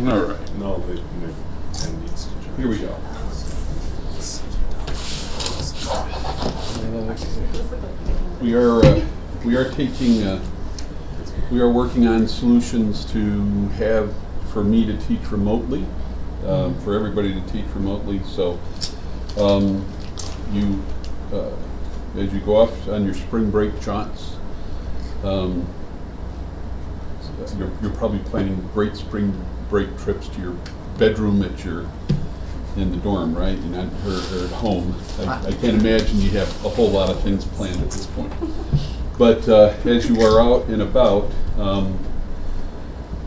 All right. No, Ken needs to join. Here we go. We are taking. We are working on solutions to have for me to teach remotely, for everybody to teach remotely. So, you as you go off on your spring break jaunts, you're probably planning great spring break trips to your bedroom in the dorm, right? You're not or at home. I can't imagine you have a whole lot of things planned at this point. But as you are out and about,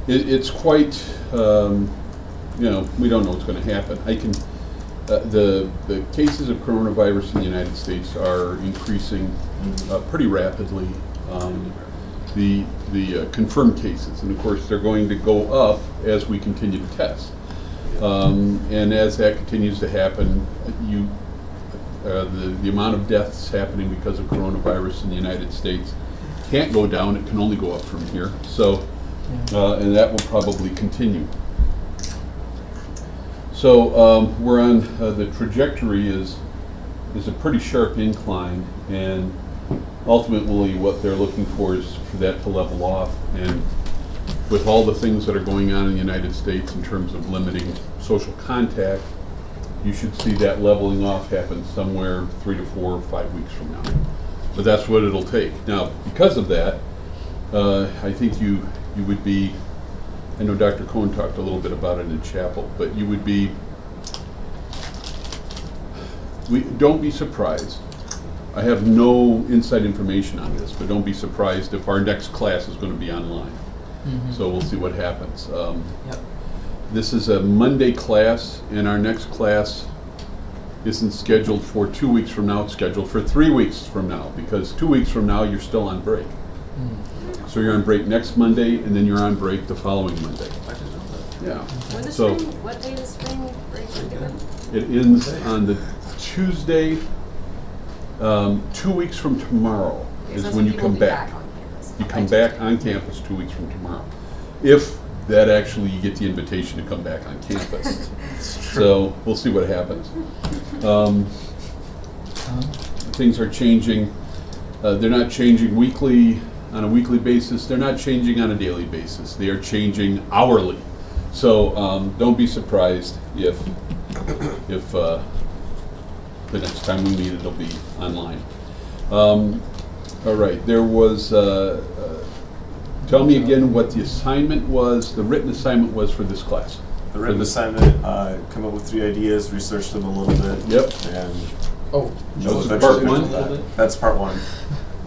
it's quite, we don't know what's going to happen. The cases of coronavirus in the United States are increasing pretty rapidly. The confirmed cases, and of course they're going to go up as we continue to test. And as that continues to happen, the amount of deaths happening because of coronavirus in the United States can't go down, it can only go up from here. So, and that will probably continue. So we're on, the trajectory is a pretty sharp incline, and ultimately what they're looking for is for that to level off. And with all the things that are going on in the United States in terms of limiting social contact, you should see that leveling off happen somewhere 3 to 4 or 5 weeks from now. But that's what it'll take. Now, because of that, I think you would be, I know Dr. Cohn talked a little bit about it in chapel, but you would be, don't be surprised. I have no inside information on this, but don't be surprised if our next class is going to be online. Mm-hmm. So we'll see what happens. Yep. This is a Monday class, and our next class isn't scheduled for 2 weeks from now, it's scheduled for 3 weeks from now, because 2 weeks from now you're still on break. Mm. So you're on break next Monday, and then you're on break the following Monday. I didn't know that. Yeah. When So what day is spring break again? it ends on the Tuesday, 2 weeks from tomorrow is when you come back. You come back on campus 2 weeks from tomorrow. If that actually you get the invitation to come back on campus. So we'll see what happens. Things are changing. They're not changing on a weekly basis. They're not changing on a daily basis. They are changing hourly. So don't be surprised if the next time we meet it'll be online. All right, there was, tell me again what the assignment was, the written assignment was for this class. The written assignment, come up with 3 ideas, research them a little bit. Yep. And This is part 1? That's part 1.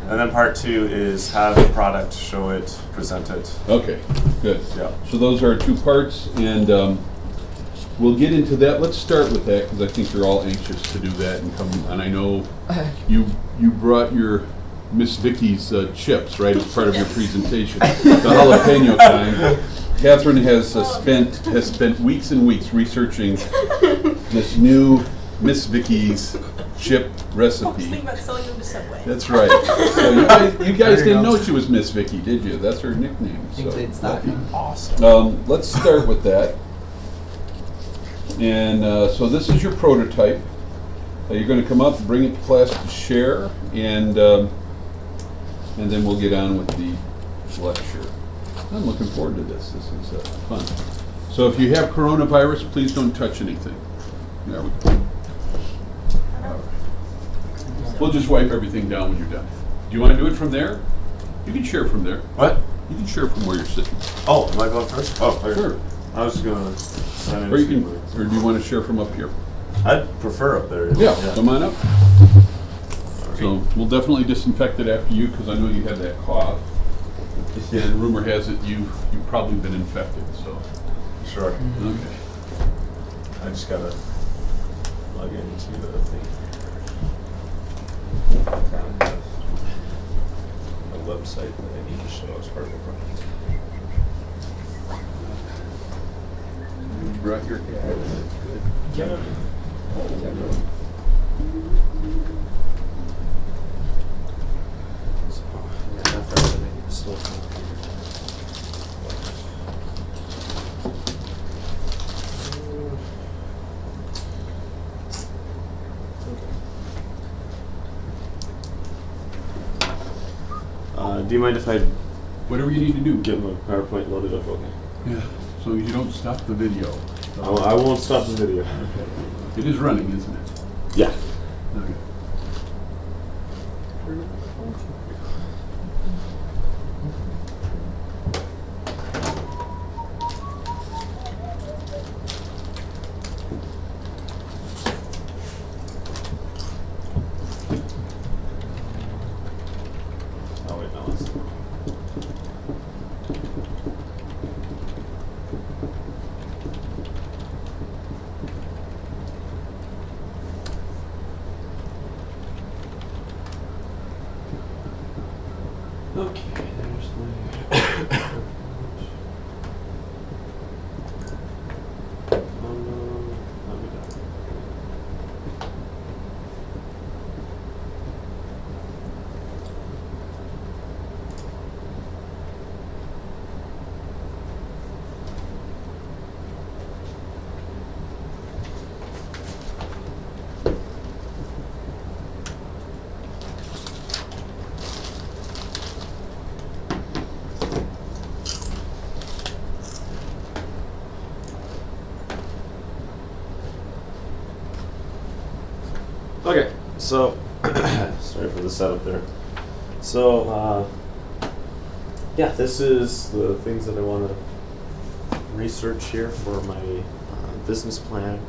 And then part 2 is have a product, show it, present it. Okay, good. Yeah. So those are 2 parts, and we'll get into that. Let's start with that, because I think you're all anxious to do that and come, and I know you brought your Miss Vicky's chips, right, as part of your presentation, the jalapeno kind. Catherine has spent weeks and weeks researching this new Miss Vicky's chip recipe. I was thinking about selling them to Subway. That's right. So you guys didn't know she was Miss Vicky, did you? That's her nickname. So. Awesome. Let's start with that. And so this is your prototype. You're going to come up, bring it to class to share, and then we'll get on with the lecture. I'm looking forward to this. This is fun. So if you have coronavirus, please don't touch anything. There we go. We'll just wipe everything down when you're done. Do you want to do it from there? You can share from there. What? You can share from where you're sitting. Oh, am I going first? Oh, okay. Sure. I was just going to sign in. Or do you want to share from up here? I'd prefer up there. Yeah, come on up. So we'll definitely disinfect it after you, because I know you had that cough. And rumor has it you've probably been infected, so. Sure. Okay. I just gotta log into the thing. A website that I need to show as part of the project. You brought your cat. Yeah. Do you mind if I Whatever you need to do. get my PowerPoint loaded up? Okay. Yeah, so you don't stop the video. I won't stop the video. It is running, isn't it? Yeah. Okay. Oh wait, no. It's... Okay, there's my. Let me down. Okay, so sorry for the setup there. So yeah, this is the things that I want to research here for my business plan.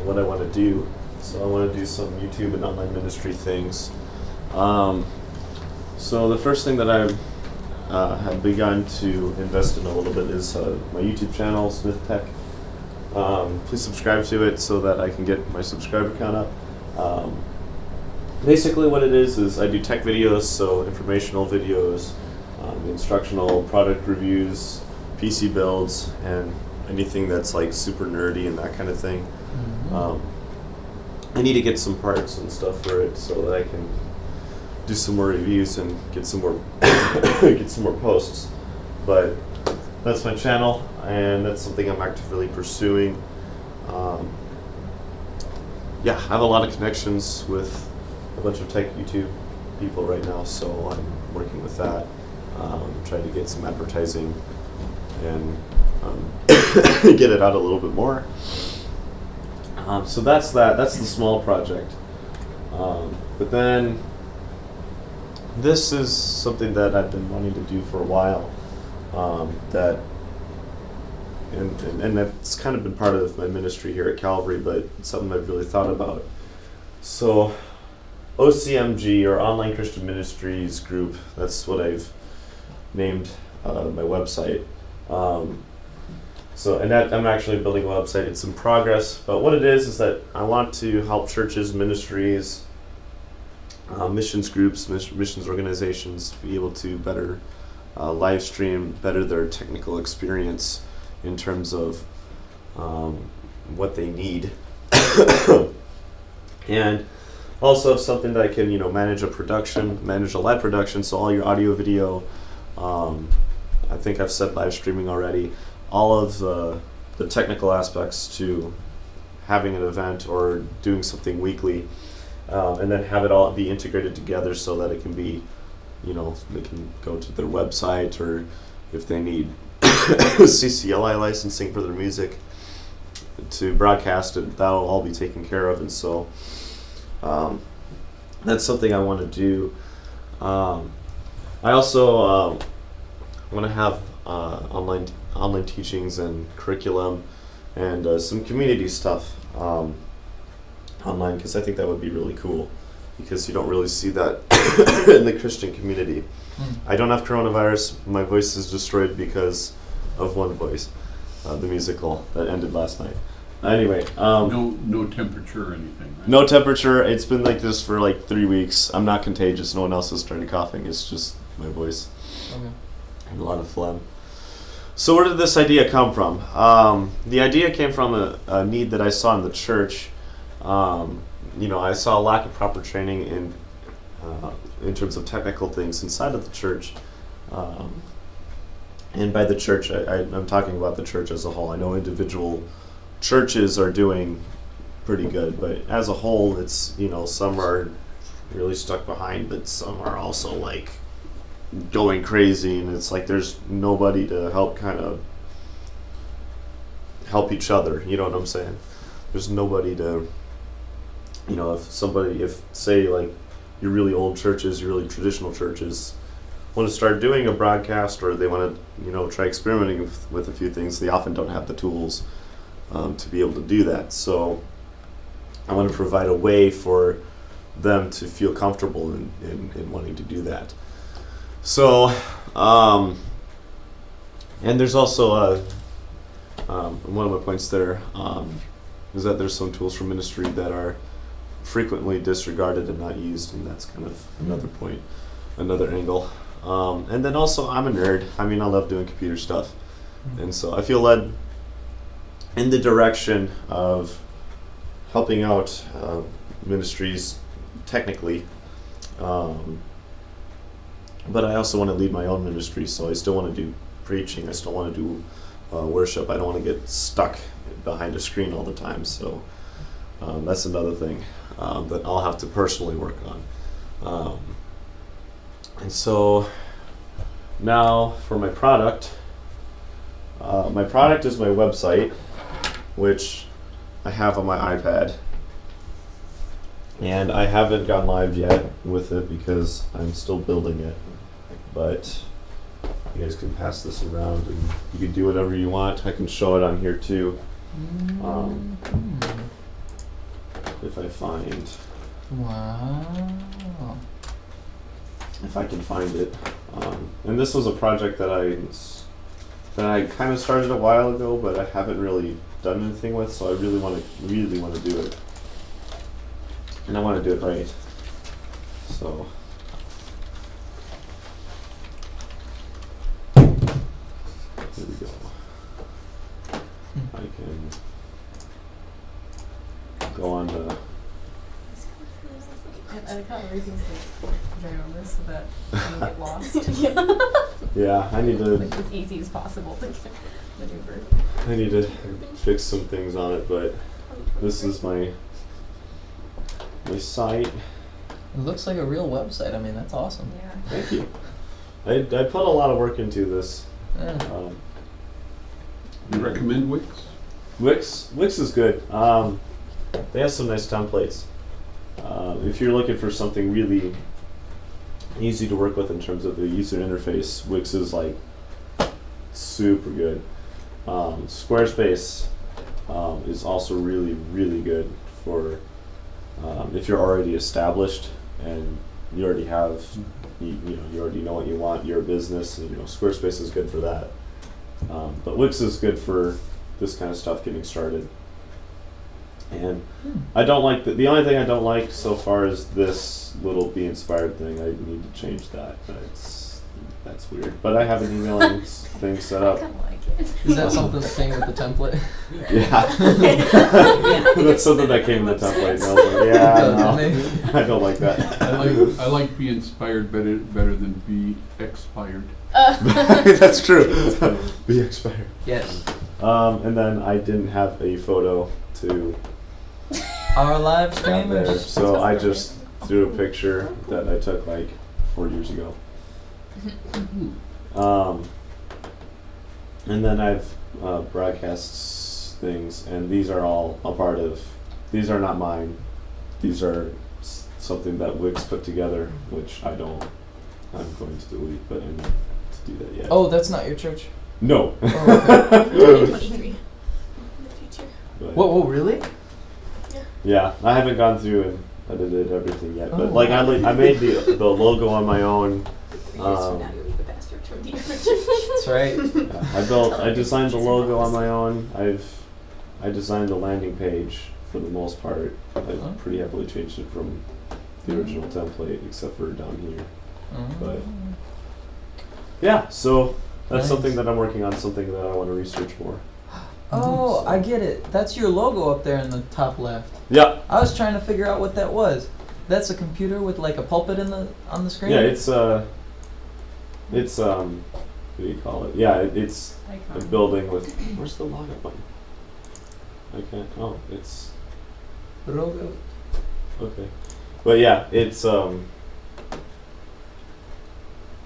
What I want to do. So I want to do some YouTube and online ministry things. So the first thing that I have begun to invest in a little bit is my YouTube channel, Smith Tech. Please subscribe to it so that I can get my subscriber count up. Basically what it is I do tech videos, so informational videos, instructional product reviews, PC builds, and anything that's like super nerdy and that kind of thing. I need to get some parts and stuff for it so that I can do some more reviews and get some more get some more posts. But that's my channel, and that's something I'm actively pursuing. Yeah, I have a lot of connections with a bunch of tech YouTube people right now, so I'm working with that, trying to get some advertising and get it out a little bit more. So that's that. That's the small project. But then this is something that I've been wanting to do for a while. And that's kind of been part of my ministry here at Calvary, but it's something I've really thought about. So OCMG, or Online Christian Ministries Group, that's what I've named my website. So, and that I'm actually building a website. It's in progress, but what it is that I want to help churches, ministries, missions groups, missions organizations be able to better live stream, better their technical experience in terms of what they need, and also have something that can, manage a live production. So all your audio, video. I think I've said live streaming already. All of the technical aspects to having an event or doing something weekly, and then have it all be integrated together so that it can be, they can go to their website, or if they need CCLI licensing for their music to broadcast it, that'll all be taken care of. And so that's something I want to do. I also want to have online teachings and curriculum and some community stuff online, because I think that would be really cool, because you don't really see that in the Christian community. I don't have coronavirus. My voice is destroyed because of One Voice, the musical that ended last night. Anyway, No temperature or anything, right? no temperature. It's been like this for like 3 weeks. I'm not contagious. No one else has started coughing. It's just my voice. Okay. And a lot of phlegm. So where did this idea come from? The idea came from a need that I saw in the church. I saw a lack of proper training in terms of technical things inside of the church. And by the church, I'm talking about the church as a whole. I know individual churches are doing pretty good, but as a whole, it's, some are really stuck behind, but some are also like going crazy, and it's like there's nobody to help each other. You know what I'm saying? There's nobody to, if say like your really old churches, your really traditional churches want to start doing a broadcast, or they want to try experimenting with a few things, they often don't have the tools to be able to do that. So I want to provide a way for them to feel comfortable in wanting to do that. So and there's also one of my points there is that there's some tools for ministry that are frequently disregarded and not used, and that's kind of another point, another angle. And then also, I'm a nerd. I mean, I love doing computer stuff, and so I feel led in the direction of helping out ministries technically, but I also want to lead my own ministry, so I still want to do preaching. I still want to do worship. I don't want to get stuck behind a screen all the time, so that's another thing that I'll have to personally work on. And so now for my product. My product is my website, which I have on my iPad. And I haven't gone live yet with it because I'm still building it. But you guys can pass this around and you can do whatever you want. I can show it on here too. If I find... Wow. If I can find it. And this was a project that I kind of started a while ago, but I haven't really done anything with, so I really want to do it. And I want to do it right. So here we go. I can go on to... I like how everything's like ginormous so that you don't get lost. Yeah, I need to... Like as easy as possible to maneuver. I need to fix some things on it, but this is my site. It looks like a real website. I mean, that's awesome. Yeah. Thank you. I put a lot of work into this. Yeah. You recommend Wix? Wix is good. They have some nice templates. If you're looking for something really easy to work with in terms of the user interface, Wix is like super good. Squarespace is also really, really good for if you're already established and you already have, you already know what you want, your business, and Squarespace is good for that. But Wix is good for this kind of stuff getting started. And I don't like the only thing I don't like so far is this little Be Inspired thing. I need to change that. That's weird. But I have an emailing thing set up. I kind of like it. Is that something that came with the template? Yeah. That's something that came in the template. And I was like, yeah, no, I don't like that. I like Be Inspired better than Be Expired. That's true. Be expired. Yes. And then I didn't have a photo to Our live add there, streamers. so I just threw a picture that I took like 4 years ago. And then I've broadcast things, and these are all a part of. These are not mine. These are something that Wix put together, which I'm going to delete, but I need to do that yet. Oh, that's not your church? No. Oh, 2023 in the future. But, Whoa, really? yeah, I haven't gone through and edited everything yet, but Oh, like wow. I made the logo on my own. 3 years from now, you'll be the pastor of Trinity. That's right. I designed the logo on my own. I designed the landing page for the most part. I've pretty heavily changed it from the original template, except for down here. But yeah, so that's Nice. something that I'm working on, something that I want to research more. Oh, I get it. That's your logo up there in the top left. Yeah, I was trying to figure out what that was. That's a computer with like a pulpit on the screen? yeah, it's what do you call it? Yeah, it's a Icon. building with. Where's the login button? I can't. Oh, it's Logo. okay. But yeah, it's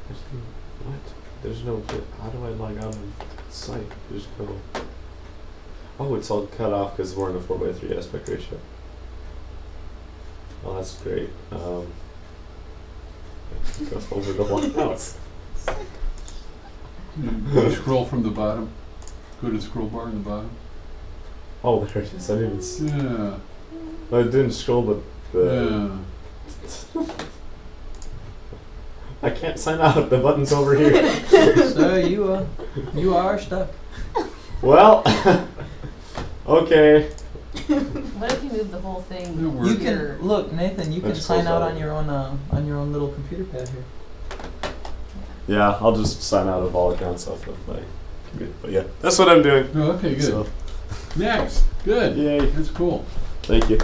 What? There's no. How do I log out of site? Just go. Oh, it's all cut off because we're in a 4:3 aspect ratio. Oh, that's great. Go over the layouts. You scroll from the bottom. Go to the scroll bar in the bottom. Oh, there it is. I didn't. Yeah. I didn't scroll the. Yeah. I can't sign out. The button's over here. So you are stuck. Well. Okay. What if you move the whole thing? It works. You can look, Nathan. You can Let's sign close out out. on your own little computer pad here. Yeah, I'll just sign out of all accounts off of my computer. But yeah, that's what I'm doing. Oh, okay, good. So, Next. Good. yay. That's cool. Thank you.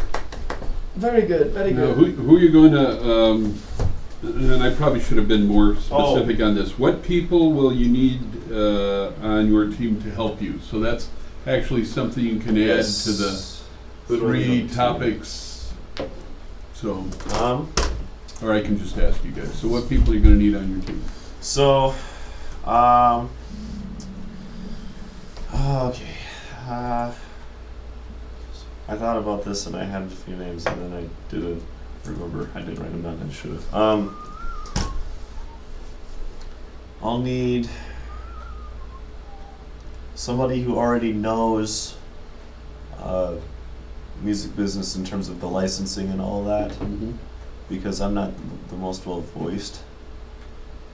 Very good. Very Now, who are you going to, and I probably should have been more specific on this. What people will you need on your team to help you? So that's actually something you can add to the Who do I need 3 on the topics. So, team? or I can just ask you guys. So what people are you going to need on your team? So, okay. I thought about this and I had a few names and then I didn't remember. I did write them down. I should have. I'll need somebody who already knows music business in terms of the licensing and all that, Mm-hmm. because I'm not the most well voiced.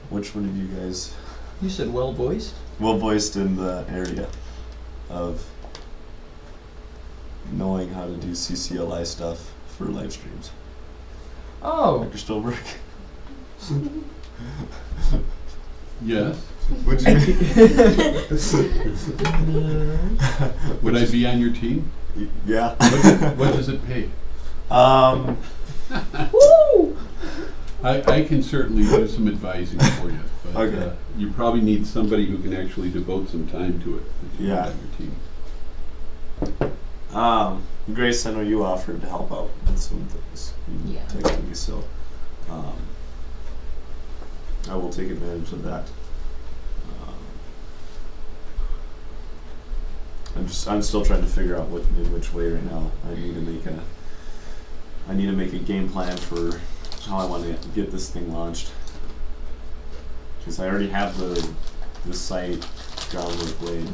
Which one of you guys You said well voiced. well voiced in the area of knowing how to do CCLI stuff for live streams? Oh, Dr. Stolberg? Yes. Would you? Would I be on your team? Yeah. What does it pay? I can certainly do some advising for you, but Okay. You probably need somebody who can actually devote some time to it. If you Yeah. want on your team. Grace, I know you offered to help out with some things. You Yeah. texted me, so I will take advantage of that. I'm still trying to figure out which way right now. I need to make a game plan for how I want to get this thing launched. Because I already have the site groundwork laid.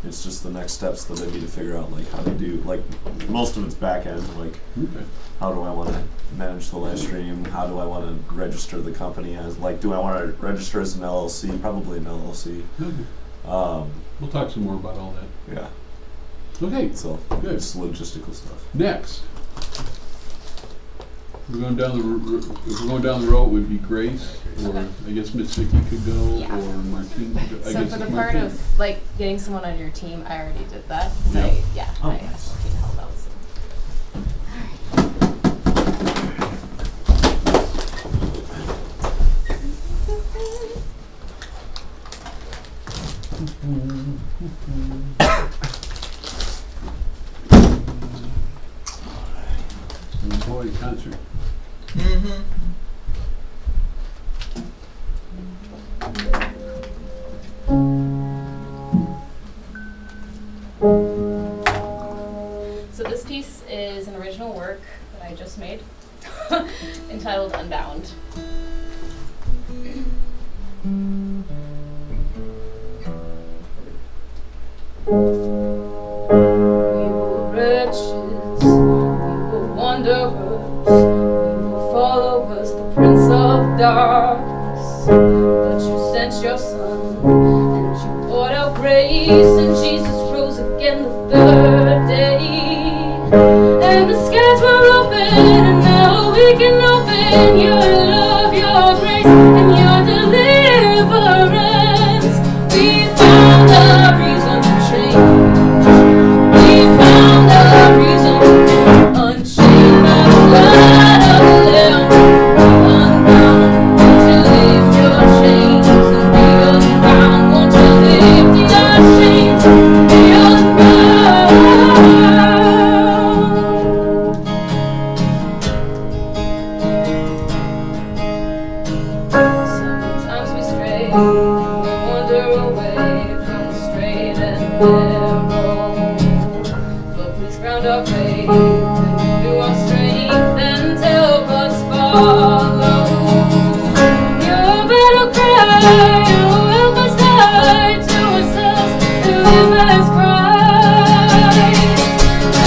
It's just the next steps that I need to figure out, like how to do. Like most of it's back end. Like Okay. how do I want to manage the live stream? How do I want to register the company as? Like, do I want to register as an LLC? Probably an LLC. Okay. We'll talk some more about all that. Yeah. Okay. So Good. it's logistical stuff. Next. We're going down if we're going down the road, it would be Grace, or Okay. I guess Miss Vicky could go, Yeah. or Martine could go. I So guess for the it's part Martine. of like getting someone on your team, I already did that. 'Cause Yeah. Oh, I nice. asked Martine to help out. So. Boy, concert. mm-hmm. So this piece is an original work that I just made, entitled Unbound. We were wretches, we were wanderers, we were followers, the Prince of Darkness. But you sent your Son, and you poured out grace, and Jesus rose again the third day. And the skies were open, and now we can open your love, your grace, and your deliverance. We found a reason to change. We found a reason, unchained by the blood of the Lamb. Unbound, won't you lift your chains and be unbound? Won't you lift your chains and be unbound? wander away from the straight and narrow. But please ground our faith and renew our strength and help us follow your battle cry. Oh, help us die to ourselves and live as Christ.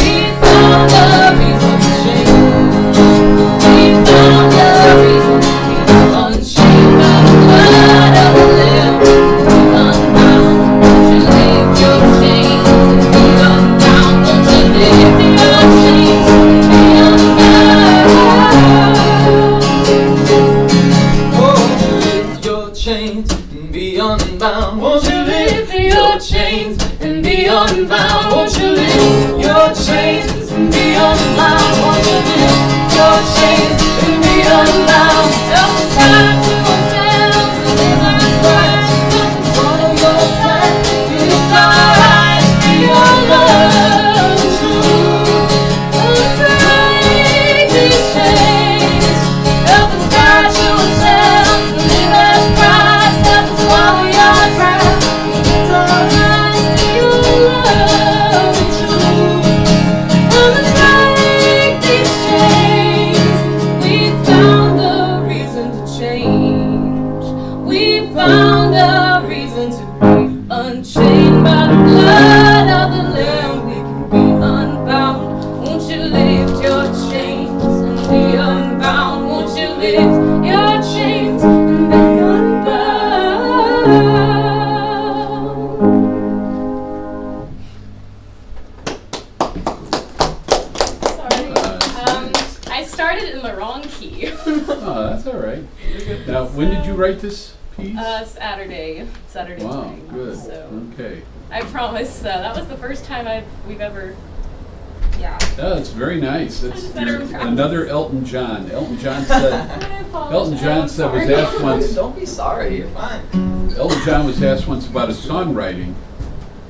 We found the reason to change. We found the reason to be unchained by the blood of the Lamb. Unbound, won't you lift your chains and be unbound? Won't you lift your chains and be unbound? Won't you lift your chains and be unbound? Won't you lift your chains and be unbound? Won't you lift your chains and be unbound? Won't you lift your chains and be unbound? Help us die to ourselves and live as Christ. Follow your path, Lift our eyes to your love. Unbreak these chains. Help us die to ourselves and live as Christ. Help us swallow your pride. Lift our eyes to your love. Unbreak these chains. We found the reason to change. We found a reason to be unchained by the blood of the Lamb. We can be unbound. Won't you lift your chains and be unbound? Won't you lift your chains and be unbound? Sorry. I started in the wrong key. Oh, that's all right. Now, when did you write this piece? Saturday Wow, morning. good. So Okay. I promise that was the first time we've ever. Yeah. Yeah, that's very nice. That's just better in practice. another Elton John. Elton John said. I apologize. Elton John said was I'm sorry. asked once. Don't be sorry, you're fine. Elton John was asked once about his songwriting,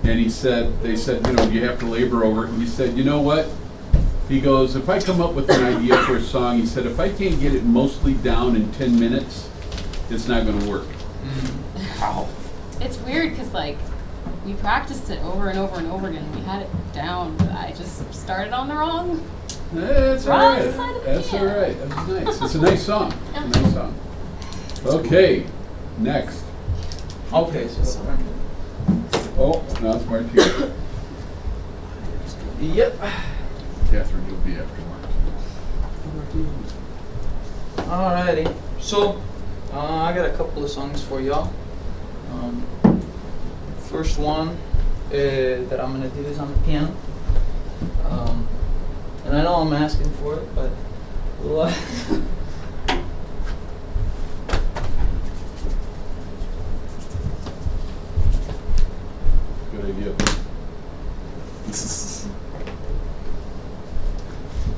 and he said, they said, you know, do you have to labor over it? And he said, you know what? He goes, if I come up with an idea for a song, he said, if I can't get it mostly down in 10 minutes, it's not going to work. Wow. It's weird because like we practiced it over and over and over again. We had it down, but I just started on the wrong. That's all Wrong right. side of the That's all piano. right. That's nice. It's a nice song. It's a nice song. Okay, next. Okay, so Oh, now it's Martina. yep. Catherine, you'll be after Mark. Alrighty. So, I got a couple of songs for y'all. First one that I'm gonna do is on the piano. And I know I'm asking for it, but we'll, Good idea.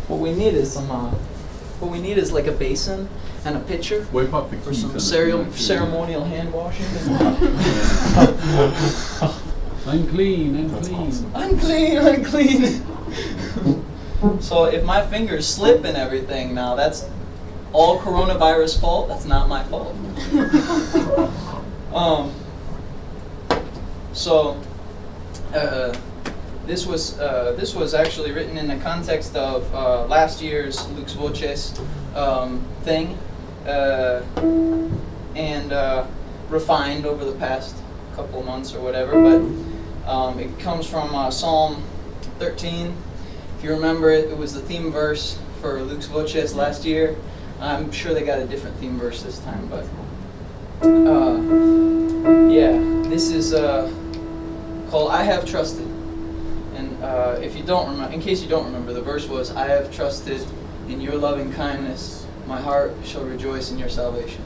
what we need is some. What we need is like a basin and a pitcher Wipe up the for keys some on the piano, too. ceremonial hand washing. Unclean, unclean. Unclean, unclean. So if my fingers slip and everything now, that's all coronavirus fault. That's not my fault. So this was actually written in the context of last year's Lux Voces thing, and refined over the past couple of months or whatever. But it comes from Psalm 13. If you remember it, it was the theme verse for Lux Voces last year. I'm sure they got a different theme verse this time, but yeah, this is called "I Have Trusted." And if you don't remember, in case you don't remember, the verse was, "I have trusted in your loving kindness. My heart shall rejoice in your salvation."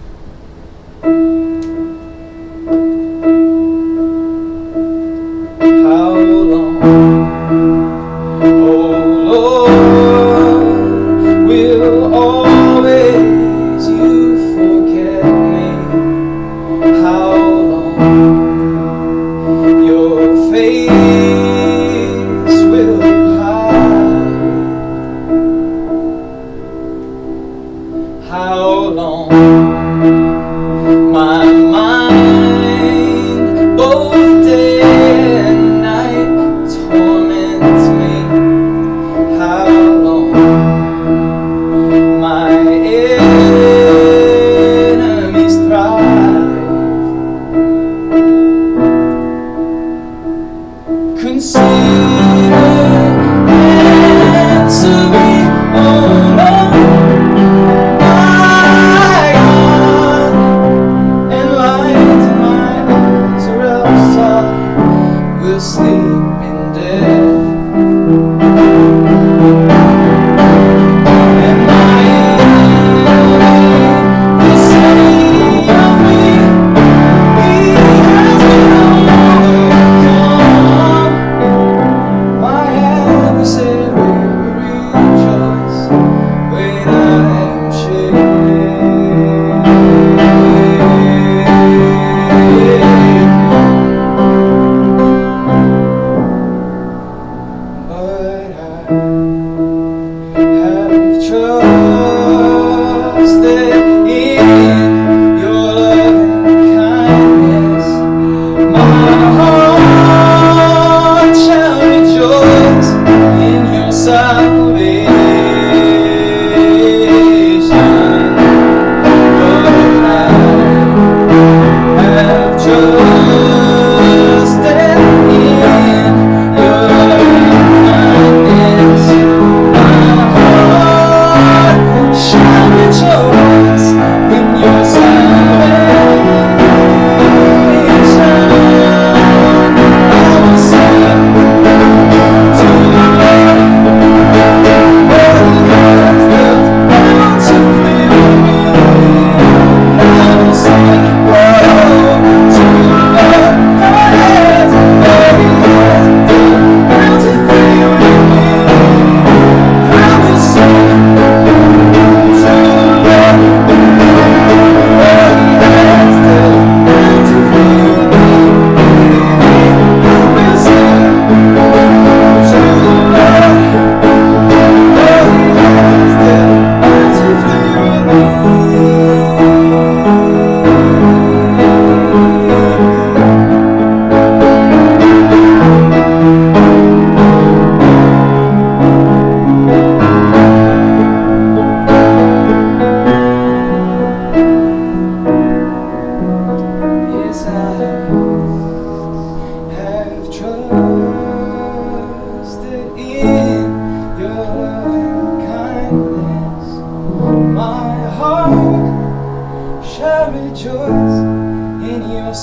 How long, oh Lord, will always you forget me? How long your face will you hide? How long my sleeping dead. And my enemy will say of me, he has been overcome. My adversary will rejoice when I am but I have trusted in your loving kindness. My heart shall rejoice in your salvation. But I have trusted in your loving kindness. My heart shall rejoice in your salvation. I will sing to the Lord, for He has dealt bountifully with me. I will sing, oh, to the Lord, for He has dealt bountifully with me. I will sing to the Lord, for He has dealt bountifully with me. I will sing to the Lord, for He has dealt bountifully with me. Yes, I have trusted in your loving kindness. My heart shall rejoice in your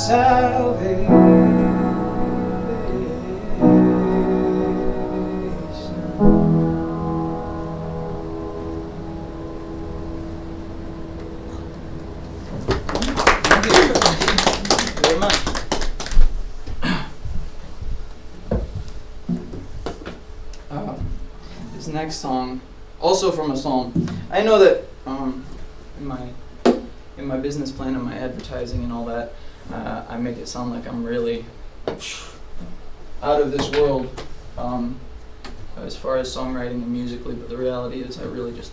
Thank you very much. This next song, also from a psalm. I know that in my business plan and my advertising and all that, I make it sound like I'm really out of this world as far as songwriting and musically, but the reality is I really just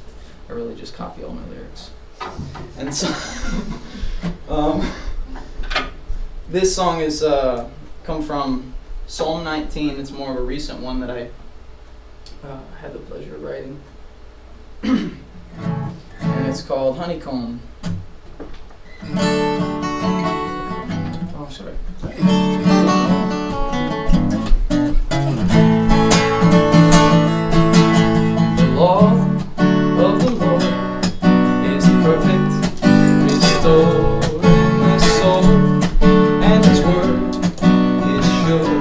copy all my lyrics. And so this song is come from Psalm 19. It's more of a recent one that I had the pleasure of writing. And it's called Honeycomb. Oh, sorry. The law of the Lord is perfect, restoring the soul, and His word is sure,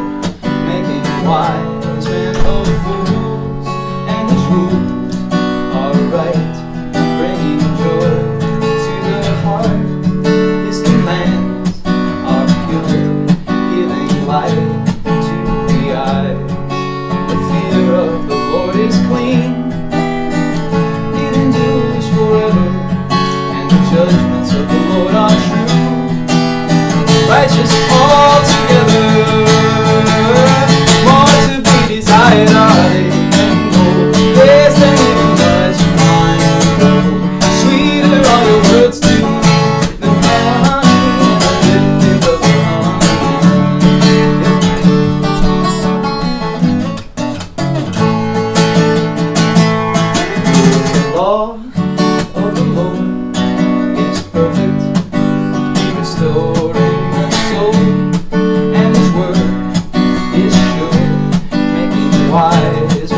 making wise men of fools, and His rules are right, bringing joy to the heart. His commands are pure, giving light to the eyes. The fear of the Lord is clean, it endures forever, and the judgments of the Lord are true, righteous altogether. More to be desired are they than gold, less than much wine and gold. Sweeter are your words to me than honey and the lifting of the The law of the Lord is perfect, restoring the soul, and His word is sure, making wise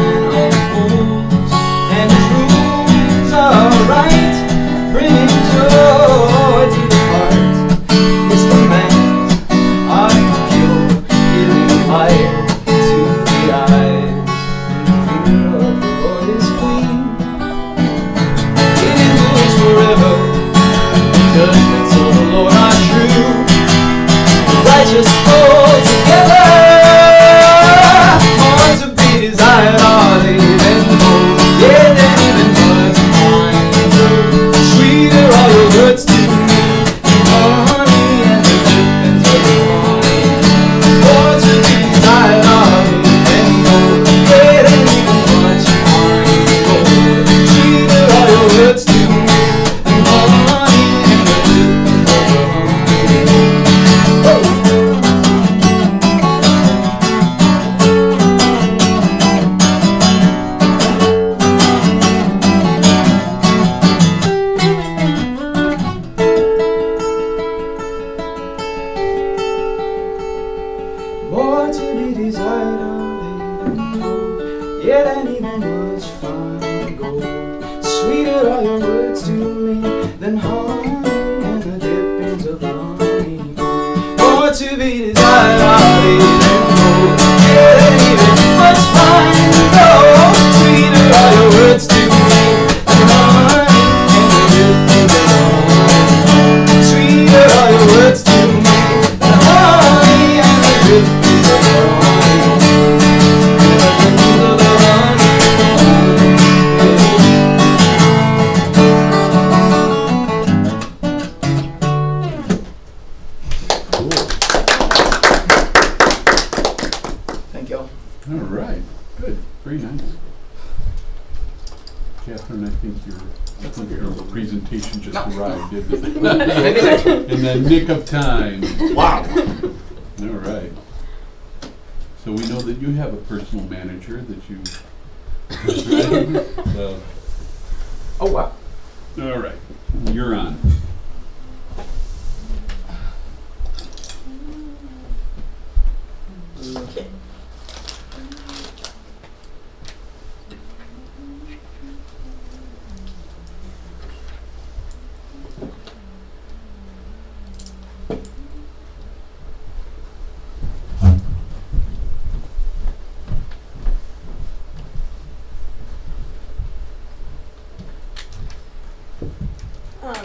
just hold together. More to be desired are they than gold. Yeah, than even much fine gold. Sweeter are your words to me than honey and the drippings of the morning. More to be desired are they than gold. Yeah, than even much fine gold. Sweeter are your words to me than honey and the drippings of the more to be desired are they than gold, yeah, than even much fine gold. Sweeter are your words to me than honey and the drippings of the honey. More to be desired are they than gold, yeah, than even much fine gold. Sweeter are your words to me than honey and the drippings of the honey. Sweeter are your words to me than honey and the drippings of the honey. And the drippings of the honey. Thank you. All right, good, very nice. Catherine, I think your presentation just arrived, didn't it? In the nick of time. Wow. All right. So we know that you have a personal manager that you, right? So, Oh wow. all right, you're on. Okay.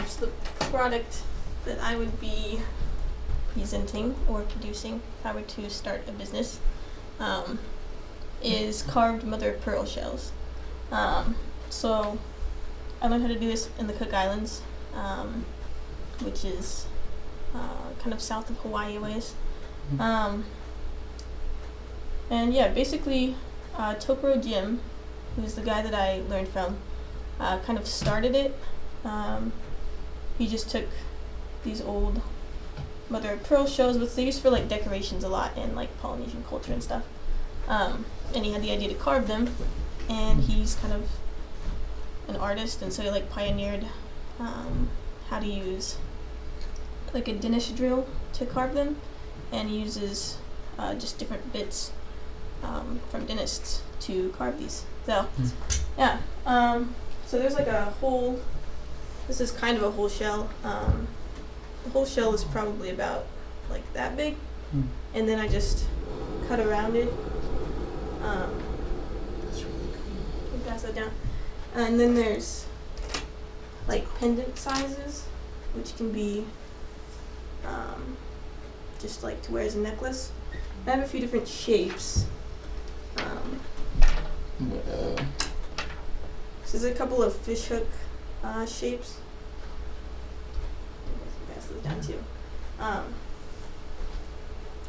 So the product that I would be presenting or producing if I were to start a business is carved mother of pearl shells. So I learned how to do this in the Cook Islands, which is kind of south of Hawaii ways. And yeah, basically Tokoro Jim, who's the guy that I learned from, kind of started it. He just took these old mother of pearl shells, which they use for like decorations a lot in like Polynesian culture and stuff. And he had the idea to carve them, and he's kind of an artist, and so he like pioneered how to use like a dentist drill to carve them, and he uses just different bits from dentists to carve these. So yeah, so there's like a whole. This is kind of a whole shell. The whole shell is probably about like that big, and then I just cut around it. Pass that down, and then there's like pendant sizes, which can be just like to wear as a necklace. I have a few different shapes. So there's a couple of fishhook shapes. Pass those down too.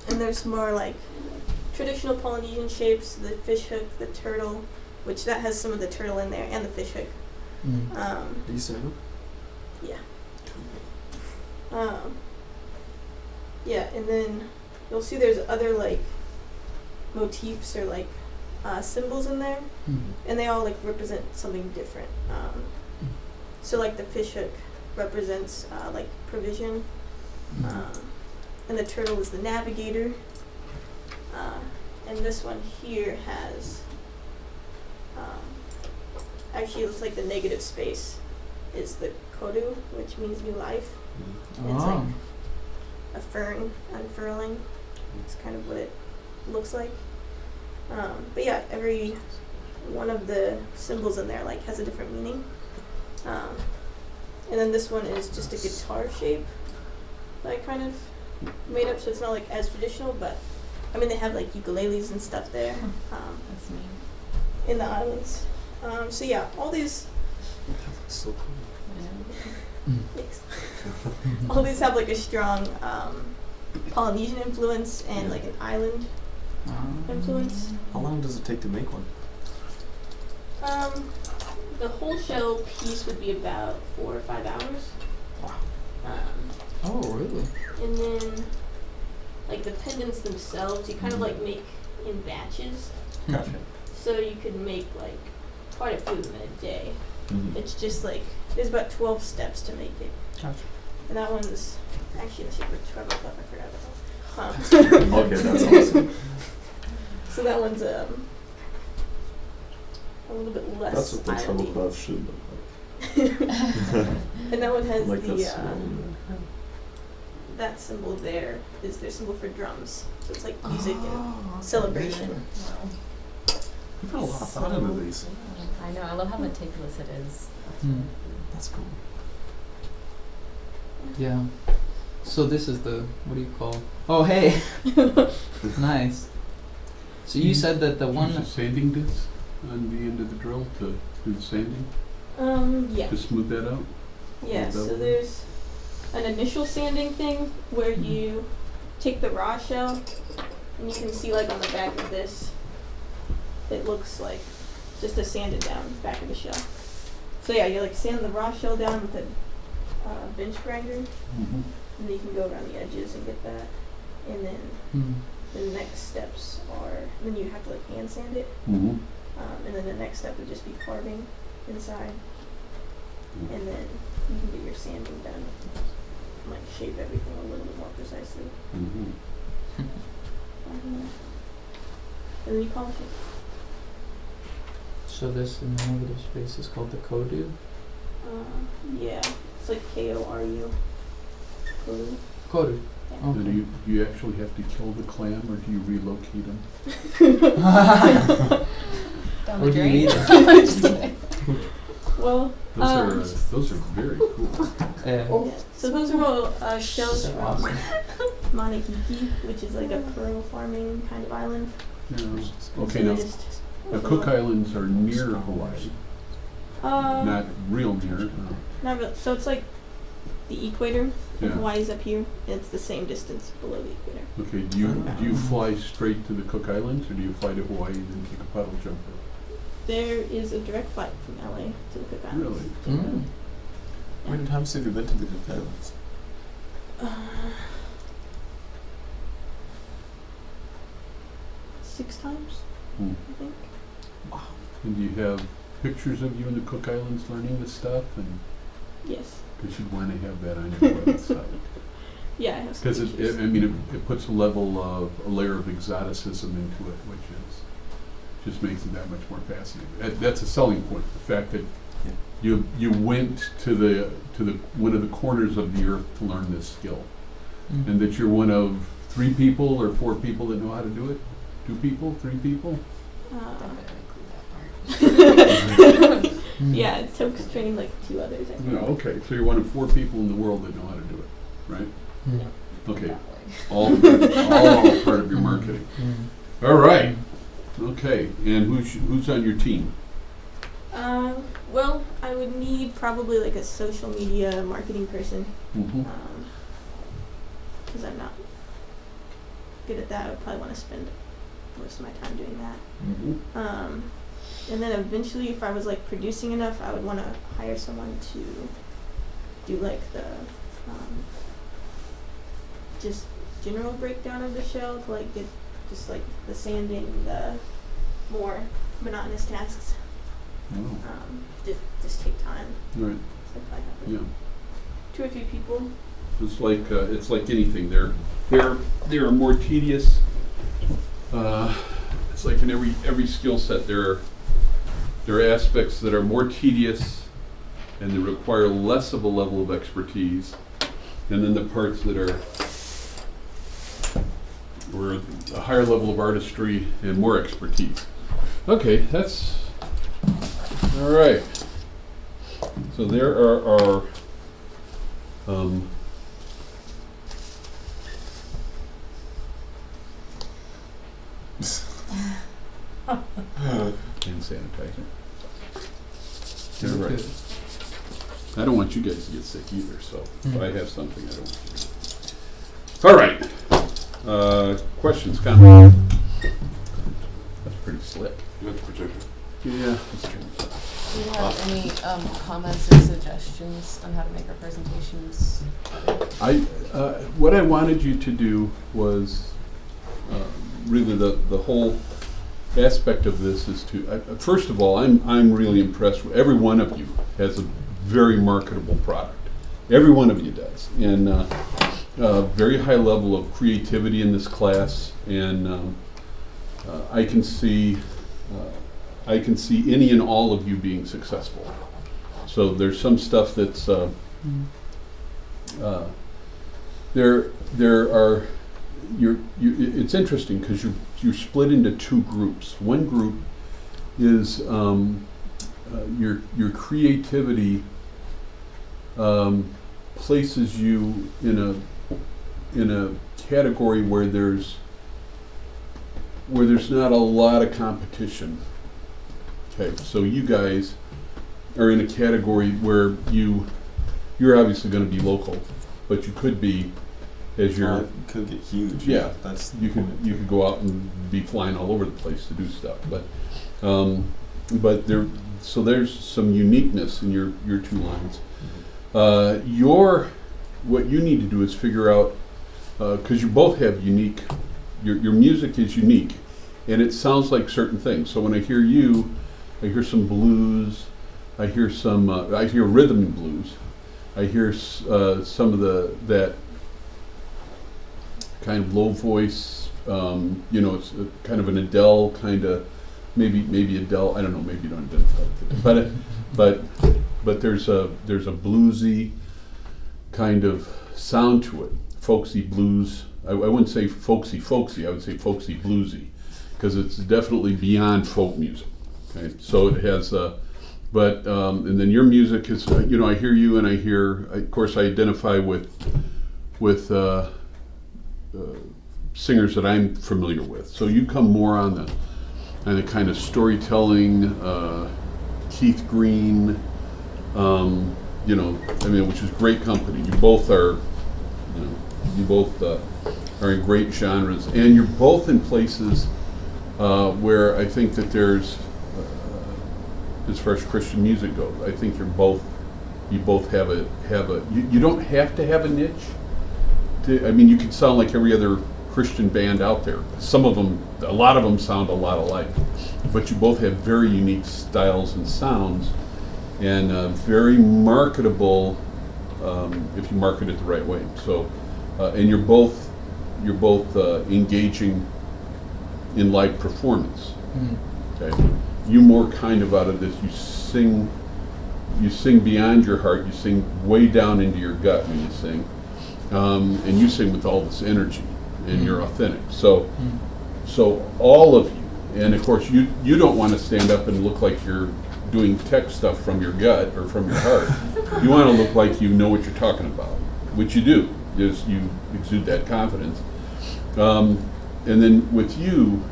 And there's more like traditional Polynesian shapes, the fishhook, the turtle, which that has some of the turtle in there, and the fishhook. Do you serve them? Yeah. Yeah, and then you'll see there's other like motifs or like symbols in there, and they all like represent something different. So like the fishhook represents like provision, and the turtle is the navigator, and this one here has actually it looks like the negative space is the kodu, which means new life. It's like a fern unfurling. It's kind of what it looks like. But yeah, every one of the symbols in there like has a different meaning. And then this one is just a guitar shape that I kind of made up, so it's not like as traditional. But I mean, they have like ukuleles and stuff there That's neat. in the islands. So yeah, all these So cool. thanks. All these have like a strong Polynesian influence and like an island influence. How long does it take to make one? The whole shell piece would be about 4 or 5 hours. Wow. Oh, really? And then, like the pendants themselves, you kind of like make in batches. Gotcha. So you could make like quite a few of them in a day. Mhm. It's just like, there's about 12 steps to make it. Gotcha. And that one's actually the secret 12 stuff I forgot about. Okay, that's awesome. So that one's a little bit less That's what the islandy. tablecloth should look And that one has like. Like the, that small. that symbol there is their symbol for drums. So it's like music and celebration. Wow. You put a lot of thought into these. I know. I love how meticulous it is. That's cool. Yeah. So this is the, what do you call? Oh, hey. Nice. So you said that the one. Use a sanding disc on the end of the drill to do the sanding, Yeah. to smooth that out. Yeah, That so one. there's an initial sanding thing where you take the raw shell and you can see like on the back of this, it looks like just a sanded down back of the shell. So yeah, you like sand the raw shell down with a bench grinder, Mm-hmm. and then you can go around the edges and get that. And then the next steps are, then you have to like hand sand it. Mm-hmm. And then the next step would just be carving inside. And then you can get your sanding done. And, like shape everything a little bit more precisely. Mm-hmm. And then you polish it. So this in the negative space is called the Kodu. Yeah, it's like K-O-R-U. Koru. Kodu. Yeah. Now, Okay. do you actually have to kill the clam, or do you relocate them? Down Or the do you drain. eat it? Just kidding. Well, Those are very cool. Yeah. yeah. So those are all shells So from awesome. Manahiki, which is like a pearl farming kind of island. Yeah. So Okay, they now just- the Cook Islands are near Hawaii, not real near. Not real. So it's like the equator. Yeah. Hawaii's up here, and it's the same distance below the equator. Okay, do you fly straight to the Cook Islands, or do you fly to Hawaii and then take a puddle jumper? There is a direct flight from LA to the Cook Islands. Really? Mm. How many times have you been to the Cook Islands? 6 times, Hmm. I think. And do you have pictures of you in the Cook Islands learning this stuff? And Yes. because you'd want to have that on your website. Yeah, I have some Because pictures. it puts a layer of exoticism into it, which is just makes it that much more fascinating. That's a selling point. The fact that you went to the one of the corners of the earth to learn this skill, and that you're one of 3 people or 4 people that know how to do it. 2 people, 3 people. Yeah, it took training like 2 others, I think. No, okay. So you're one of 4 people in the world that know how to do it, right? Okay. That way. All part of your marketing. All right. Okay. And who's on your team? Well, I would need probably like a social media marketing person, Mm-hmm. because I'm not good at that. I would probably want to spend most of my time doing that. Mm-hmm. And then eventually, if I was like producing enough, I would want to hire someone to do like the just general breakdown of the shell, to like get just like the sanding, the more monotonous tasks. Oh, Just take time. all right. So if I have like Yeah. 2 or 3 people. It's like anything. There are more tedious. It's like in every skill set, there are aspects that are more tedious and that require less of a level of expertise, and then the parts that are a higher level of artistry and more expertise. Okay, that's all right. So there are our Hand sanitizer. Good. You're right. I don't want you guys to get sick either, so if I have something, I don't want you to. All right. Questions, comments? That's pretty slick. You got the projector. Yeah. Let's turn this off. Do you have any comments or suggestions on how to make our presentations better? What I wanted you to do was really the whole aspect of this is to first of all, I'm really impressed with every one of you has a very marketable product. Every one of you does, and very high level of creativity in this class, and I can see any and all of you being successful. So there's some stuff that's it's interesting because you're split into two groups. One group is your creativity places you in a category where there's not a lot of competition. Okay, so you guys are in a category where you're obviously going to be local, but you could be as you're could get huge. Yeah, That's you could go out and be flying all over the place to do stuff, but there's some uniqueness in your two lines. What you need to do is figure out because you both have unique. Your music is unique, and it sounds like certain things. So when I hear you, I hear some blues. I hear rhythm and blues. I hear some of that kind of low voice. It's kind of an Adele kind of, maybe Adele. I don't know. Maybe you don't identify with it, but there's a bluesy kind of sound to it, folksy blues. I wouldn't say folksy. I would say folksy bluesy, because it's definitely beyond folk music. Okay, so it has. And then your music is, I hear you, and of course, I identify with singers that I'm familiar with. So you come more on the kind of storytelling, Keith Green, which is great company. You both are, are in great genres, and you're both in places where I think that there's. As far as Christian music goes, I think you both have you don't have to have a niche. You could sound like every other Christian band out there. A lot of them sound a lot alike, but you both have very unique styles and sounds, and very marketable if you market it the right way. So, and you're both engaging in live performance. Mm-hmm. Okay. You more kind of out of this, you sing beyond your heart, you sing way down into your gut when you sing, and you sing with all this energy, and you're authentic. So all of you, and of course you don't want to stand up and look like you're doing tech stuff from your gut or from your heart. You want to look like you know what you're talking about, which you do. Just you exude that confidence, and then with you.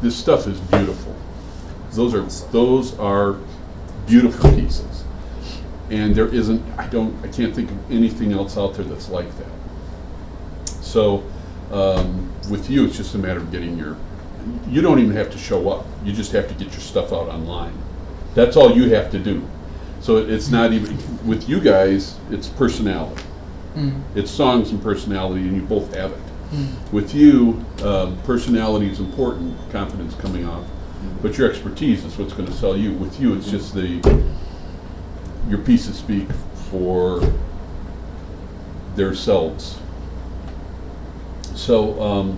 This stuff is beautiful. Those are beautiful pieces, and there isn't. I can't think of anything else out there that's like that. So, with you, it's just a matter of getting you don't even have to show up. You just have to get your stuff out online. That's all you have to do. So it's not even with you guys. It's personality. It's songs and personality, and you both have it. With you, personality is important, confidence coming off, but your expertise is what's going to sell you. With you, it's just your pieces speak for themselves. So,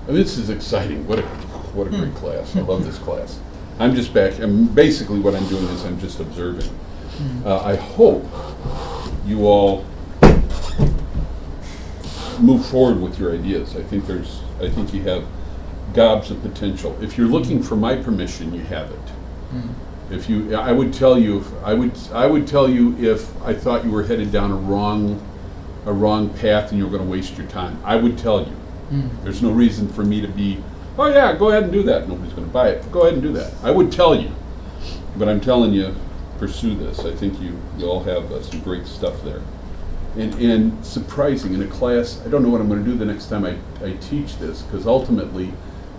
this is exciting. What a great class. I love this class. I'm just back. Basically, what I'm doing is I'm just observing. I hope you all move forward with your ideas. I think you have gobs of potential. If you're looking for my permission, you have it. If you, I would tell you, I would tell you if I thought you were headed down a wrong path and you were going to waste your time. I would tell you. There's no reason for me to be, oh yeah, go ahead and do that. Nobody's going to buy it. Go ahead and do that. I would tell you, but I'm telling you, pursue this. I think you all have some great stuff there. And surprising, in a class, I don't know what I'm going to do the next time I teach this, because ultimately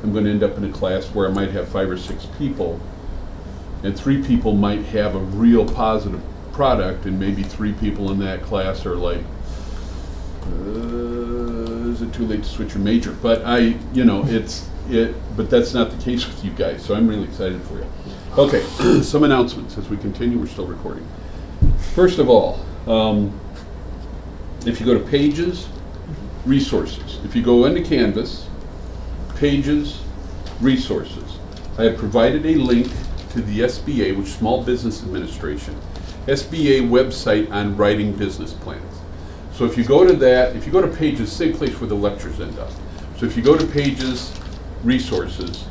I'm going to end up in a class where I might have 5 or 6 people, and 3 people might have a real positive product, and maybe 3 people in that class are like, is it too late to switch your major? But but that's not the case with you guys, so I'm really excited for you. Okay, some announcements as we continue. We're still recording. First of all, if you go to Pages, Resources, if you go into Canvas, Pages, Resources, I have provided a link to the SBA, which is Small Business Administration, SBA website on writing business plans. So if you go to that, if you go to Pages, same place where the lectures end up. So if you go to Pages, Resources,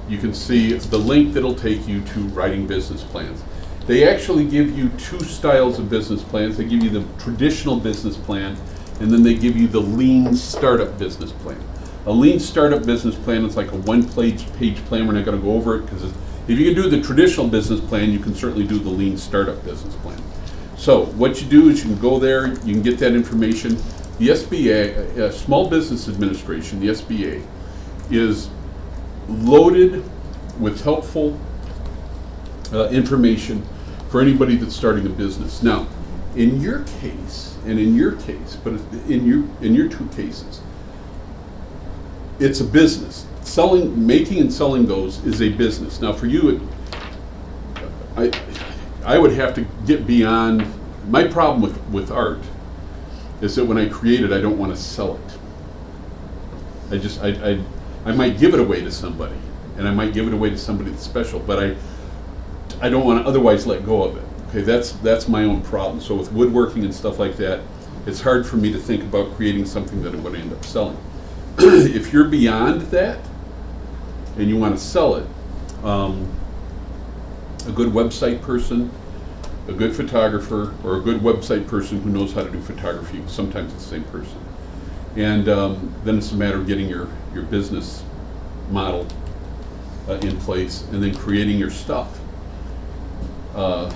you can see the link that'll take you to writing business plans. They actually give you 2 styles of business plans. They give you the traditional business plan, and then they give you the lean startup business plan. A lean startup business plan is like a 1-page plan. We're not going to go over it, because if you can do the traditional business plan, you can certainly do the lean startup business plan. So what you do is you can go there, you can get that information. The SBA, Small Business Administration, the SBA, is loaded with helpful information for anybody that's starting a business. Now, in your case, and in your case, but in your 2 cases, it's a business. Making and selling those is a business. Now, for you, I would have to get beyond. My problem with art is that when I create it, I don't want to sell it. I might give it away to somebody, and I might give it away to somebody that's special, but I don't want to otherwise let go of it. Okay, that's my own problem. So with woodworking and stuff like that, it's hard for me to think about creating something that I'm going to end up selling. If you're beyond that and you want to sell it, a good website person, a good photographer, or a good website person who knows how to do photography, sometimes it's the same person. And then it's a matter of getting your business model in place, and then creating your stuff. And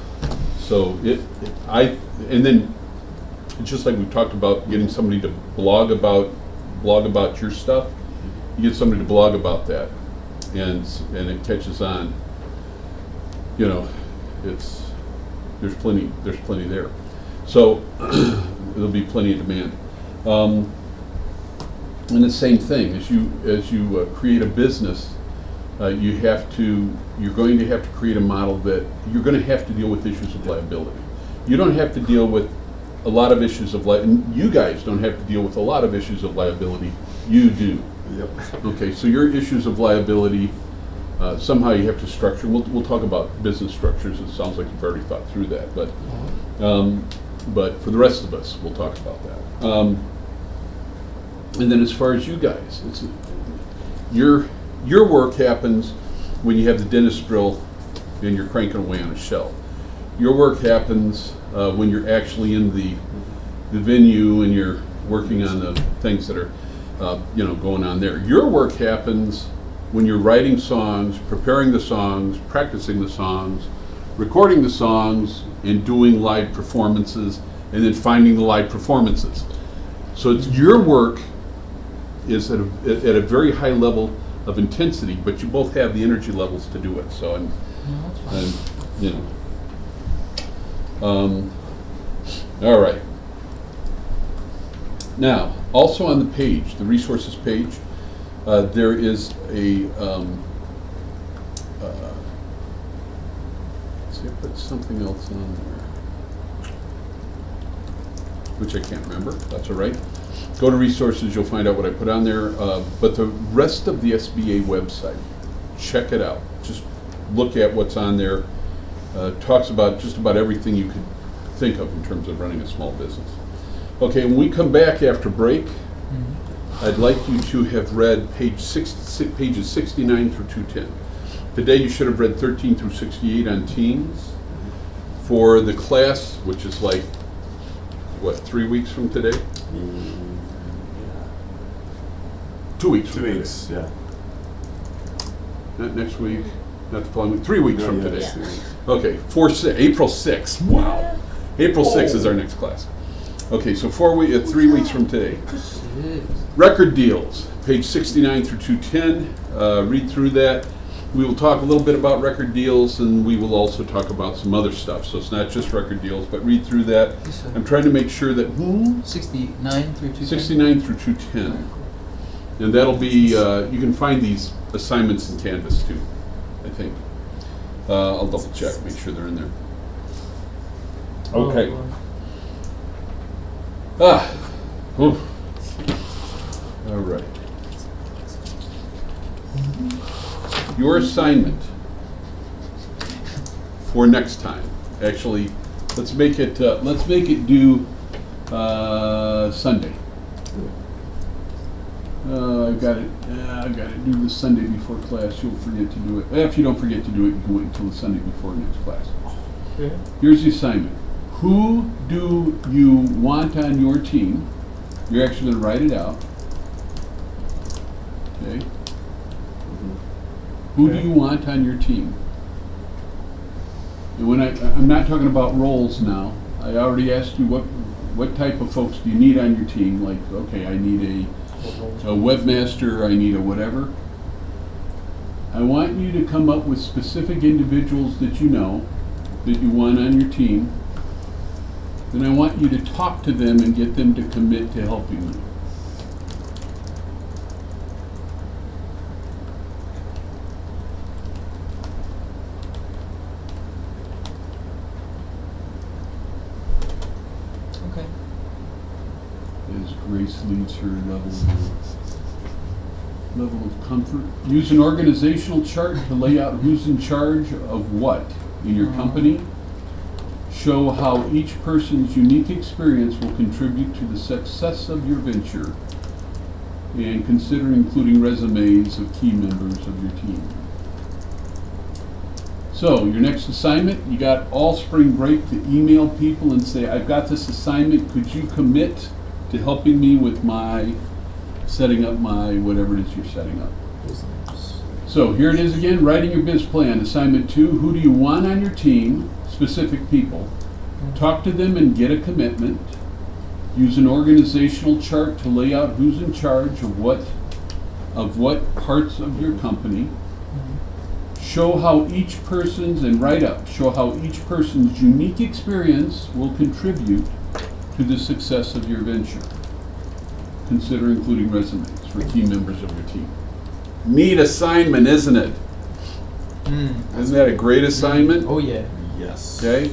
then just like we talked about, getting somebody to blog about your stuff. You get somebody to blog about that, and it catches on. There's plenty there. So there'll be plenty of demand. And the same thing, as you create a business, you're going to have to create a model that you're going to have to deal with issues of liability. You don't have to deal with a lot of issues of and you guys don't have to deal with a lot of issues of liability. You do. Yep. Okay, so your issues of liability, somehow you have to structure. We'll talk about business structures. It sounds like you've already thought through that, but for the rest of us, we'll talk about that. And then as far as you guys, your work happens when you have the dentist drill and you're cranking away on a shelf. Your work happens when you're actually in the venue and you're working on the things that are going on there. Your work happens when you're writing songs, preparing the songs, practicing the songs, recording the songs, and doing live performances, and then finding the live performances. So it's your work is at a very high level of intensity, but you both have the energy levels to do it. So all right. Now, also on the page, the resources page, there is a. See, I put something else on there, which I can't remember. That's all right. Go to resources, you'll find out what I put on there. But the rest of the SBA website, check it out. Just look at what's on there. Talks about just about everything you could think of in terms of running a small business. Okay, when we come back after break, I'd like you to have read pages 69 through 210. today you should have read 13 through 68 on teens. For the class, which is like, what, 3 weeks from today? 2 weeks from 2 today. weeks, yeah. Not next week, not the following week, 3 weeks from Yeah, today. it's 3 weeks. Okay, April 6th, wow. April 6th is our next class. Okay, so 3 weeks from today. Record deals, page 69 through 210. Read through that. We will talk a little bit about record deals, and we will also talk about some other stuff. So it's not just record deals, but read through that. I'm trying to make sure that 69 through 210. 69 through 210. And that'll be, you can find these assignments in Canvas too, I think. I'll double check, make sure they're in there. Okay. Oof. All right. Your assignment for next time. Actually, let's make it due Sunday. I've got it due this Sunday before class. You'll forget to do it. If you don't forget to do it, you can wait until the Sunday before next class. Here's the assignment. Who do you want on your team? You're actually going to write it out. Okay. Who do you want on your team? And when I'm not talking about roles now. I already asked you what type of folks do you need on your team? Like, okay, I need a webmaster, I need a whatever. I want you to come up with specific individuals that you know that you want on your team. Then I want you to talk to them and get them to commit to helping you. Okay. As Grace leaves her level of comfort. Use an organizational chart to lay out who's in charge of what in your company. Show how each person's unique experience will contribute to the success of your venture, and consider including resumes of key members of your team. So, your next assignment, you got all spring break to email people and say, I've got this assignment, could you commit to helping me with setting up my whatever it is you're setting up. So here it is again, writing your biz plan. Assignment 2, who do you want on your team? Specific people. Talk to them and get a commitment. Use an organizational chart to lay out who's in charge of what parts of your company. Show how each person's, and write up, show how each person's unique experience will contribute to the success of your venture. Consider including resumes for key members of your team. Neat assignment, isn't it? Isn't that a great assignment? Oh yeah. Yes. Okay?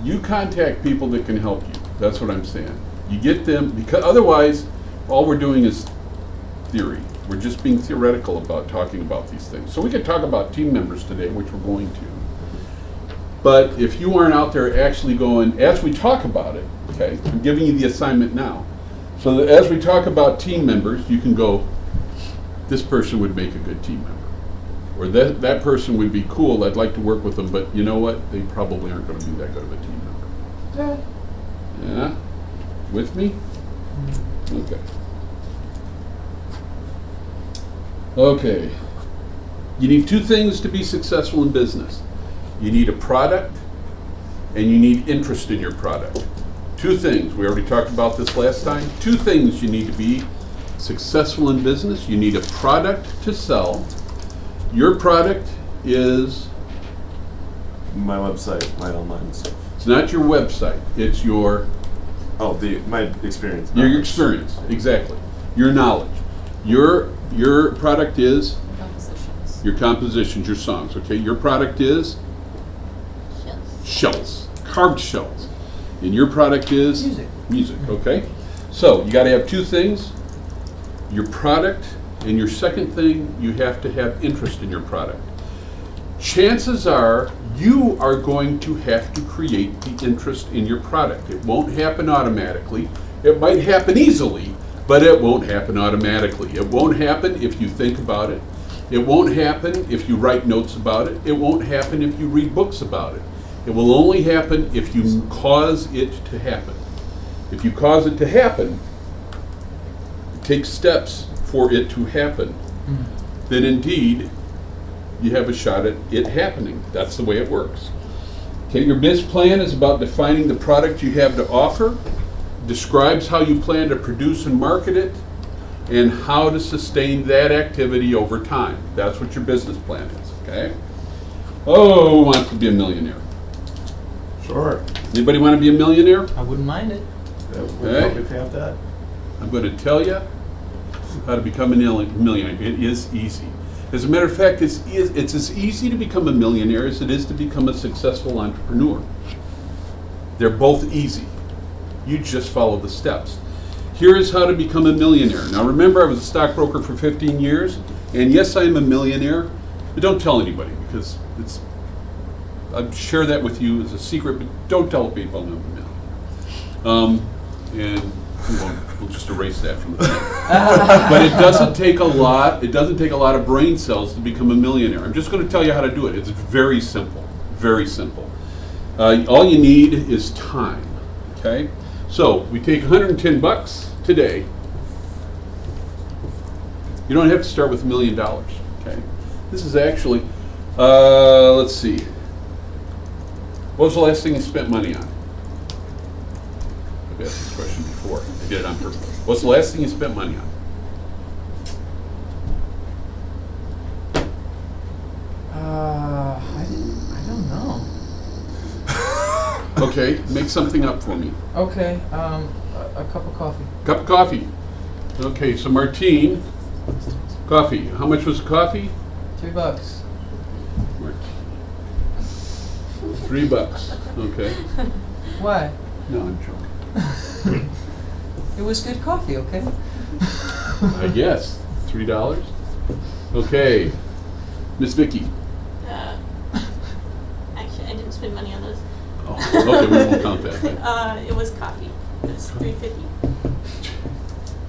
You contact people that can help you. That's what I'm saying. You get them, because otherwise, all we're doing is theory. We're just being theoretical about talking about these things. So we could talk about team members today, which we're going to. But if you aren't out there actually going, as we talk about it, okay, I'm giving you the assignment now. So that as we talk about team members, you can go, this person would make a good team member. Or that person would be cool, I'd like to work with them, but you know what? They probably aren't going to be that good of a team member. Yeah? With me? Okay. Okay. You need two things to be successful in business. You need a product, and you need interest in your product. Two things. We already talked about this last time. Two things you need to be successful in business. You need a product to sell. Your product is... My website, my online stuff. It's not your website. It's your... Oh, my experience. Your experience, exactly. Your knowledge. Your product is Compositions. your compositions, your songs, okay? Your product is shells, carved shells. And your product is music, okay? So you gotta have two things, your product, and your second thing, you have to have interest in your product. Chances are you are going to have to create the interest in your product. It won't happen automatically. It might happen easily, but it won't happen automatically. It won't happen if you think about it. It won't happen if you write notes about it. It won't happen if you read books about it. It will only happen if you cause it to happen. If you cause it to happen, take steps for it to happen, then indeed you have a shot at it happening. That's the way it works. Okay, your business plan is about defining the product you have to offer, describes how you plan to produce and market it, and how to sustain that activity over time. That's what your business plan is, okay? Oh, who wants to be a millionaire? Sure. Anybody want to be a millionaire? I wouldn't mind it. We'll probably have that. I'm going to tell you how to become a millionaire. It is easy. As a matter of fact, it's as easy to become a millionaire as it is to become a successful entrepreneur. They're both easy. You just follow the steps. Here is how to become a millionaire. Now remember, I was a stockbroker for 15 years, and yes, I am a millionaire, but don't tell anybody because I'll share that with you as a secret, but don't tell people I'm a millionaire. And we'll just erase that from the thing. But it doesn't take a lot. It doesn't take a lot of brain cells to become a millionaire. I'm just going to tell you how to do it. It's very simple. Very simple. All you need is time. Okay. So we take $110 today. You don't have to start with $1 million. Okay. This is actually. Let's see. What was the last thing you spent money on? I've asked this question before. I did it on purpose. What's the last thing you spent money on? I don't know. Okay, make something up for me. Okay, a cup of coffee. Cup of coffee. Okay, so Martine, coffee. How much was the coffee? $3. Martine. $3. Okay. Why? No, I'm joking. It was good coffee, okay? I guess. $3. Okay. Miss Vicky. Actually, I didn't spend money on those. Oh, okay, we won't count that. Then. It was coffee. It was $3.50.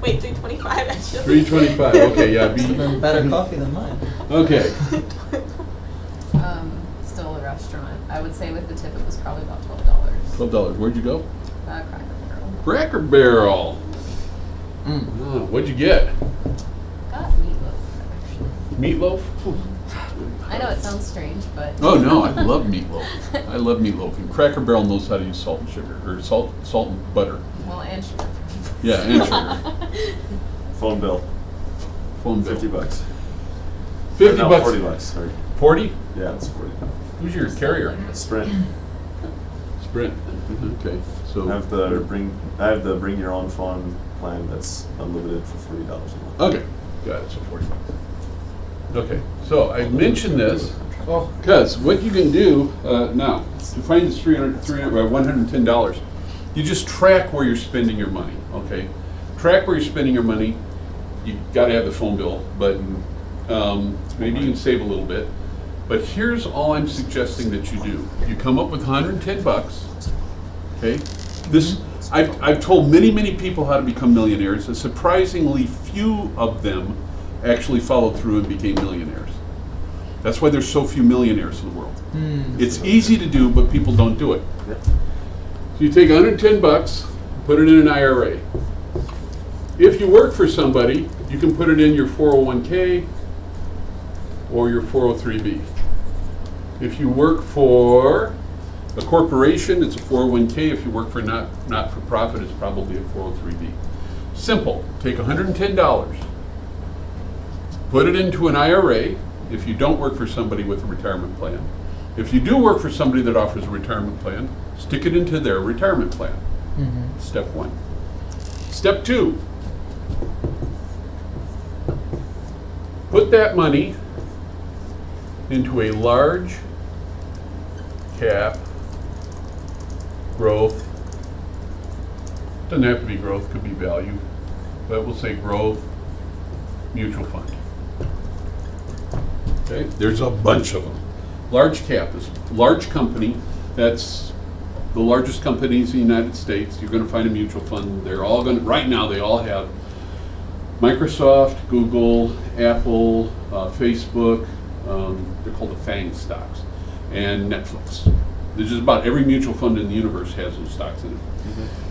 Wait, $3.25 actually. $3.25. Okay, yeah. Even better coffee than mine. Okay. Still a restaurant. I would say with the tip it was probably about $12. $12. Where'd you go? Cracker Barrel. Cracker Barrel. Oh, what'd you get? Got meatloaf, actually. Meatloaf? I know it sounds strange, but Oh no, I love meatloaf. I love meatloaf. And Cracker Barrel knows how to use salt and sugar, or salt and butter. well, and sugar. Yeah, and sugar. Phone bill. Phone bill. $50. $50. No, $40. Sorry. 40? Yeah, it's 40. Who's your carrier? Sprint. Sprint. Okay, I so have the bring your own phone plan that's unlimited for $40 a month. okay, got it. So $40. Okay, so I mentioned this Oh, because what you can do now to find this $110, you just track where you're spending your money. Okay, track where you're spending your money. You got to have the phone bill, but maybe you can save a little bit. But here's all I'm suggesting that you do: you come up with $110. Okay, this I've told many people how to become millionaires, and surprisingly few of them actually followed through and became millionaires. That's why there's so few millionaires in the world. It's easy to do, but people don't do it. Yep. So you take $110, put it in an IRA. If you work for somebody, you can put it in your 401k or your 403b. If you work for a corporation, it's a 401k. If you work for not-for-profit, it's probably a 403b. Simple. Take $110, put it into an IRA if you don't work for somebody with a retirement plan. If you do work for somebody that offers a retirement plan, stick it into their retirement plan. Step one. Step two, put that money into a large cap growth. Doesn't have to be growth, could be value, but we'll say growth mutual fund. Okay, there's a bunch of them. Large cap is a large company. That's the largest companies in the United States. You're going to find a mutual fund. They're all going to, right now they all have Microsoft, Google, Apple, Facebook, they're called the FANG stocks, and Netflix. There's just about every mutual fund in the universe has those stocks in it.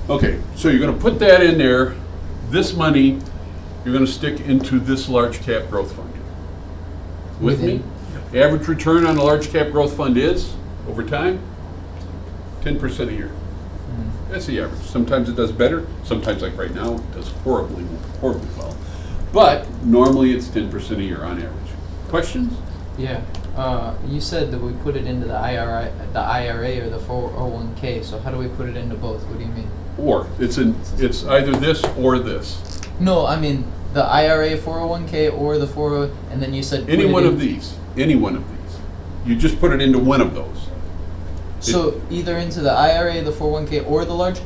Okay, so you're going to put that in there. This money, you're going to stick into this large cap growth fund. With me? Average return on a large cap growth fund is, over time, 10% a year. That's the average. Sometimes it does better. Sometimes, like right now, it does horribly well. But normally it's 10% a year on average. Questions? Yeah. You said that we put it into the IRA or the 401k. So how do we put it into both? What do you mean? Or it's either this or this. No, I mean the IRA, 401k, or the 40, and then you said Any one of these. Any one of these. You just put it into one of those. So either into the IRA, the 401k, or the large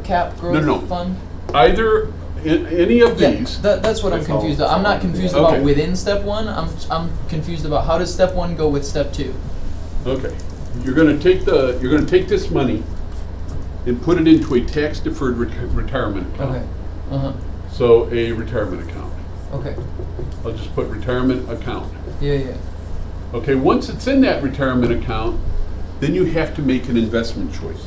cap growth No. fund. Either any of these. That's what I'm confused about. I'm not confused about Okay. within step one. I'm confused about how does step one go with step two. Okay. You're going to take this money and put it into a tax deferred retirement account. Okay. Uh-huh. So a retirement account. Okay. I'll just put retirement account. Yeah. Okay, once it's in that retirement account, then you have to make an investment choice.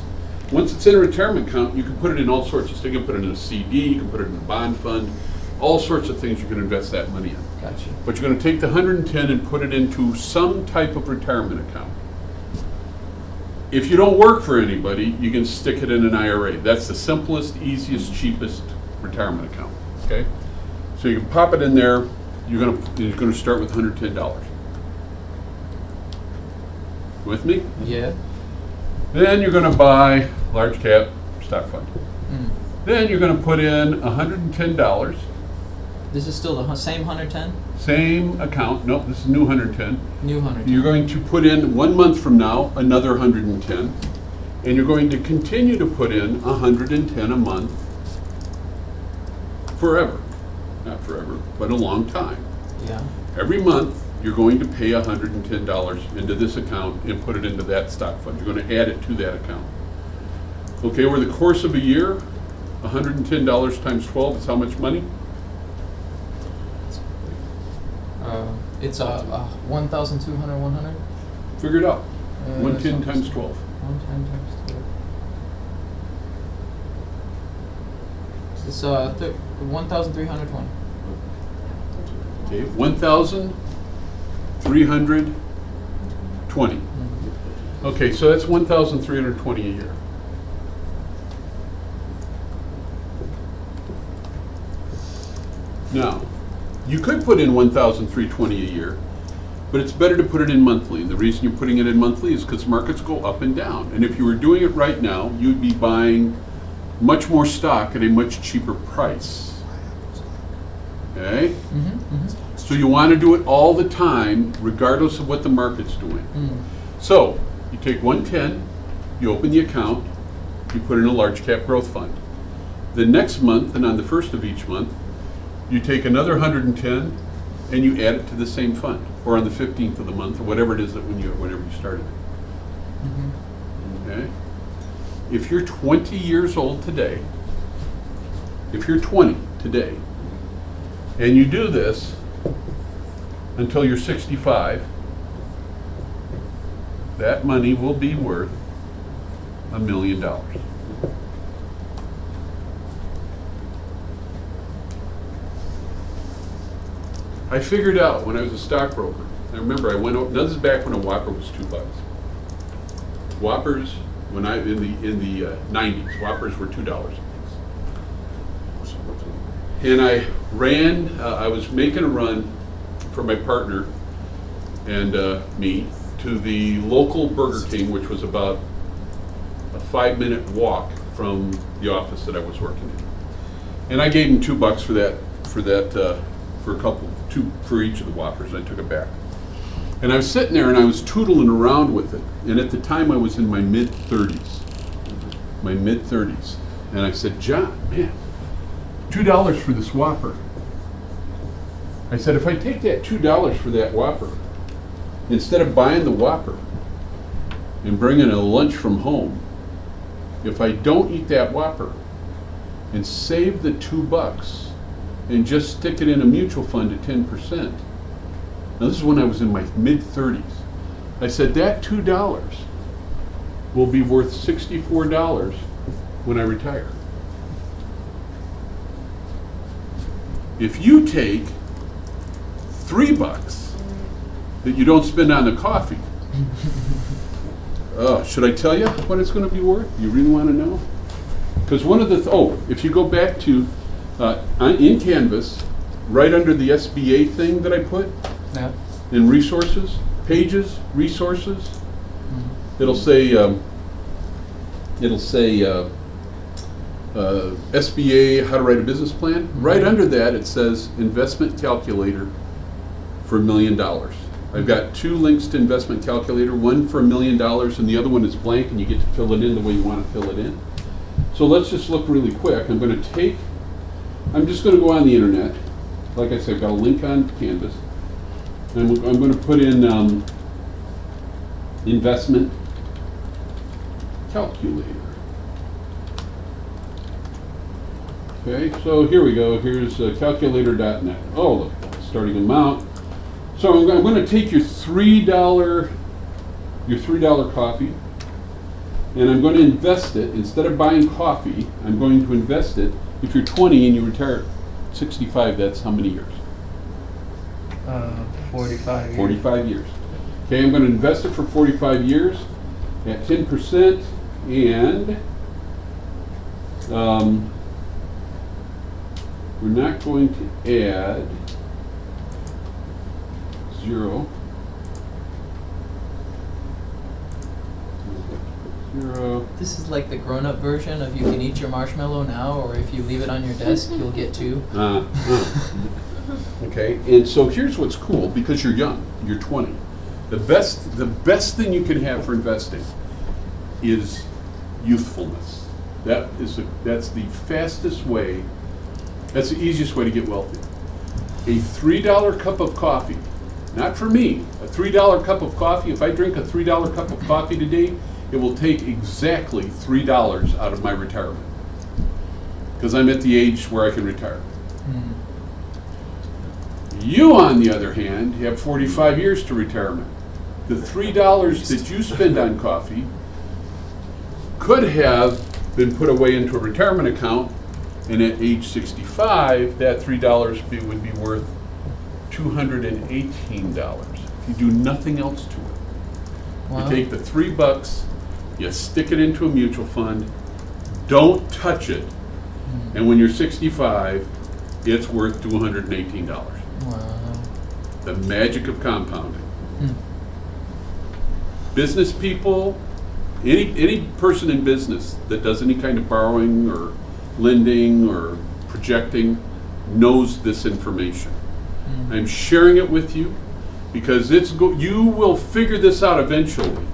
Once it's in a retirement account, you can put it in all sorts of things. You can put it in a CD, you can put it in a bond fund, all sorts of things you can invest that money in. Gotcha. But you're going to take the 110 and put it into some type of retirement account. If you don't work for anybody, you can stick it in an IRA. That's the simplest, easiest, cheapest retirement account. Okay? So you can pop it in there. You're going to start with $110. With me? Yeah. Then you're going to buy large cap stock fund. Mm. Then you're going to put in $110. This is still the same 110? Same account. Nope, this is new 110. New 110. You're going to put in 1 month from now another 110, and you're going to continue to put in 110 a month forever. Not forever, but a long time. Yeah. Every month you're going to pay $110 into this account and put it into that stock fund. You're going to add it to that account. Okay, over the course of a year, $110 times 12 is how much money? It's 1,200, 100? Figure it out. Uh, 110 so- times 12. 110 times 12. It's 1,320. Okay, 1,320. Okay, so that's 1,320 a year. Now, you could put in 1,320 a year, but it's better to put it in monthly. And the reason you're putting it in monthly is because markets go up and down. And if you were doing it right now, you'd be buying much more stock at a much cheaper price. Okay? So you want to do it all the time, regardless of what the market's doing. So you take 110, you open the account, you put in a large cap growth fund. The next month, and on the first of each month, you take another 110 and you add it to the same fund, or on the 15th of the month, or whatever it is that whenever you started it. Okay? If you're 20 years old today, if you're 20 today, and you do this until you're 65, that money will be worth $1 million. I figured out when I was a stockbroker. I remember I went over. This is back when a Whopper was $2. Whoppers, when I in the 90s, Whoppers were $2. And I ran. I was making a run for my partner and me to the local Burger King, which was about a 5-minute walk from the office that I was working in. And I gave him $2 for that. For a couple, two for each of the Whoppers. I took it back. And I was sitting there and I was tootling around with it. And at the time I was in my mid-30s. And I said, John, man, $2 for this Whopper. I said, if I take that $2 for that Whopper, instead of buying the Whopper and bringing a lunch from home, if I don't eat that Whopper and save the $2, and just stick it in a mutual fund at 10%. Now this is when I was in my mid-30s. I said that $2 will be worth $64 when I retire. If you take $3 that you don't spend on the coffee, should I tell you what it's going to be worth? You really want to know? Because one of the, if you go back to, in Canvas, right under the SBA thing that I put, Yeah. in resources, pages, resources, it'll say SBA, how to write a business plan. Right under that, it says investment calculator for $1 million. I've got 2 links to investment calculator, one for $1 million and the other one is blank, and you get to fill it in the way you want to fill it in. So let's just look really quick. I'm just going to go on the internet. Like I said, I've got a link on Canvas. I'm going to put in investment calculator. Okay, so here we go. Here's calculator.net. Oh, look, starting amount. So I'm going to take your $3 coffee, and I'm going to invest it. Instead of buying coffee, I'm going to invest it. If you're 20 and you retire at 65, that's how many years? 45 years. 45 years. Okay, I'm going to invest it for 45 years at 10%, and we're not going to add 0. 0. This is like the grown-up version of you can eat your marshmallow now, or if you leave it on your desk, you'll get 2. Okay, and so here's what's cool, because you're young, you're 20. The best thing you can have for investing is youthfulness. That's the fastest way, that's the easiest way to get wealthy. A $3 cup of coffee, not for me, a $3 cup of coffee, if I drink a $3 cup of coffee today, it will take exactly $3 out of my retirement. Because I'm at the age where I can retire. You, on the other hand, have 45 years to retirement. The $3 that you spend on coffee could have been put away into a retirement account, and at age 65, that $3 would be worth $218 if you do nothing else to it. Wow. You take the $3, you stick it into a mutual fund, don't touch it, and when you're 65, it's worth $218. Wow. The magic of compounding. Business people, any person in business that does any kind of borrowing or lending or projecting knows this information. I'm sharing it with you because you will figure this out eventually.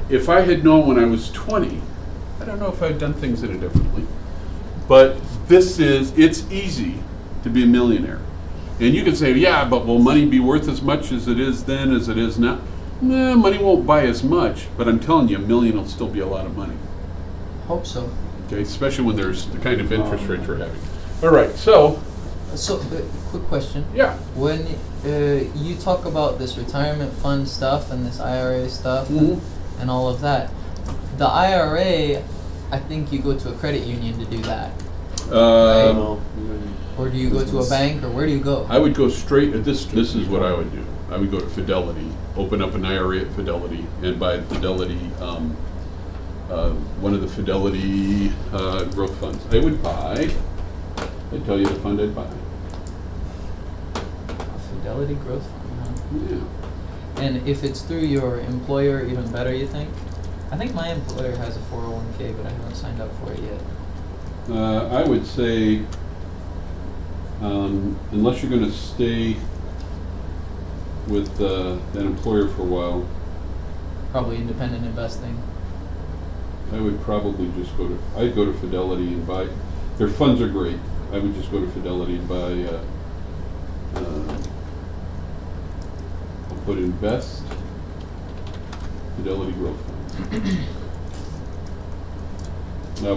If I had known when I was 20, I don't know if I'd done things any differently, but it's easy to be a millionaire. And you can say, yeah, but will money be worth as much as it is then as it is now? Nah, money won't buy as much, but I'm telling you, $1 million will still be a lot of money. Hope so. Okay, especially when there's the kind of interest rates we're having. All right, so. So, quick question. Yeah. When you talk about this retirement fund stuff and this IRA stuff and all of that, the IRA, I think you go to a credit union to do that. Right? Or do you go to a bank, or where do you go? I would go straight. This is what I would do. I would go to Fidelity, open up an IRA at Fidelity, and buy Fidelity, one of the Fidelity growth funds. I'd tell you the fund I'd buy. A Fidelity growth fund, huh? Yeah. And if it's through your employer, even better, you think? I think my employer has a 401k, but I haven't signed up for it yet. I would say, unless you're going to stay with that employer for a while, Probably independent investing. I would probably just I'd go to Fidelity and buy, their funds are great. I would just go to Fidelity and buy, I'll put invest, Fidelity growth fund.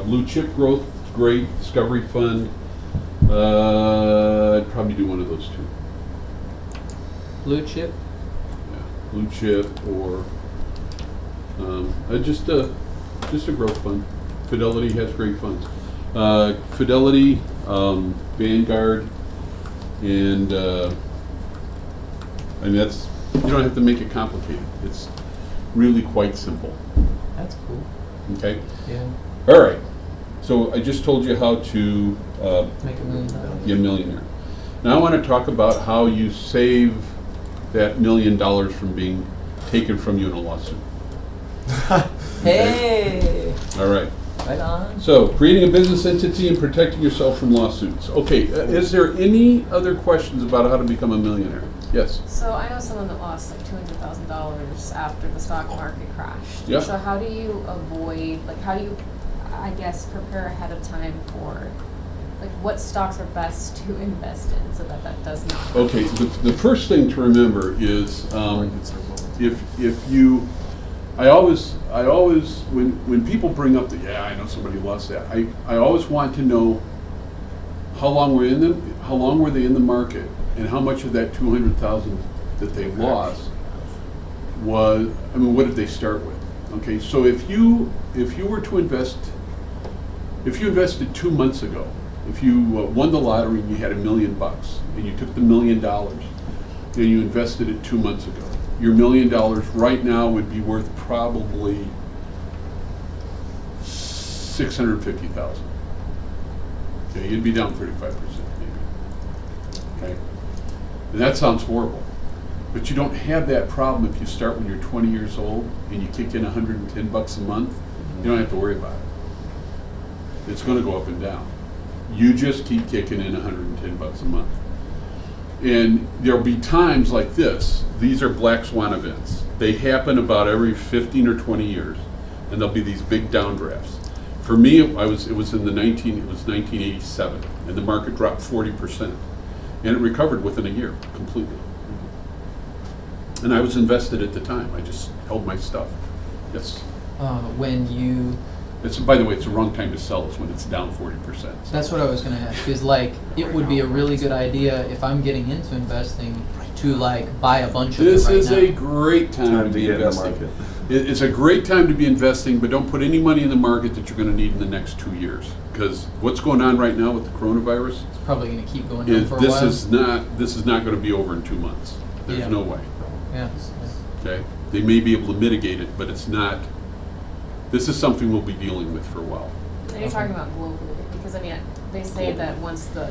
Blue chip growth, great. Discovery fund, I'd probably do one of those two. Blue chip. Yeah, blue chip or just a growth fund. Fidelity has great funds. Fidelity, Vanguard, and I mean that's, you don't have to make it complicated. It's really quite simple. That's cool. Okay. Yeah. All right. So I just told you how to Make $1 million. be a millionaire. Now I want to talk about how you save that $1 million from being taken from you in a lawsuit. Hey. All right. Right on. So creating a business entity and protecting yourself from lawsuits. Okay. Is there any other questions about how to become a millionaire? Yes. So I know someone that lost like $200,000 after the stock market crashed. Yeah. So how do you avoid, like, how do you, I guess, prepare ahead of time for, like, what stocks are best to invest in so that that does not. Okay. The first thing to remember is if you, I always when people bring up I know somebody lost that. I always want to know how long were they in the market, and how much of that 200,000 that they lost was, I mean, what did they start with? Okay, so if you were to invest, if you invested 2 months ago, if you won the lottery and you had $1 million and you took the $1 million and you invested it 2 months ago, your $1 million right now would be worth probably $650,000. Okay, you'd be down 35% maybe. Okay, and that sounds horrible, but you don't have that problem if you start when you're 20 years old and you kick in $110 a month. You don't have to worry about it. It's going to go up and down. You just keep kicking in $110 a month. And there'll be times like this. These are black swan events. They happen about every 15 or 20 years, and there'll be these big downdrafts. For me, it was 1987, and the market dropped 40%, and it recovered within a year completely. And I was invested at the time. I just held my stuff. Yes. When you. By the way, it's the wrong time to sell. Is when it's down 40%. So. That's what I was gonna ask. Is like it would be a really good idea if I'm getting into investing to like buy a bunch of it right now. This is a great time to be investing. It's a great time to be investing, but don't put any money in the market that you're going to need in the next 2 years, because what's going on right now with the coronavirus It's probably gonna keep going on for a while. this is not going to be over in 2 months. There's no way. Yeah. Okay, they may be able to mitigate it, but it's not. This is something we'll be dealing with for a while. And you're talking about globally, because I mean, they say that once the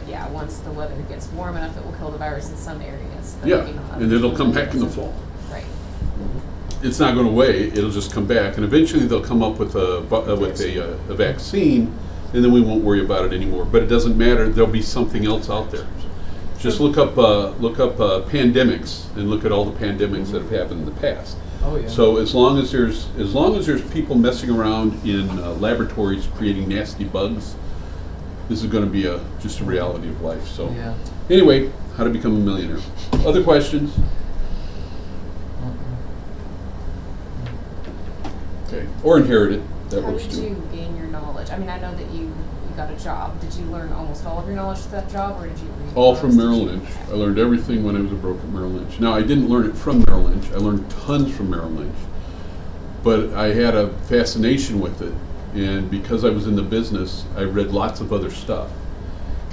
weather gets warm enough, it will kill the virus in some areas. But Yeah, maybe not and it'll others. come back in the fall. Right. It's not going to wait. It'll just come back, and eventually they'll come up with a vaccine, and then we won't worry about it anymore. But it doesn't matter. There'll be something else out there. Just look up pandemics and look at all the pandemics that have happened in the past. Oh yeah. So as long as there's people messing around in laboratories creating nasty bugs, this is going to be just a reality of life. So Yeah. anyway, how to become a millionaire? Other questions? Okay, or inherit it. That How works did too. you gain your knowledge? I mean, I know that you got a job. Did you learn almost all of your knowledge to that job, or did you read All books? from Merrill Lynch. I learned everything when I was a broker at Merrill Lynch. Now, I didn't learn it from Merrill Lynch. I learned tons from Merrill Lynch. But I had a fascination with it. And because I was in the business, I read lots of other stuff.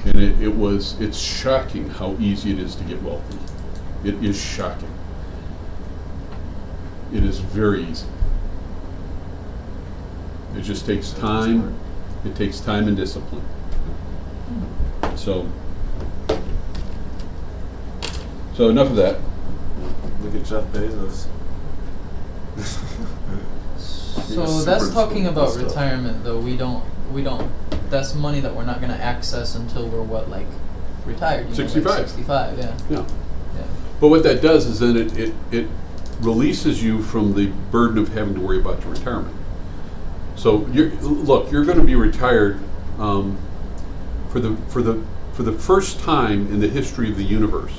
And it's shocking how easy it is to get wealthy. It is shocking. It is very easy. It just takes time. It takes time and discipline. So enough of that. Look at Jeff Bezos. So that's talking about retirement, though. We don't. That's money that we're not going to access until we're retired. You know, 65. Like 65. Yeah. Yeah. Yeah. But what that does is then it releases you from the burden of having to worry about your retirement. So you're going to be retired for the first time in the history of the universe.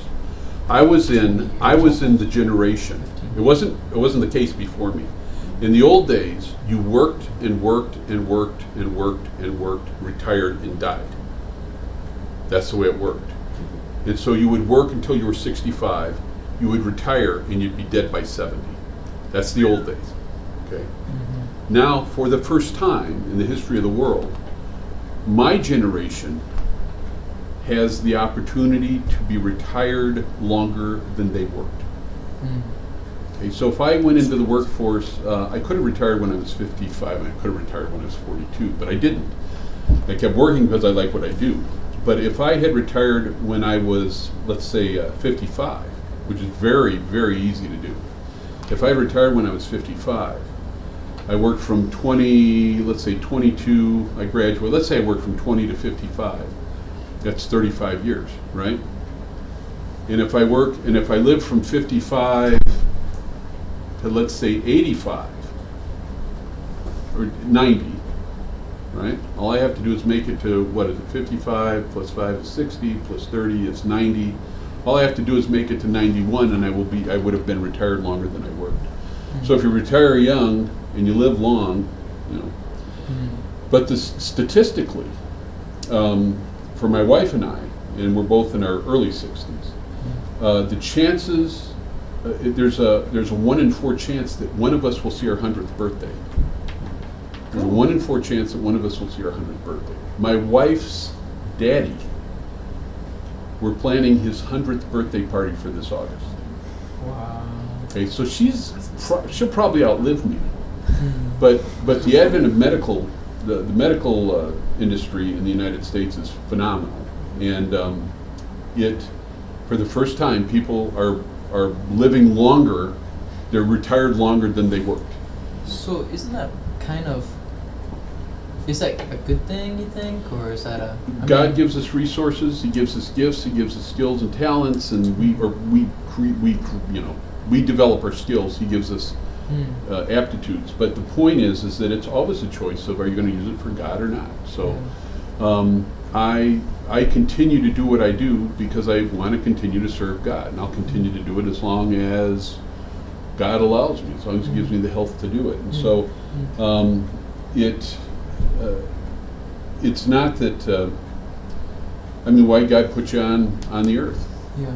I was in the generation. It wasn't the case before me. In the old days, you worked and worked and worked and worked and worked, retired and died. That's the way it worked. And so you would work until you were 65, you would retire, and you'd be dead by 70. That's the old days. Okay. Now, for the first time in the history of the world, my generation has the opportunity to be retired longer than they worked. Okay, so if I went into the workforce, I could have retired when I was 55, and I could have retired when I was 42, but I didn't. I kept working because I like what I do. But if I had retired when I was, let's say, 55, which is very, very easy to do. If I had retired when I was 55, I worked from 20, let's say 22, I graduated, let's say I worked from 20 to 55. That's 35 years, right? And if I lived from 55 to, let's say, 85 or 90, right? All I have to do is make it to, what is it, 55 plus 5 is 60, plus 30 is 90. All I have to do is make it to 91, and I would have been retired longer than I worked. So if you retire young and you live long, you know. But statistically, for my wife and I, and we're both in our early 60s, the chances, there's a 1 in 4 chance that one of us will see our 100th birthday. There's a 1 in 4 chance that one of us will see our 100th birthday. My wife's daddy, we're planning his 100th birthday party for this August. Wow. Okay, so she'll probably outlive me. But the advent of the medical industry in the United States is phenomenal, and for the first time, people are living longer. They're retired longer than they worked. So isn't that is that a good thing, you think, or is that God gives us resources. He gives us gifts. He gives us skills and talents, and we develop our skills. He gives us aptitudes. But the point is that it's always a choice of, are you going to use it for God or not? So I continue to do what I do because I want to continue to serve God, and I'll continue to do it as long as God allows me, as long as He gives me the health to do it. And so it's not that, why God put you on the earth? Yeah.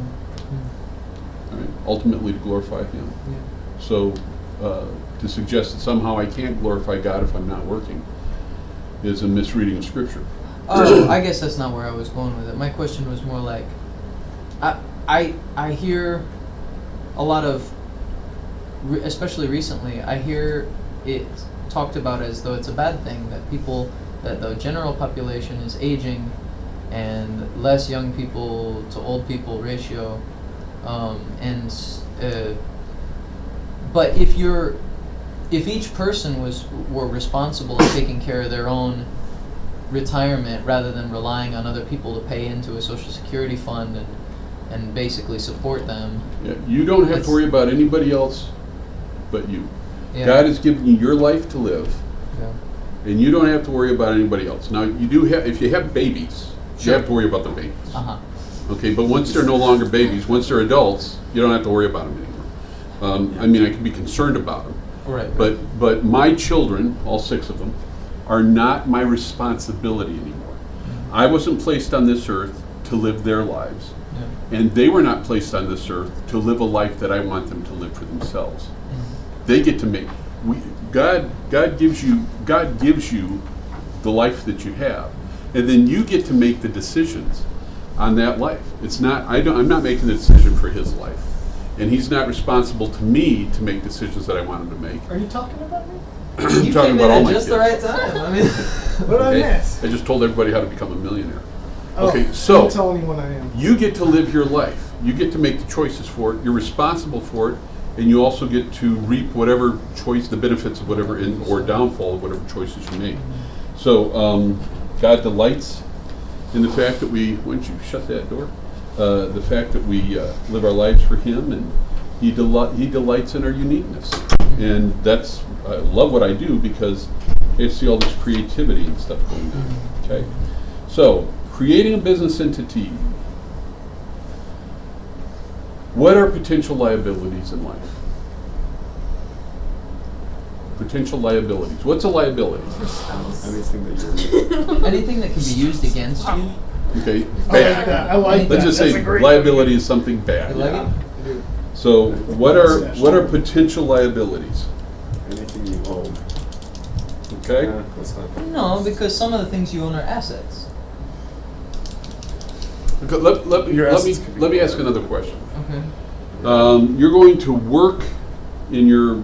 Right? Ultimately to glorify Him. Yeah. So to suggest that somehow I can't glorify God if I'm not working is a misreading of Scripture. I guess that's not where I was going with it. My question was more like, I hear a lot of, especially recently, I hear it talked about as though it's a bad thing that the general population is aging and less young people to old people ratio, but if each person were responsible in taking care of their own retirement rather than relying on other people to pay into a Social Security fund and basically support them. Yeah, you don't have to worry about anybody else but you. Yeah. God has given you your life to live, Yeah. and you don't have to worry about anybody else. Now, you do have, if you have babies, you Sure. have to worry about the babies. Uh-huh. Okay, but once they're no longer babies, once they're adults, you don't have to worry about them anymore. I can be concerned about them. Right. But my children, all 6 of them, are not my responsibility anymore. I wasn't placed on this earth to live their lives, and they were not placed on this earth to live a life that I want them to live for themselves. They get to make. God gives you the life that you have, and then you get to make the decisions on that life. It's not. I'm not making the decision for his life, and he's not responsible to me to make decisions that I want him to make. Are you talking about me? I'm You talking came about in all at my just the kids. right time. I mean, What did Okay? I miss? I just told everybody how to become a millionaire. Oh, Okay, so don't tell anyone I am. you get to live your life. You get to make the choices for it. You're responsible for it, and you also get to reap whatever choice, the benefits of whatever, or downfall of whatever choices you make. So God delights in the fact that we. Why don't you shut that door? The fact that we live our lives for Him, and He delights in our uniqueness, and that's I love what I do because I see all this creativity and stuff going on. Okay, so creating a business entity. What are potential liabilities in life? Potential liabilities. What's a liability? Anything that you're anything that can be used against you. Okay, I like bad. that. I like that. Let's just That's say a great liability is something bad. You like Yeah. it? I do. So what are potential liabilities? Anything you own. Okay? Yeah, that's not. No, because some of the things you own are assets. Okay, let Your me assets could be let me ask whatever. another question. Okay. You're going to work in your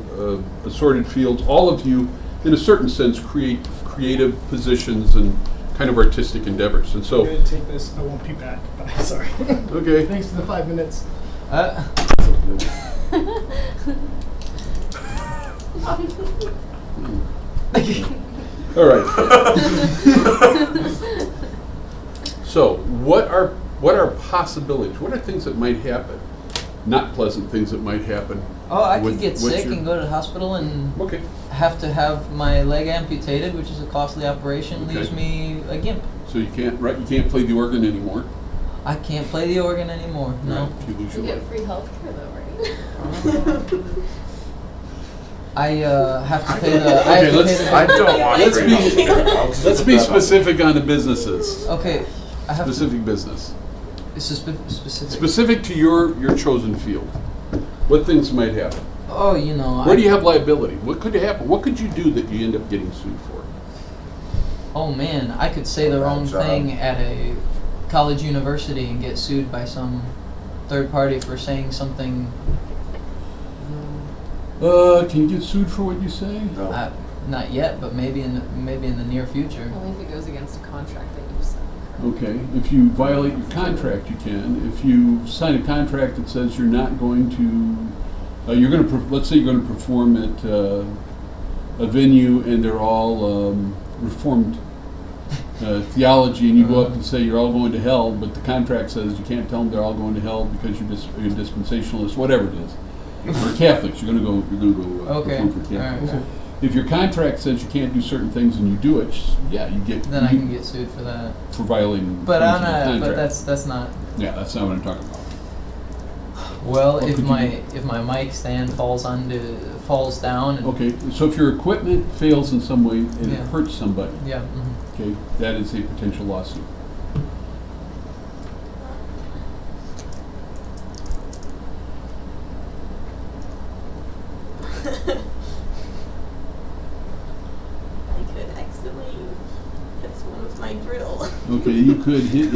assorted fields, all of you, in a certain sense, create creative positions and kind of artistic endeavors. And I'm so, gonna take this. I won't be back, but I'm sorry. okay, Thanks for the 5 minutes. all right. So, what are possibilities? What are things that might happen? Not pleasant things that might happen. Oh, I with- could get with sick your- and go to the hospital and Okay. have to have my leg amputated, which is a costly operation. Okay. Leaves me a gimp. So you can't play the organ anymore. I can't play the organ anymore. No. Right, if you lose You your get leg. free healthcare though, right? I have to pay the. I have to let's- pay the. I don't want Let's free be- healthcare. I'll just Let's put be that on. specific on the businesses. Okay, I have to. Specific business. It's specific. Specific to your chosen field. What things might happen? Oh, you know. Where do you have liability? What could happen? What could you do that you end up getting sued for? Oh man, I could say the Bad wrong job. thing at a college university and get sued by some third party for saying something. Can you get sued for what you say? No. Not yet, but maybe in the near future. Only if it goes against a contract that you signed. Okay. If you violate your contract, you can. If you sign a contract that says you're not going to, let's say you're going to perform at a venue and they're all Reformed theology, and you go up and say you're all going to hell, but the contract says you can't tell them they're all going to hell because you're dispensationalists, whatever it is. Or Catholics, you're going to go Okay. perform for Catholics. Alright. If your contract says you can't do certain things and you do it, yeah, you get Then I can get sued for that. for violating But terms I'm of the not. contract. But that's not. Yeah, that's not what I'm talking about. Well, What if could you my mic stand falls down and Okay, so if your equipment fails in some way and Yeah. it hurts somebody, yeah. okay, that is a potential lawsuit. I could accidentally hit someone with my drill. Okay, you could hit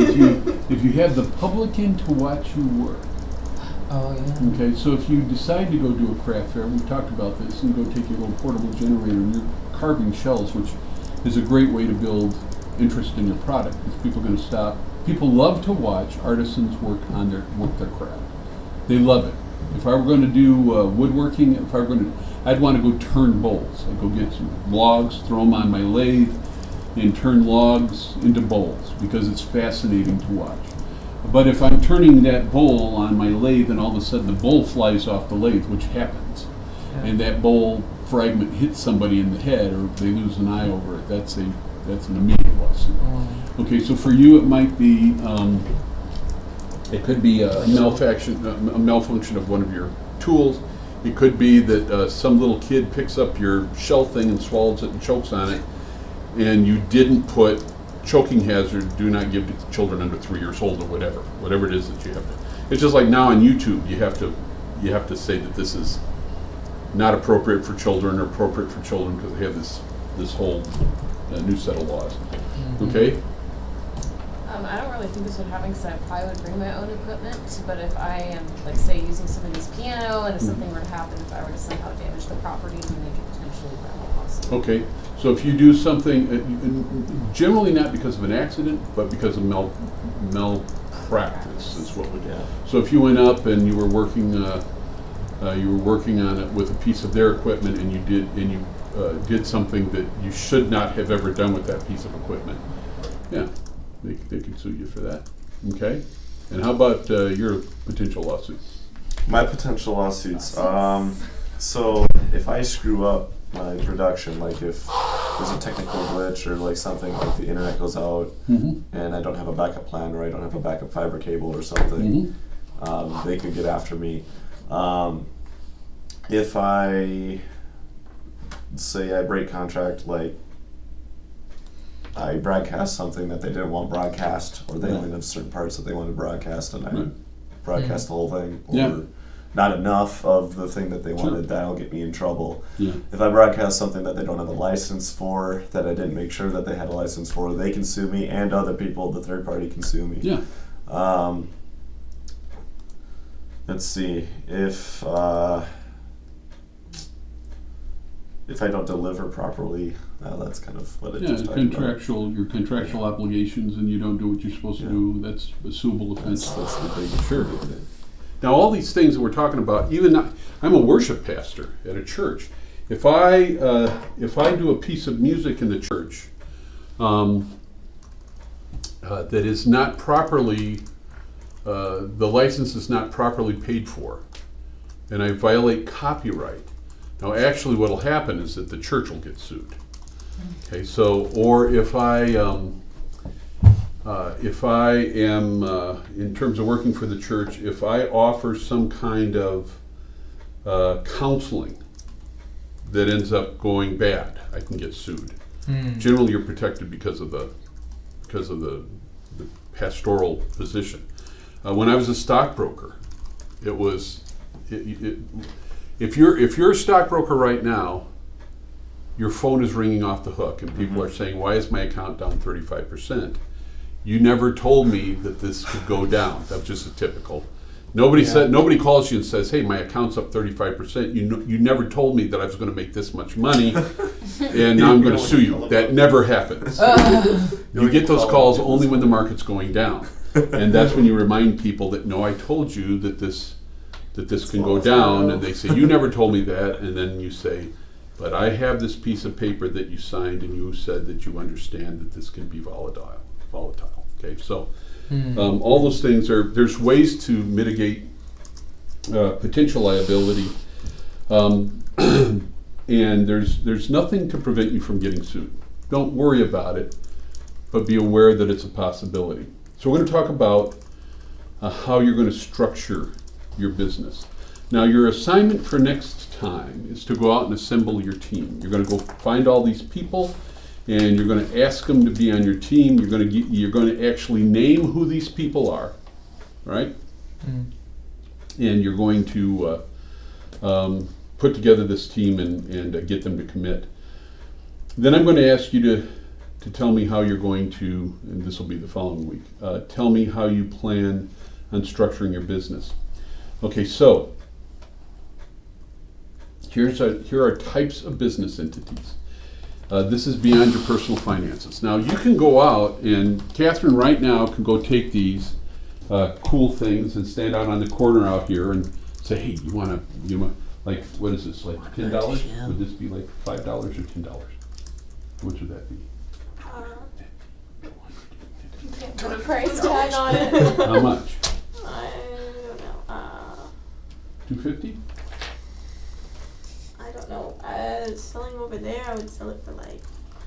if you have the publican to watch you work. Oh yeah. Okay, so if you decide to go do a craft fair, we talked about this, and go take your little portable generator and you're carving shells, which is a great way to build interest in your product, because people are going to stop. People love to watch artisans work their craft. They love it. If I were going to do woodworking, I'd want to go turn bowls. I'd go get some logs, throw them on my lathe, and turn logs into bowls, because it's fascinating to watch. But if I'm turning that bowl on my lathe and all of a sudden the bowl flies off the lathe, which happens, Yeah. and that bowl fragment hits somebody in the head or they lose an eye over it, that's an immediate lawsuit. Oh. Okay, so for you it might be, it could be a malfunction of one of your tools. It could be that some little kid picks up your shell thing and swallows it and chokes on it, and you didn't put choking hazard, do not give to children under 3 years old, or whatever it is that you have to. It's just like now on YouTube, you have to say that this is not appropriate for children or appropriate for children, because they have this whole new set of laws. Mhm. Okay? I don't really think this would happen because I probably would bring my own equipment. But if I am, like, say, using somebody's piano, and if something were to happen, if I were to somehow damage the property, then they could potentially file a lawsuit. Okay, so if you do something, generally not because of an accident, but because of malpractice is what we do. Yeah. So if you went up and you were working on it with a piece of their equipment, and you did something that you should not have ever done with that piece of equipment, yeah, they could sue you for that. Okay, and how about your potential lawsuit? My potential lawsuits. So if I screw up my production, like if there's a technical glitch or like something, like the internet goes out and I don't have a backup plan, or I don't have a backup fiber cable or something, they could get after me. If I say I break contract, like I broadcast something that they didn't want broadcast, or they Right. only have certain parts that they want to broadcast, and I Right. broadcast the whole thing, or Yeah. not enough of the thing that they wanted, that'll get me in trouble. Yeah. If I broadcast something that they don't have a license for, that I didn't make sure that they had a license for, they can sue me, and other people, the third party, can sue me. Yeah. Let's see, if I don't deliver properly, that's kind of what it Yeah, just talked about. your contractual obligations, and you don't do what you're supposed to Yeah. do, that's a suable offense. That's the big Sure. Now, all these things that we're talking about, I'm a worship pastor at a church. If I do a piece of music in the church that is not properly, the license is not properly paid for, and I violate copyright, now actually what'll happen is that the church will get sued. Okay, so, or if I am, in terms of working for the church, if I offer some kind of counseling that ends up going bad, I can get sued. Generally, you're protected because of the pastoral position. When I was a stockbroker, if you're a stockbroker right now, your phone is ringing off the hook, and people are saying, "Why is my account down 35%?" You never told me that this could go down. That was just a typical. Nobody calls you and says, "Hey, my account's up 35%." You never told me that I was going to make this much money, and now I'm going to sue you. That never happens. You get those calls only when the market's going down, and that's when you remind people that, "No, I told you that this can go down," and they say, "You never told me that," and then you say, "But I have this piece of paper that you signed, and you said that you understand that this can be volatile." Okay, so all those things there's ways to mitigate potential liability, and there's nothing to prevent you from getting sued. Don't worry about it, but be aware that it's a possibility. So we're going to talk about how you're going to structure your business. Now, your assignment for next time is to go out and assemble your team. You're going to go find all these people, and you're going to ask them to be on your team. You're going to actually name who these people are, right? And you're going to put together this team and get them to commit. Then I'm going to ask you to tell me how you're going to, and this will be the following week, tell me how you plan on structuring your business. Okay, so here are types of business entities. This is beyond your personal finances. Now, you can go out, and Catherine right now can go take these cool things and stand out on the corner out here and say, "Hey, you want like, what is this, like $10? Would this be like $5 or $10? How much would that be?" Put a price tag on it. How much? I don't know. $250? I don't know. Selling over there, I would sell it for like,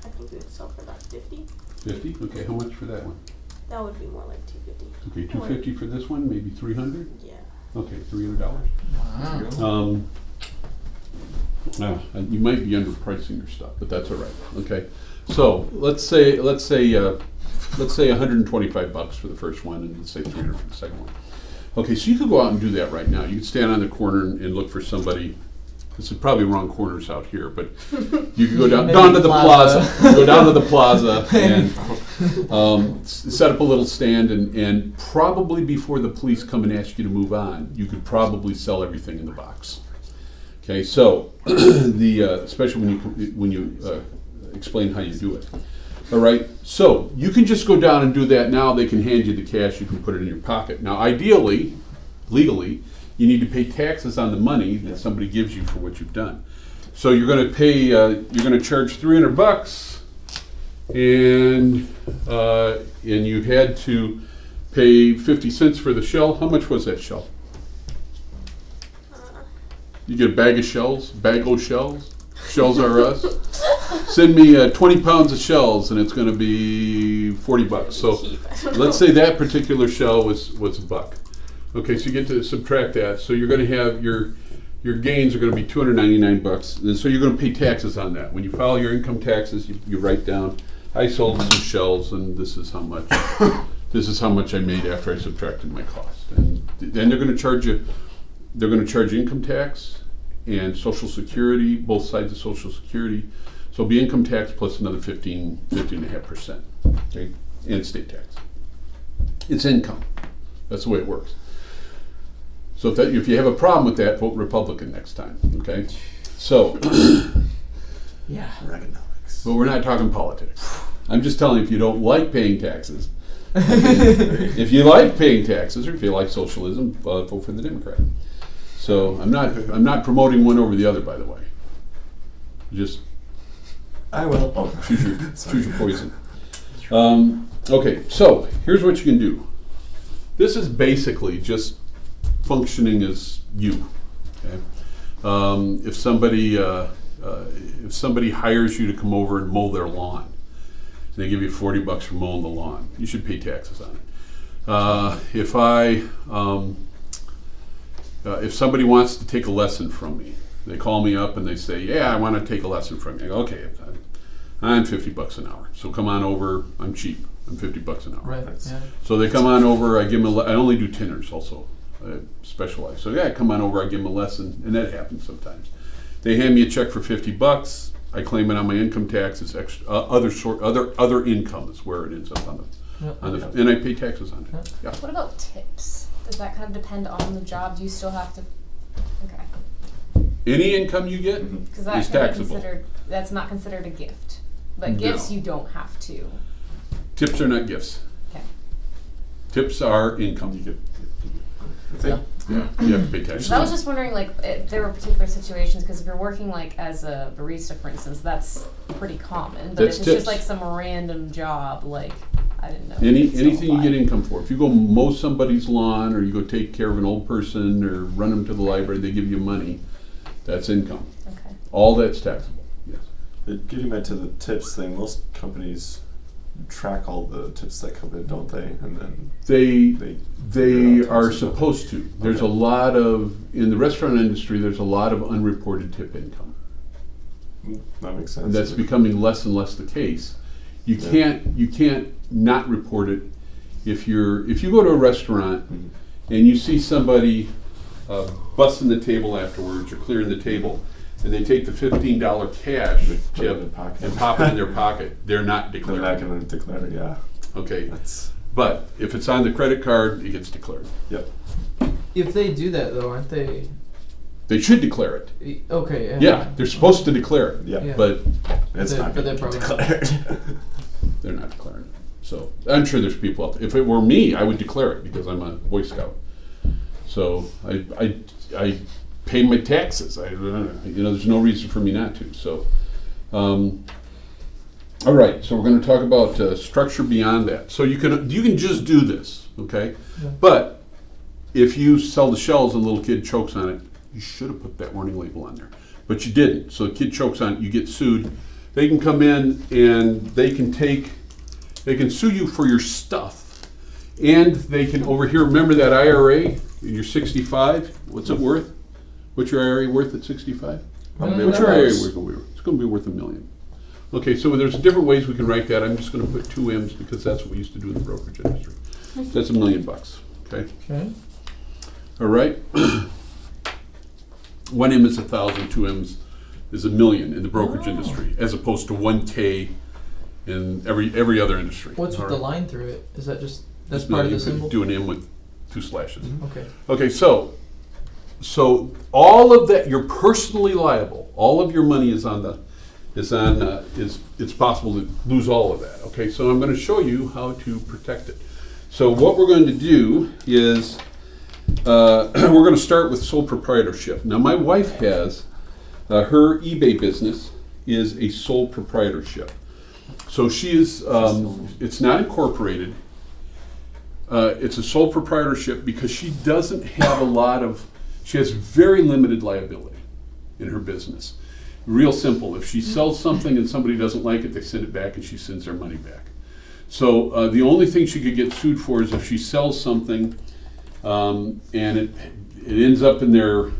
I think we would sell for about 50. 50? Okay, how much for that one? That would be more like 250. Okay, 250 for this one, maybe 300? Yeah. Okay, $300. Wow. You might be underpricing your stuff, but that's all right. Okay, so let's say $125 for the first one, and let's say $300 for the second one. Okay, so you could go out and do that right now. You could stand on the corner and look for somebody. This is probably wrong corners out here, but you could go down to the plaza. Go down to the plaza and set up a little stand, and probably before the police come and ask you to move on, you could probably sell everything in the box. Okay, so especially when you explain how you do it. All right, so you can just go down and do that now. They can hand you the cash. You can put it in your pocket. Now, ideally, legally, you need to pay taxes on the money that somebody gives you for what you've done. So you're going to pay. You're going to charge $300, and you had to pay 50 cents for the shell. How much was that shell? You get a bag of shells. Bag-o shells. Shells are us. Send me 20 pounds of shells, and it's going to be $40. So let's say that particular shell was $1. Okay, so you get to subtract that. So you're going to have your gains are going to be $299, and so you're going to pay taxes on that. When you file your income taxes, you write down I sold some shells, and this is how much. This is how much I made after I subtracted my cost. And then they're going to charge you. They're going to charge income tax and Social Security, both sides of Social Security. So it'll be income tax plus another 15.5%, okay, and state tax. It's income. That's the way it works. So if you have a problem with that, vote Republican next time, okay? So, Yeah. Reaganomics. but we're not talking politics. I'm just telling you, if you don't like paying taxes, if you like paying taxes, or if you like socialism, vote for the Democrat. So I'm not promoting one over the other, by the way. Just I will. Oh. choose your poison. Okay, so here's what you can do. This is basically just functioning as you. Okay? If somebody hires you to come over and mow their lawn, and they give you $40 for mowing the lawn, you should pay taxes on it. If somebody wants to take a lesson from me, they call me up and they say, "Yeah, I want to take a lesson from you." I go, "Okay, I'm $50 an hour, so come on over. I'm cheap. I'm $50 an hour." Right. That's- Yeah. So they come on over. I give them. I only do tenors also. I specialize. So yeah, come on over. I give them a lesson, and that happens sometimes. They hand me a check for $50. I claim it on my income tax. It's extra, other income is where it ends up on the, and I pay taxes on it. Yeah. What about tips? Does that kind of depend on the job? Do you still have to? Okay. Any income you get Because that is can be taxable. considered. That's not considered a gift. But No. gifts you don't have to. Tips are not gifts. Okay. Tips are income. You get. Yeah. Yeah, you have to pay taxes. So I was just wondering, like, if there were particular situations, because if you're working, like, as a barista, for instance, that's pretty common. But That's if it's tips. just, like, some random job, like, I didn't know. Anything you get income for. If you go mow somebody's lawn, or you go take care of an old person, or run them to the library, they give you money, that's income. Okay. All that's taxable, yes. Getting back to the tips thing, most companies track all the tips that come in, don't they? And then They figure out are taxes on them. supposed to. There's Okay. a lot of, in the restaurant industry, there's a lot of unreported tip income. That makes sense. And that's becoming less and less the case. You Yeah. can't not report it. If you go to a restaurant Mhm. and you see somebody busting the table afterwards or clearing the table, and they take the $15 cash Put it tip in their pocket. and pop it in their pocket, they're not They're declaring. not going to declare, yeah. Okay, That's, but if it's on the credit card, it gets declared. yep. If they do that though, aren't they? They should declare it. Okay. Yeah, they're supposed to declare it, Yeah. Yeah. but It's But not they're going to probably be not. declared. they're not declaring it. So I'm sure there's people out there. If it were me, I would declare it because I'm a Boy Scout. So I pay my taxes. There's no reason for me not to. So, all right. So we're going to talk about structure beyond that. So you can just do this, okay? Yeah. But if you sell the shells and a little kid chokes on it, you should have put that warning label on there, but you didn't. So the kid chokes on it, you get sued. They can come in and they can sue you for your stuff, and they can over here. Remember that IRA? You're 65. What's it worth? What's your IRA worth at 65? What's your IRA worth? It's going to be worth $1 million. Okay, so there's different ways we can write that. I'm just going to put 2 M's because that's what we used to do in the brokerage industry. That's $1 million. Okay. Okay. All right. 1 M is 1,000. 2 M's is $1 million in the brokerage industry, as opposed to 1K in every other industry. What's with All the right. line through it? Is that just that's Just part of you the could symbol? do an M with 2 slashes. Okay. Okay, so all of that, you're personally liable. All of your money is it's possible to lose all of that. Okay, so I'm going to show you how to protect it. So what we're going to do is we're going to start with sole proprietorship. Now my wife has her eBay business is a sole proprietorship. So she is it's not incorporated. It's a sole proprietorship because she doesn't have she has very limited liability in her business. Real simple. If she sells something and somebody doesn't like it, they send it back and she sends their money back. So the only thing she could get sued for is if she sells something and it ends up in their,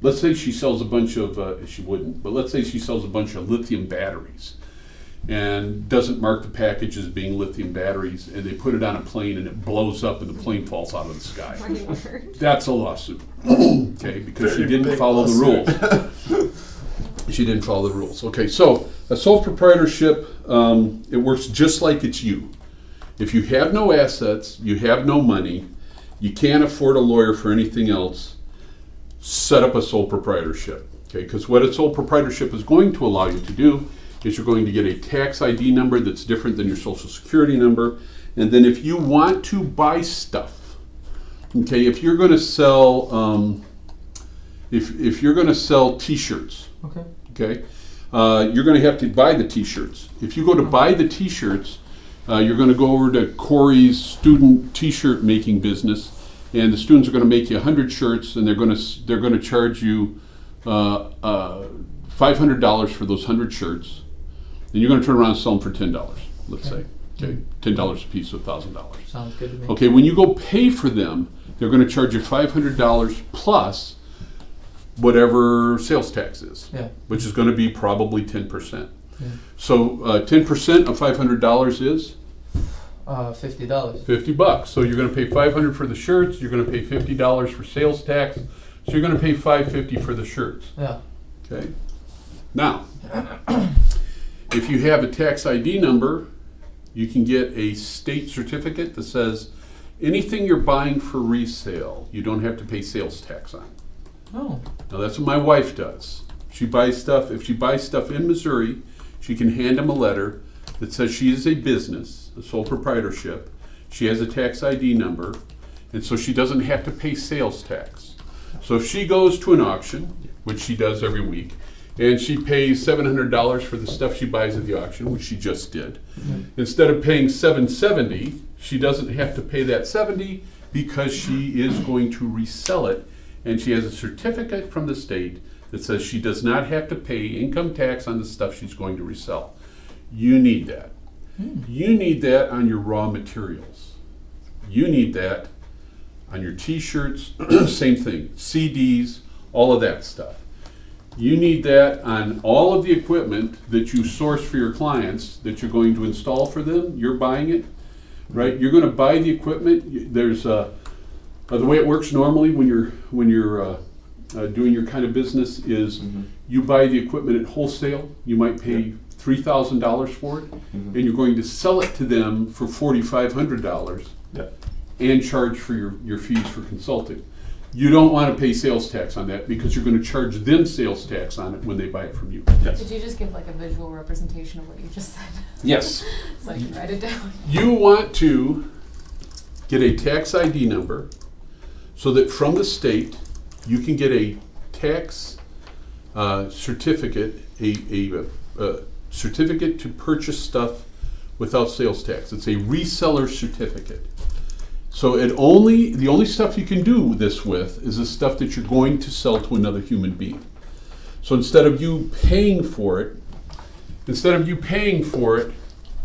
let's say she sells a bunch of, she wouldn't, but let's say she sells a bunch of lithium batteries and doesn't mark the package as being lithium batteries, and they put it on a plane and it blows up and the plane falls out of the sky. That's a lawsuit, okay, because she Very didn't big follow the rules. She didn't follow the rules. Okay, so a sole proprietorship, it works just like it's you. If you have no assets, you have no money, you can't afford a lawyer for anything else, set up a sole proprietorship. Okay, because what a sole proprietorship is going to allow you to do is you're going to get a tax ID number that's different than your social security number. And then if you want to buy stuff, okay, if you're going to sell, if you're going to sell T-shirts, okay, you're going to have to buy the T-shirts. If you go to buy the T-shirts, you're going to go over to Corey's student T-shirt making business, and the students are going to make you 100 shirts, and they're going to charge you $500 for those 100 shirts. And you're going to turn around and sell them for $10, let's say. Okay, $10 a piece, so $1,000. Sounds good to me. Okay, when you go pay for them, they're going to charge you $500 plus whatever sales tax is, which is going to be probably 10%. Yeah. So 10% of $500 is $50. $50. So you're going to pay $500 for the shirts. You're going to pay $50 for sales tax. So you're going to pay $550 for the shirts. Yeah. Okay. Now, if you have a tax ID number, you can get a state certificate that says anything you're buying for resale, you don't have to pay sales tax on. Oh. Now that's what my wife does. She buys stuff. If she buys stuff in Missouri, she can hand them a letter that says she is a business, a sole proprietorship. She has a tax ID number, and so she doesn't have to pay sales tax. So if she goes to an auction, which she does every week, and she pays $700 for the stuff she buys at the auction, which she just did, instead of paying $770, she doesn't have to pay that $70 because she is going to resell it, and she has a certificate from the state that says she does not have to pay income tax on the stuff she's going to resell. You need that. You need that on your raw materials. You need that on your T-shirts, same thing, CDs, all of that stuff. You need that on all of the equipment that you source for your clients that you're going to install for them. You're buying it, right? You're going to buy the equipment. There's the way it works normally when you're doing your kind of business is you buy the equipment at wholesale. You might pay $3,000 for it, and you're going to sell it to them for $4,500 and charge for your fees for consulting. You don't want to pay sales tax on that because you're going to charge them sales tax on it when they buy it from you. Could you just give like a visual representation of what you just said? Yes. So I can write it down. You want to get a tax ID number so that from the state you can get a tax certificate, a certificate to purchase stuff without sales tax. It's a reseller certificate. So the only stuff you can do this with is the stuff that you're going to sell to another human being. So instead of you paying for it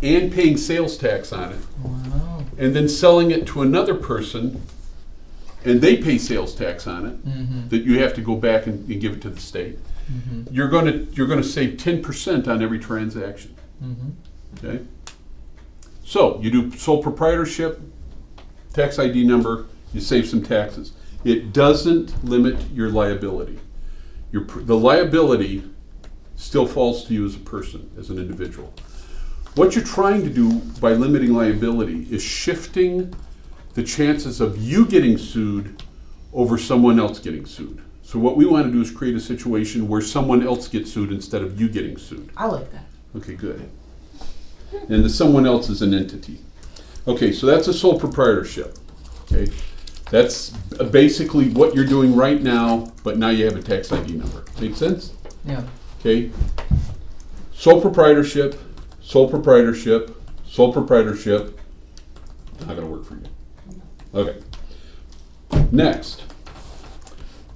and paying sales tax on it, and then selling it to another person, and they pay sales tax on it, that you have to go back and give it to the state. You're going to save 10% on every transaction. Okay. So you do sole proprietorship, tax ID number, you save some taxes. It doesn't limit your liability. The liability still falls to you as a person, as an individual. What you're trying to do by limiting liability is shifting the chances of you getting sued over someone else getting sued. So what we want to do is create a situation where someone else gets sued instead of you getting sued. I like that. Okay, good. And the someone else is an entity. Okay, so that's a sole proprietorship. Okay, that's basically what you're doing right now, but now you have a tax ID number. Make sense? Yeah. Okay. Sole proprietorship, sole proprietorship, sole proprietorship. Not going to work for you. Okay. Next,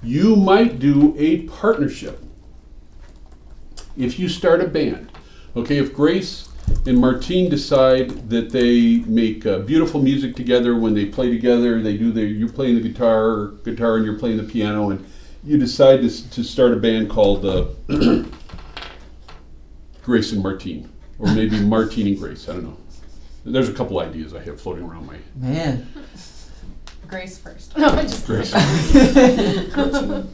you might do a partnership. If you start a band, okay, if Grace and Martine decide that they make beautiful music together when they play together, you're playing the guitar and you're playing the piano, you decide to start a band called Grace and Martine, or maybe Martine and Grace. I don't know. There's a couple ideas I have floating around my Man. Grace first. No, I'm just Grace. kidding.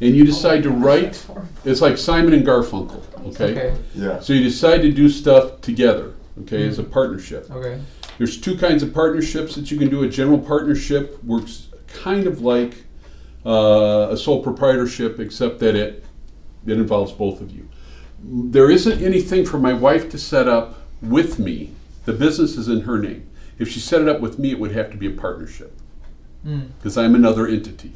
And you decide to write. It's like Simon and Garfunkel. Okay. Yeah. So you decide to do stuff together. Okay, as a partnership. Okay. There's two kinds of partnerships that you can do. A general partnership works kind of like a sole proprietorship, except that it involves both of you. There isn't anything for my wife to set up with me. The business is in her name. If she set it up with me, it would have to be a partnership because I'm another entity.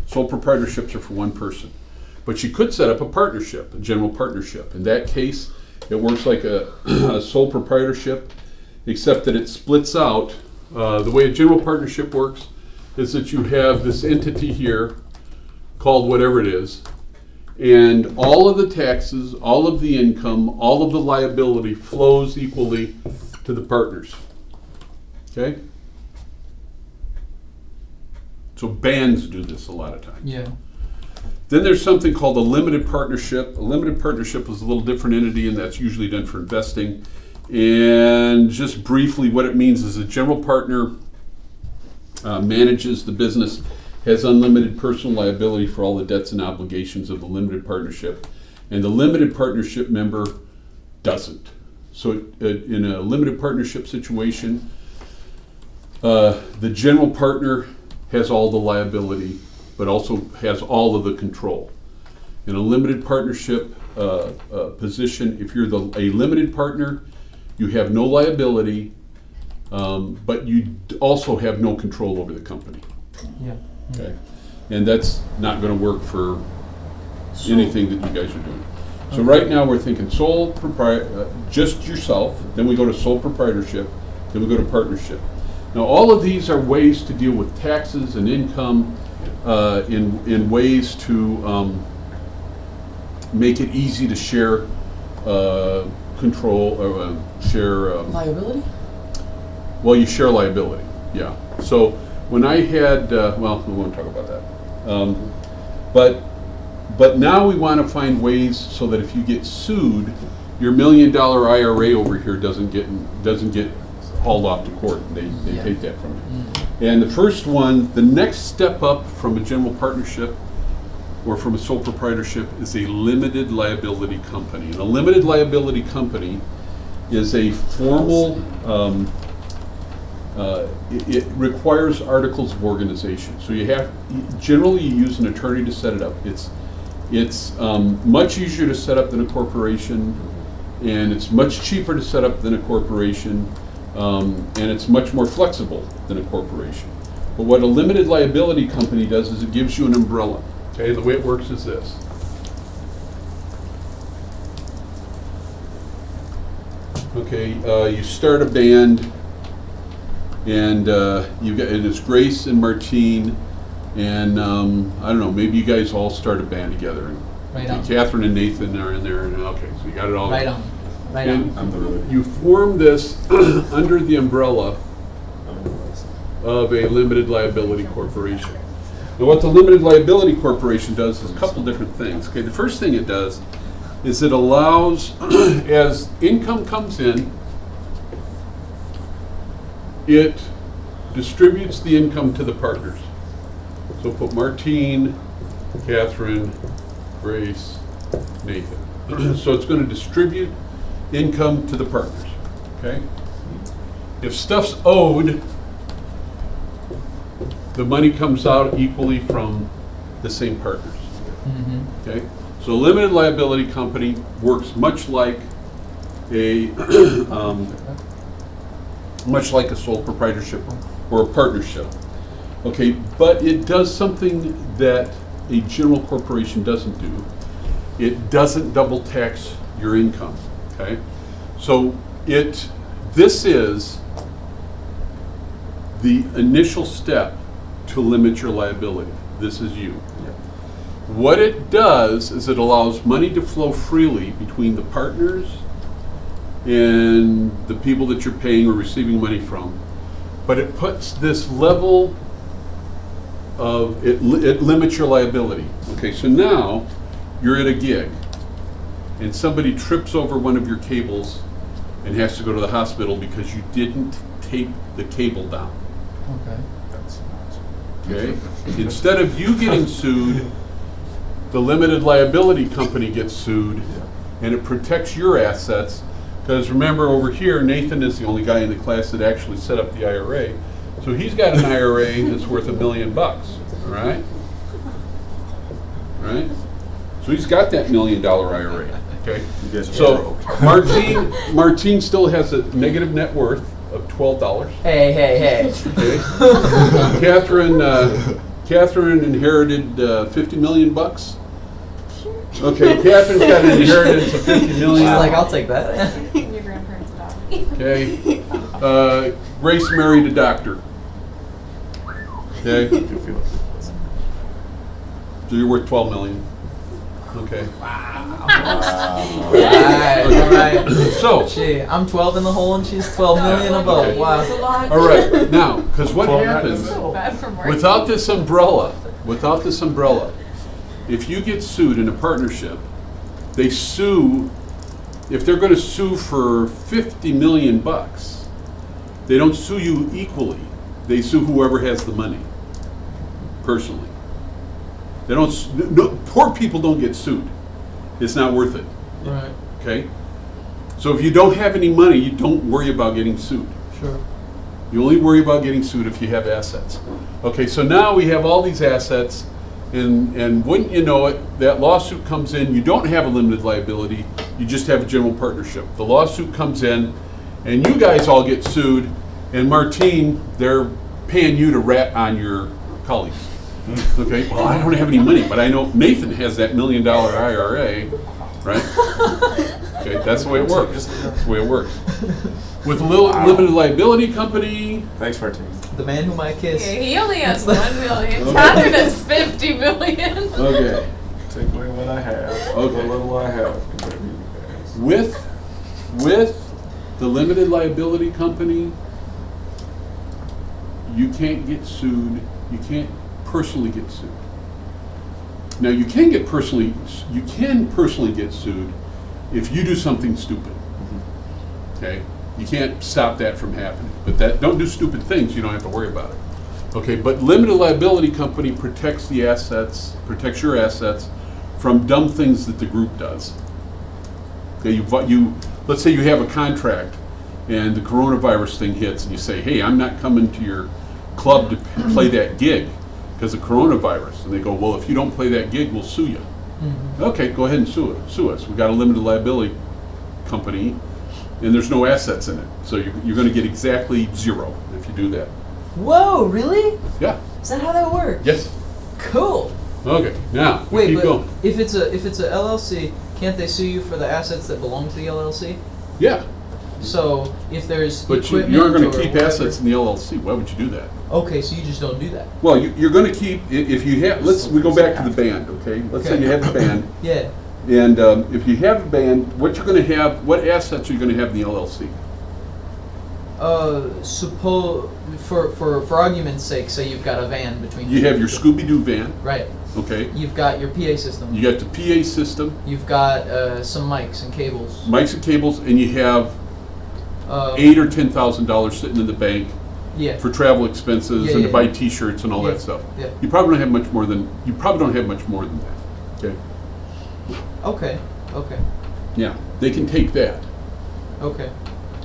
Sole proprietorships are for one person. But she could set up a partnership, a general partnership. In that case, it works like a sole proprietorship, except that it splits out. The way a general partnership works is that you have this entity here called whatever it is, and all of the taxes, all of the income, all of the liability flows equally to the partners. Okay? So bands do this a lot of times. Yeah. Then there's something called a limited partnership. A limited partnership is a little different entity, and that's usually done for investing. And just briefly, what it means is a general partner manages the business, has unlimited personal liability for all the debts and obligations of the limited partnership, and the limited partnership member doesn't. So in a limited partnership situation, the general partner has all the liability, but also has all of the control. In a limited partnership position, if you're a limited partner, you have no liability, but you also have no control over the company. Yeah. Okay, and that's not going to work for anything that you guys are doing. So right now we're thinking sole proprietor, just yourself. Then we go to sole proprietorship. Then we go to partnership. Now all of these are ways to deal with taxes and income in ways to make it easy to share control or share. Liability? Well, you share liability. Yeah. So when I had, well, we won't talk about that. But now we want to find ways so that if you get sued, your $1 million IRA over here doesn't get hauled off to court. They take that from you. And the first one, the next step up from a general partnership or from a sole proprietorship is a limited liability company. And a limited liability company is a formal. It requires articles of organization. So generally you use an attorney to set it up. It's much easier to set up than a corporation, and it's much cheaper to set up than a corporation, and it's much more flexible than a corporation. But what a limited liability company does is it gives you an umbrella. Okay, the way it works is this. Okay, you start a band. And it's Grace and Martine, and I don't know, maybe you guys all start a band together. Right on. Catherine and Nathan are in there, and okay, so you got it all. Right on. Right And on. you form this under the umbrella of a limited liability corporation. Now, what the limited liability corporation does is a couple different things. Okay, the first thing it does is it allows, as income comes in, it distributes the income to the partners. So put Martine, Catherine, Grace, Nathan. So it's going to distribute income to the partners. Okay? If stuff's owed, the money comes out equally from the same partners. Okay? So a limited liability company works much like a sole proprietorship or a partnership. Okay, but it does something that a general corporation doesn't do. It doesn't double tax your income. Okay, so this is the initial step to limit your liability. This is you. What it does is it allows money to flow freely between the partners and the people that you're paying or receiving money from, but it puts this level it limits your liability. Okay, so now you're at a gig and somebody trips over one of your cables and has to go to the hospital because you didn't tape the cable down. Okay. Okay? Instead of you getting sued, the limited liability company gets sued, and it protects your assets. Because remember, over here, Nathan is the only guy in the class that actually set up the IRA. So he's got an IRA that's worth $1 million, all right? All right? So he's got that $1 million IRA, okay? So Martine still has a negative net worth of $12. Hey. Okay. Catherine inherited $50 million. Okay, Catherine's got an inheritance of $50 million. She's like, I'll take that. Your grandparents adopted me. Okay. Grace married a doctor. Okay. So you're worth $12 million. Okay. All right. So. Gee, I'm 12 in the hole and she's 12 million above. Okay. Wow. All right. Now, because what happens So bad for Mark. without this umbrella, if you get sued in a partnership, they sue. If they're going to sue for $50 million, they don't sue you equally. They sue whoever has the money. Personally, they don't. No, poor people don't get sued. It's not worth it. Right. Okay. So if you don't have any money, you don't worry about getting sued. Sure. You only worry about getting sued if you have assets. Okay. So now we have all these assets. And wouldn't you know it, that lawsuit comes in, you don't have a limited liability, you just have a general partnership. The lawsuit comes in, and you guys all get sued, and Martine, they're paying you to rat on your colleagues. Okay, well, I don't have any money, but I know Nathan has that $1 million IRA, right? Okay, that's the way it works. That's the way it works. With a limited liability company. Thanks, Martine. The man whom I kiss. Yeah, he only has That's 1 million. Okay. Catherine has 50 million. Okay. Take away what I have. Okay. The little I have compared to you guys. With the limited liability company, you can't get sued. You can't personally get sued. Now you can personally get sued if you do something stupid. Okay? You can't stop that from happening. But don't do stupid things, you don't have to worry about it. Okay, but limited liability company protects your assets from dumb things that the group does. Okay, let's say you have a contract and the coronavirus thing hits and you say, hey, I'm not coming to your club to play that gig because of coronavirus. And they go, well, if you don't play that gig, we'll sue you. Mm-hmm. Okay, go ahead and sue us. We've got a limited liability company and there's no assets in it. So you're going to get exactly zero if you do that. Whoa, really? Yeah. Is that how that works? Yes. Cool. Okay. Now Wait, keep but going. if it's a LLC, can't they sue you for the assets that belong to the LLC? Yeah, So if there's but you equipment aren't going or to keep whatever- assets in the LLC. Why would you do that? Okay, so you just don't do that. Well, you're going to keep if you have. We go back to the band. Okay. Let's say Okay. you have a band, Yeah. and if you have a band, what assets are you going to have in the LLC? Suppose for argument's sake, say you've got a van between You have your Scooby-Doo van. right. Okay. You've got your PA system. You got the PA system, You've got some mics and cables. mics and cables, and you have $8,000 or $10,000 sitting in the bank Yeah. for travel expenses Yeah, and yeah, to buy yeah. T-shirts and all Yeah, that stuff. yeah. You probably don't have much more than that. Okay. Okay. Okay. Yeah, they can take that. Okay.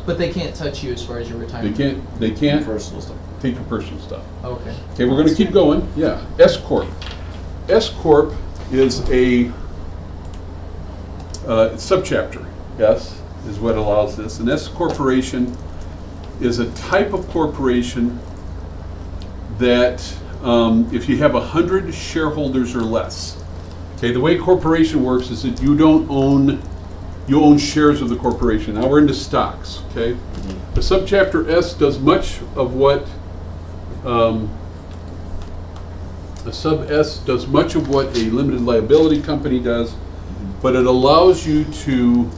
But they can't touch you as far as your retirement. They can't Personal stuff. take your personal stuff. Okay. Okay, we're going to keep going. Yeah, S corp. S corp is a subchapter. S is what allows this. An S corporation is a type of corporation that if you have 100 shareholders or less. Okay, the way corporation works is that you own shares of the corporation. Now we're into stocks, okay? The subchapter S does much of what a sub S does much of what a limited liability company does, but it allows you to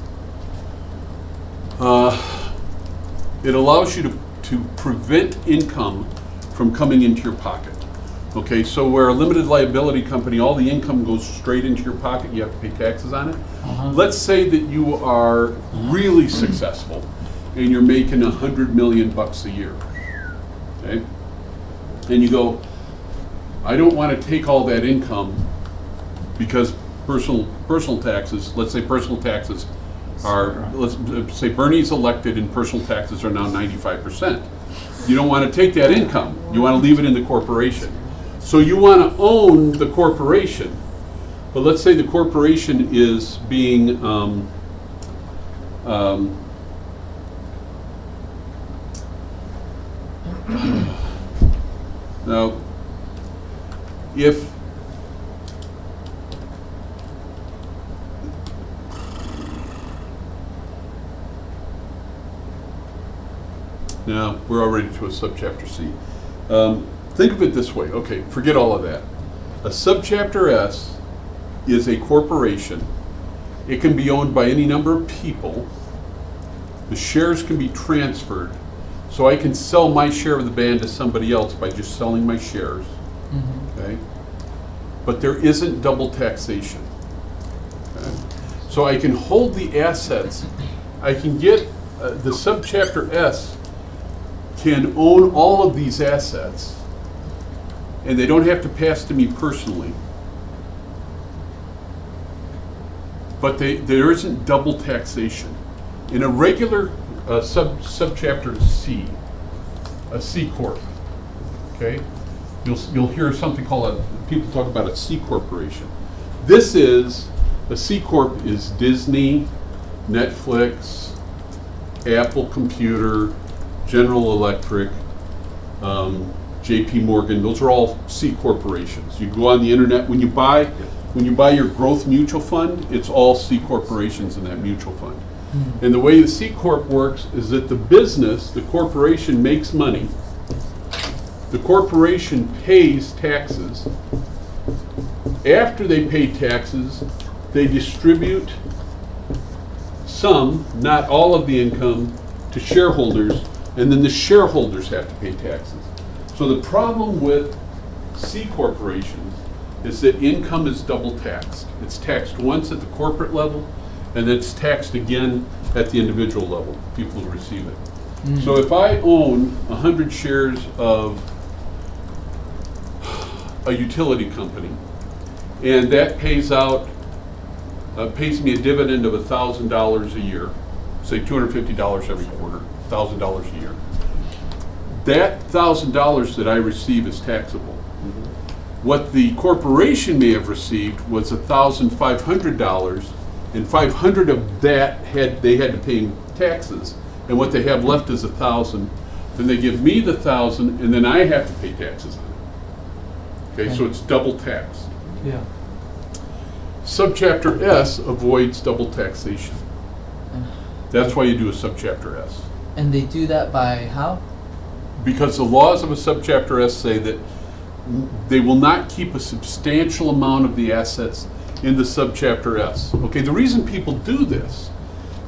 to prevent income from coming into your pocket. Okay, so where a limited liability company, all the income goes straight into your pocket, you have to pay taxes on it. Let's say that you are really successful and you're making $100 million a year, okay? And you go, I don't want to take all that income because personal taxes, let's say personal taxes are, let's say Bernie's elected and personal taxes are now 95%. You don't want to take that income. You want to leave it in the corporation. So you want to own the corporation. But let's say the corporation is being now, if now we're already to a subchapter C. Think of it this way. Okay, forget all of that. A subchapter S is a corporation. It can be owned by any number of people. The shares can be transferred. So I can sell my share of the band to somebody else by just selling my shares. Okay? But there isn't double taxation. Okay? So I can hold the assets. I can get the subchapter S can own all of these assets, and they don't have to pass to me personally. But there isn't double taxation. In a regular subchapter C, a C corp, okay, you'll hear something called people talk about a C corporation. This is a C corp is Disney, Netflix, Apple Computer, General Electric, JP Morgan. Those are all C corporations. You go on the internet when you buy your growth mutual fund, it's all C corporations in that mutual fund. And the way the C corp works is that the business, the corporation, makes money. The corporation pays taxes. After they pay taxes, they distribute some, not all of the income, to shareholders, and then the shareholders have to pay taxes. So the problem with C corporations is that income is double taxed. It's taxed once at the corporate level, and then it's taxed again at the individual level, people who receive it. So if I own 100 shares of a utility company, and that pays me a dividend of $1,000 a year, say $250 every quarter, $1,000 a year. That $1,000 that I receive is taxable. What the corporation may have received was $1,500, and 500 of that they had to pay taxes, and what they have left is 1,000. Then they give me the 1,000, and then I have to pay taxes on it. Okay, so it's double taxed. Yeah. Subchapter S avoids double taxation. That's why you do a subchapter S. And they do that by how? Because the laws of a subchapter S say that they will not keep a substantial amount of the assets in the subchapter S. Okay, the reason people do this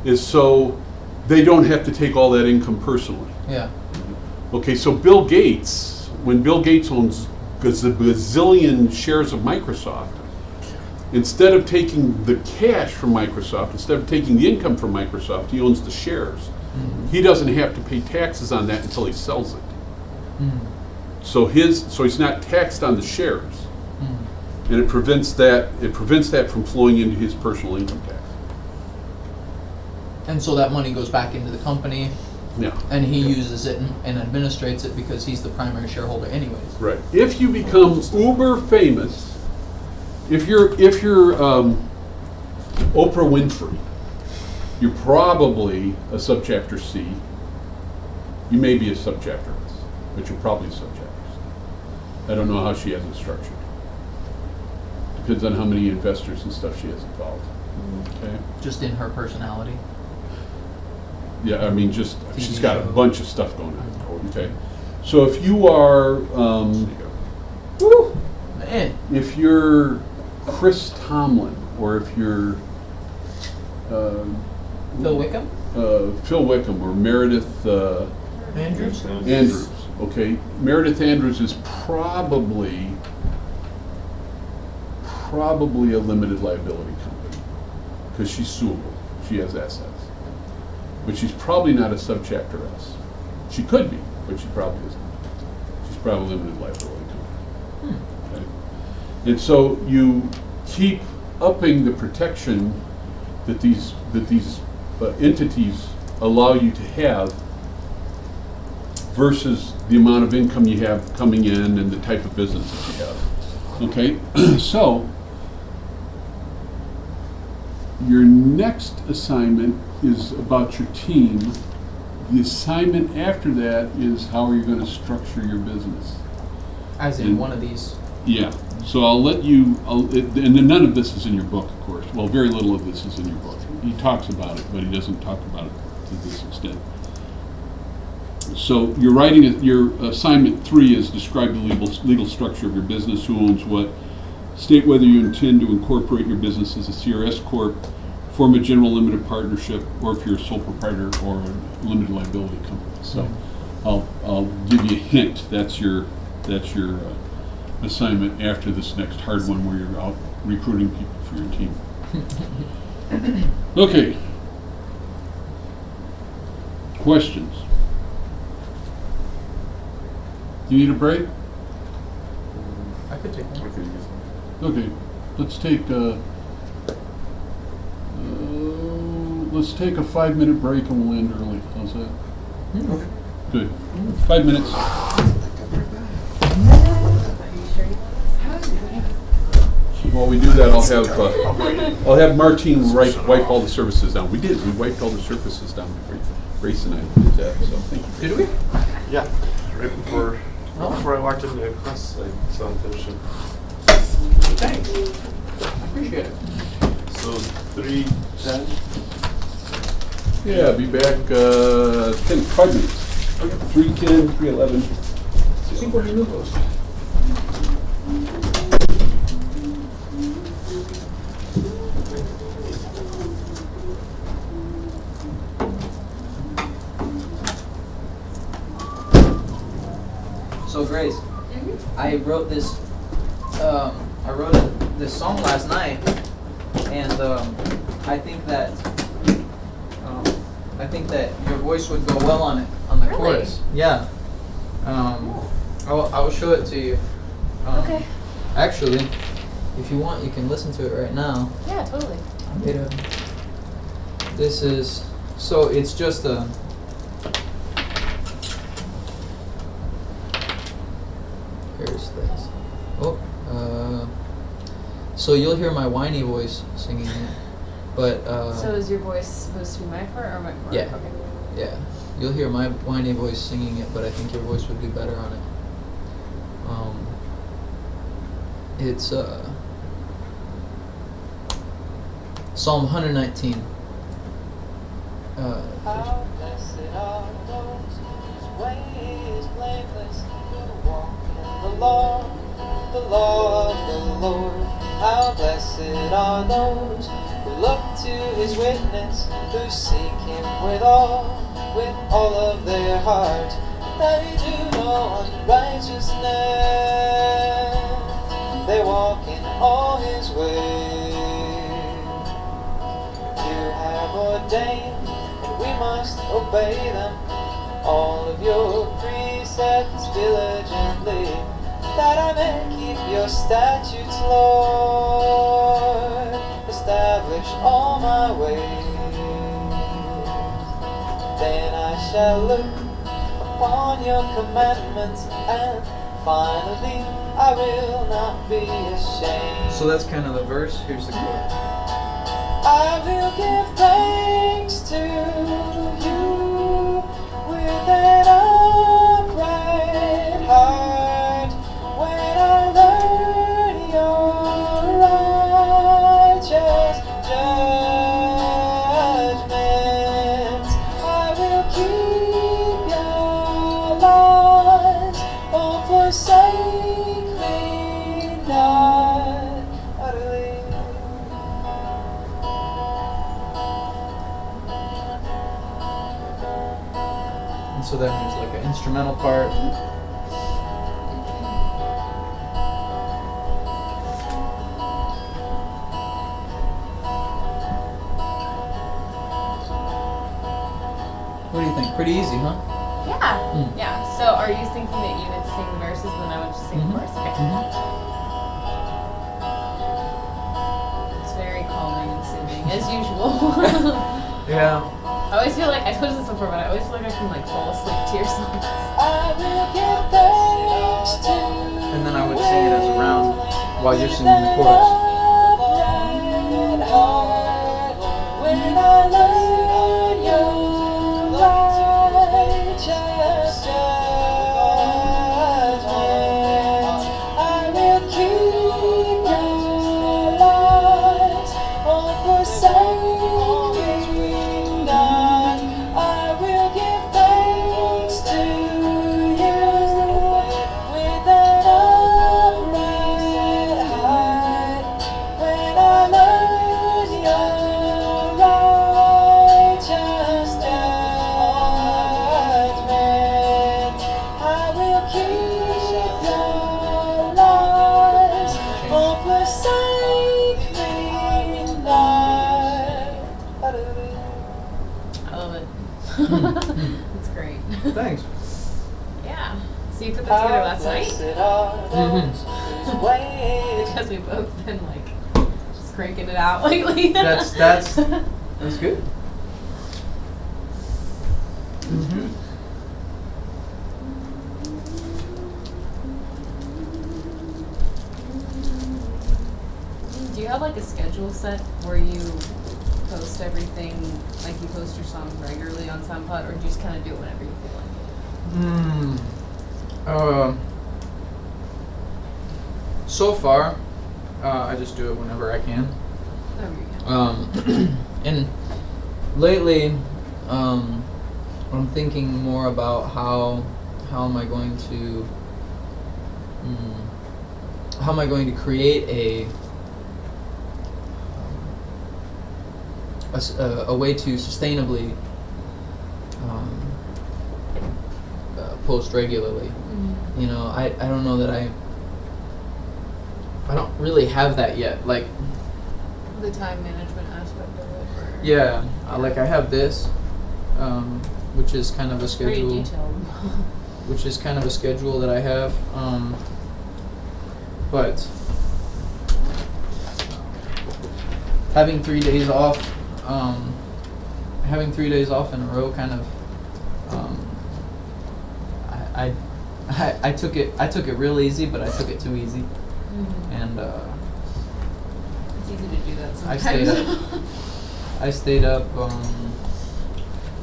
is so they don't have to take all that income personally. Yeah. Okay, so Bill Gates, when Bill Gates owns a bazillion shares of Microsoft, instead of taking the cash from Microsoft, instead of taking the income from Microsoft, he owns the shares. He doesn't have to pay taxes on that until he sells it. So he's not taxed on the shares, and it prevents that from flowing into his personal income tax. And so that money goes back into the company, Yeah. and he uses it and administrates it because he's the primary shareholder anyways. Right. If you become uber famous, if you're Oprah Winfrey, you're probably a subchapter C. You may be a subchapter S, but you're probably a subchapter C. I don't know how she has it structured. Depends on how many investors and stuff she has involved. Okay. Just in her personality. Yeah, I mean, she's got a bunch of stuff going on. Okay. So if you are, if you're Chris Tomlin, or if you're Phil Wickham? Phil Wickham or Meredith Andrews? Andrews, Okay, Meredith Andrews is probably a limited liability company because she's suable. She has assets. But she's probably not a subchapter S. She could be, but she probably isn't. She's probably a limited liability company. Okay? And so you keep upping the protection that these entities allow you to have versus the amount of income you have coming in and the type of business that you have. Okay, so your next assignment is about your team. The assignment after that is how are you going to structure your business? As in And- one of these. Yeah, so I'll let you, and then none of this is in your book, of course. Well, very little of this is in your book. He talks about it, but he doesn't talk about it to this extent. So you're writing, your assignment 3 is describe the legal structure of your business, who owns what, state whether you intend to incorporate your business as a CRS Corp, form a general limited partnership, or if you're a sole proprietor or a limited liability company. So I'll give you a hint. That's your assignment after this next hard one where you're out recruiting people for your team. Okay. Questions? You need a break? I could take one. Okay. Let's take a 5-minute break and we'll end early. How's that? Okay. Good. 5 minutes. While we do that, I'll have Martine wipe all the surfaces down. We did. We wiped all the surfaces down before Grace and I did that. So thank you. Did we? Yeah, right before I walked into the class, I saw him finish it. Thanks. I appreciate it. So 3:10. Yeah, be back 5 minutes. 3:10, 3:11. 5 minutos. So Grace, I wrote this. This song last night, and I think that your voice would go well on it, on the Really? chorus. Yeah. I will show it to you. Okay. Actually, if you want, you can listen to it right now. Yeah, totally. This is, so it's just a, here's this. Oh, so you'll hear my whiny voice singing it, but So is your voice supposed to be my part or my part? Yeah. Okay. yeah, you'll hear my whiny voice singing it, but I think your voice would do better on it. It's Psalm 119. How blessed are those whose way is blameless, who walk in the law of the Lord. How blessed are those who look to his witness, who seek him with all of their heart. They do no unrighteousness, they walk in all his ways. You have ordained, and we must obey them, all of your precepts diligently, that I may keep your statutes, Lord. Establish all my ways. Then I shall look upon your commandments, and finally I will not be ashamed. So that's kind of the verse. Here's the chorus. I will give thanks to you with an upright heart when I learn your righteous judgments. I will keep your laws, oh forsake me not utterly. so then there's like an instrumental part. What do you think? Pretty easy, huh? Yeah. Mm. Yeah. So are you thinking that you would sing the verses and then I would just sing Mhm. the chorus? Okay. It's very calming and soothing, as usual. Yeah. I always feel like, I told you this before, but I always feel like I can like fall asleep to your songs. I will give thanks to And then I would sing it as a round while you're singing the chorus. bright heart when I learn your righteous judgment. I will keep your laws, won't forsake none. I will give thanks to you with an upright heart when I learn your righteous judgment. I will keep your laws, won't forsake me not. I love it. It's great. Thanks. Yeah. So you put that together last night? Because we've both been like just cranking it out lately. That's good. Mm-hmm. Do you have like a schedule set where you post everything, like you post your songs regularly on SoundCloud, or do you just kind of do it whenever you feel like it? So far, I just do it whenever I can. Whenever you can. And lately, I'm thinking more about how am I going to create a way to sustainably post regularly. Mm-hmm. You know, I don't know that I don't really have that yet. Like, The time management aspect of it. Or yeah, like I have this, which is kind of a Pretty schedule, detailed. which is kind of a schedule that I have. But having 3 days off, in a row, kind of, I took it real easy, but I took it too easy, Mhm. and It's easy to do that I sometimes. stayed up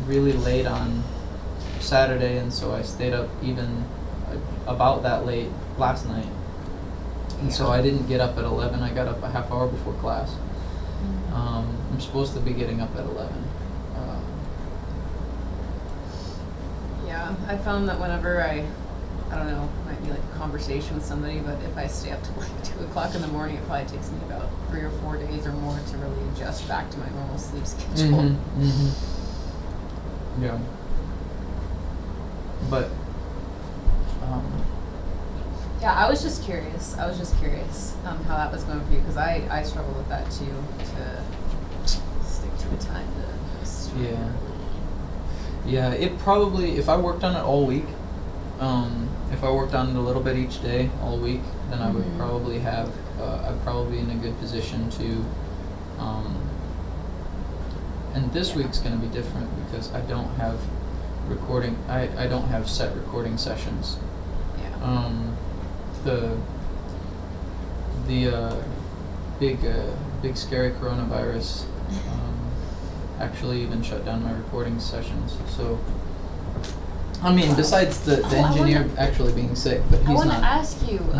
really late on Saturday, and so I stayed up even about that late last night. And so I didn't get up at 11. I got up a half hour before class. I'm supposed to be getting up at 11. Yeah, I found that whenever I don't know, it might be like a conversation with somebody, but if I stay up till like 2 o'clock in the morning, it probably takes me about 3 or 4 days or more to really adjust back to my normal sleep schedule. Yeah. But Yeah, I was just curious. How that was going for you, because I struggle with that too, to stick to the time to post. yeah, it probably, if I worked on it all week, if I worked on it a little bit each day all week, then I would Mhm. probably have, I'd probably be in a good position to, and this week's going to be different because I don't have recording, I don't have set recording sessions. Yeah. The big scary coronavirus actually even shut down my recording sessions. So, I mean, besides the Oh, I engineer wanna- actually being sick, but I he's want to not. ask you, who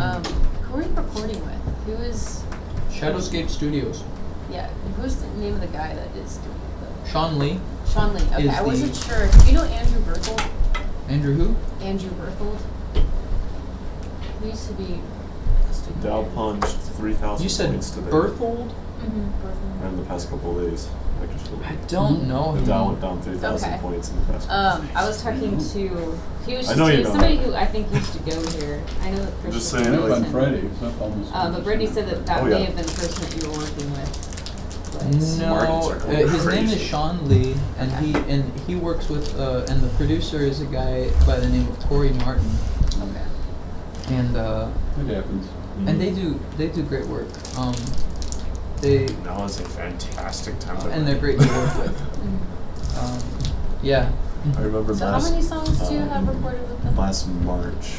are you recording with? Who is? Shadowscape Studios. Yeah, who's the name of the guy that is doing Sean Lee. the? Sean Lee. Okay, Is I wasn't the- sure. Do you know Andrew Berthold? Andrew who? Andrew Berthold. He used to be a student. Dow plunged 3,000 You said points today Berthold? Mm-hmm. Berthold. in the past couple of days. I don't know The him. Dow went down 3,000 Okay. points in the past week. I was talking to, he was I just know you he was know somebody that. who I think used to go here. I know that Just person. saying, Up like- on Friday, it's not almost. But Brittany said that Oh, may yeah. have been the person that you were working with. But No, Markets are going his name is crazy. Sean Lee, and Okay. he works with and the producer is a guy by the name of Corey Martin, Okay. and It happens. and they do great work. They Now is a fantastic time to and they're great to work with. Yeah. I remember So how last, many songs do you have recorded with them? last March.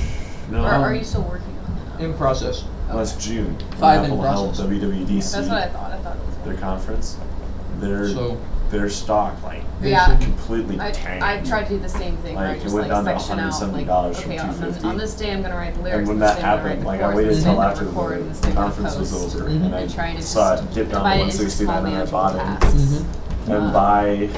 No, Or are you still working on that? In process. last June. when 5 in Apple held process. WWDC, That's what I thought. I thought it was. their conference. Their So their stock like Yeah. completely I tanked. tried to do the same thing, Like, right? it Just went like down to section out, like, $170 from okay, $250. on this day I'm gonna write the lyrics. And when this that day I'm gonna write happened, the like I chorus, waited this day until I'm after gonna record, and this day the I'm gonna conference was post. over, Mhm. and I And trying to saw just it dip down divide to it into small 169, and I manageable bought it. tasks. And by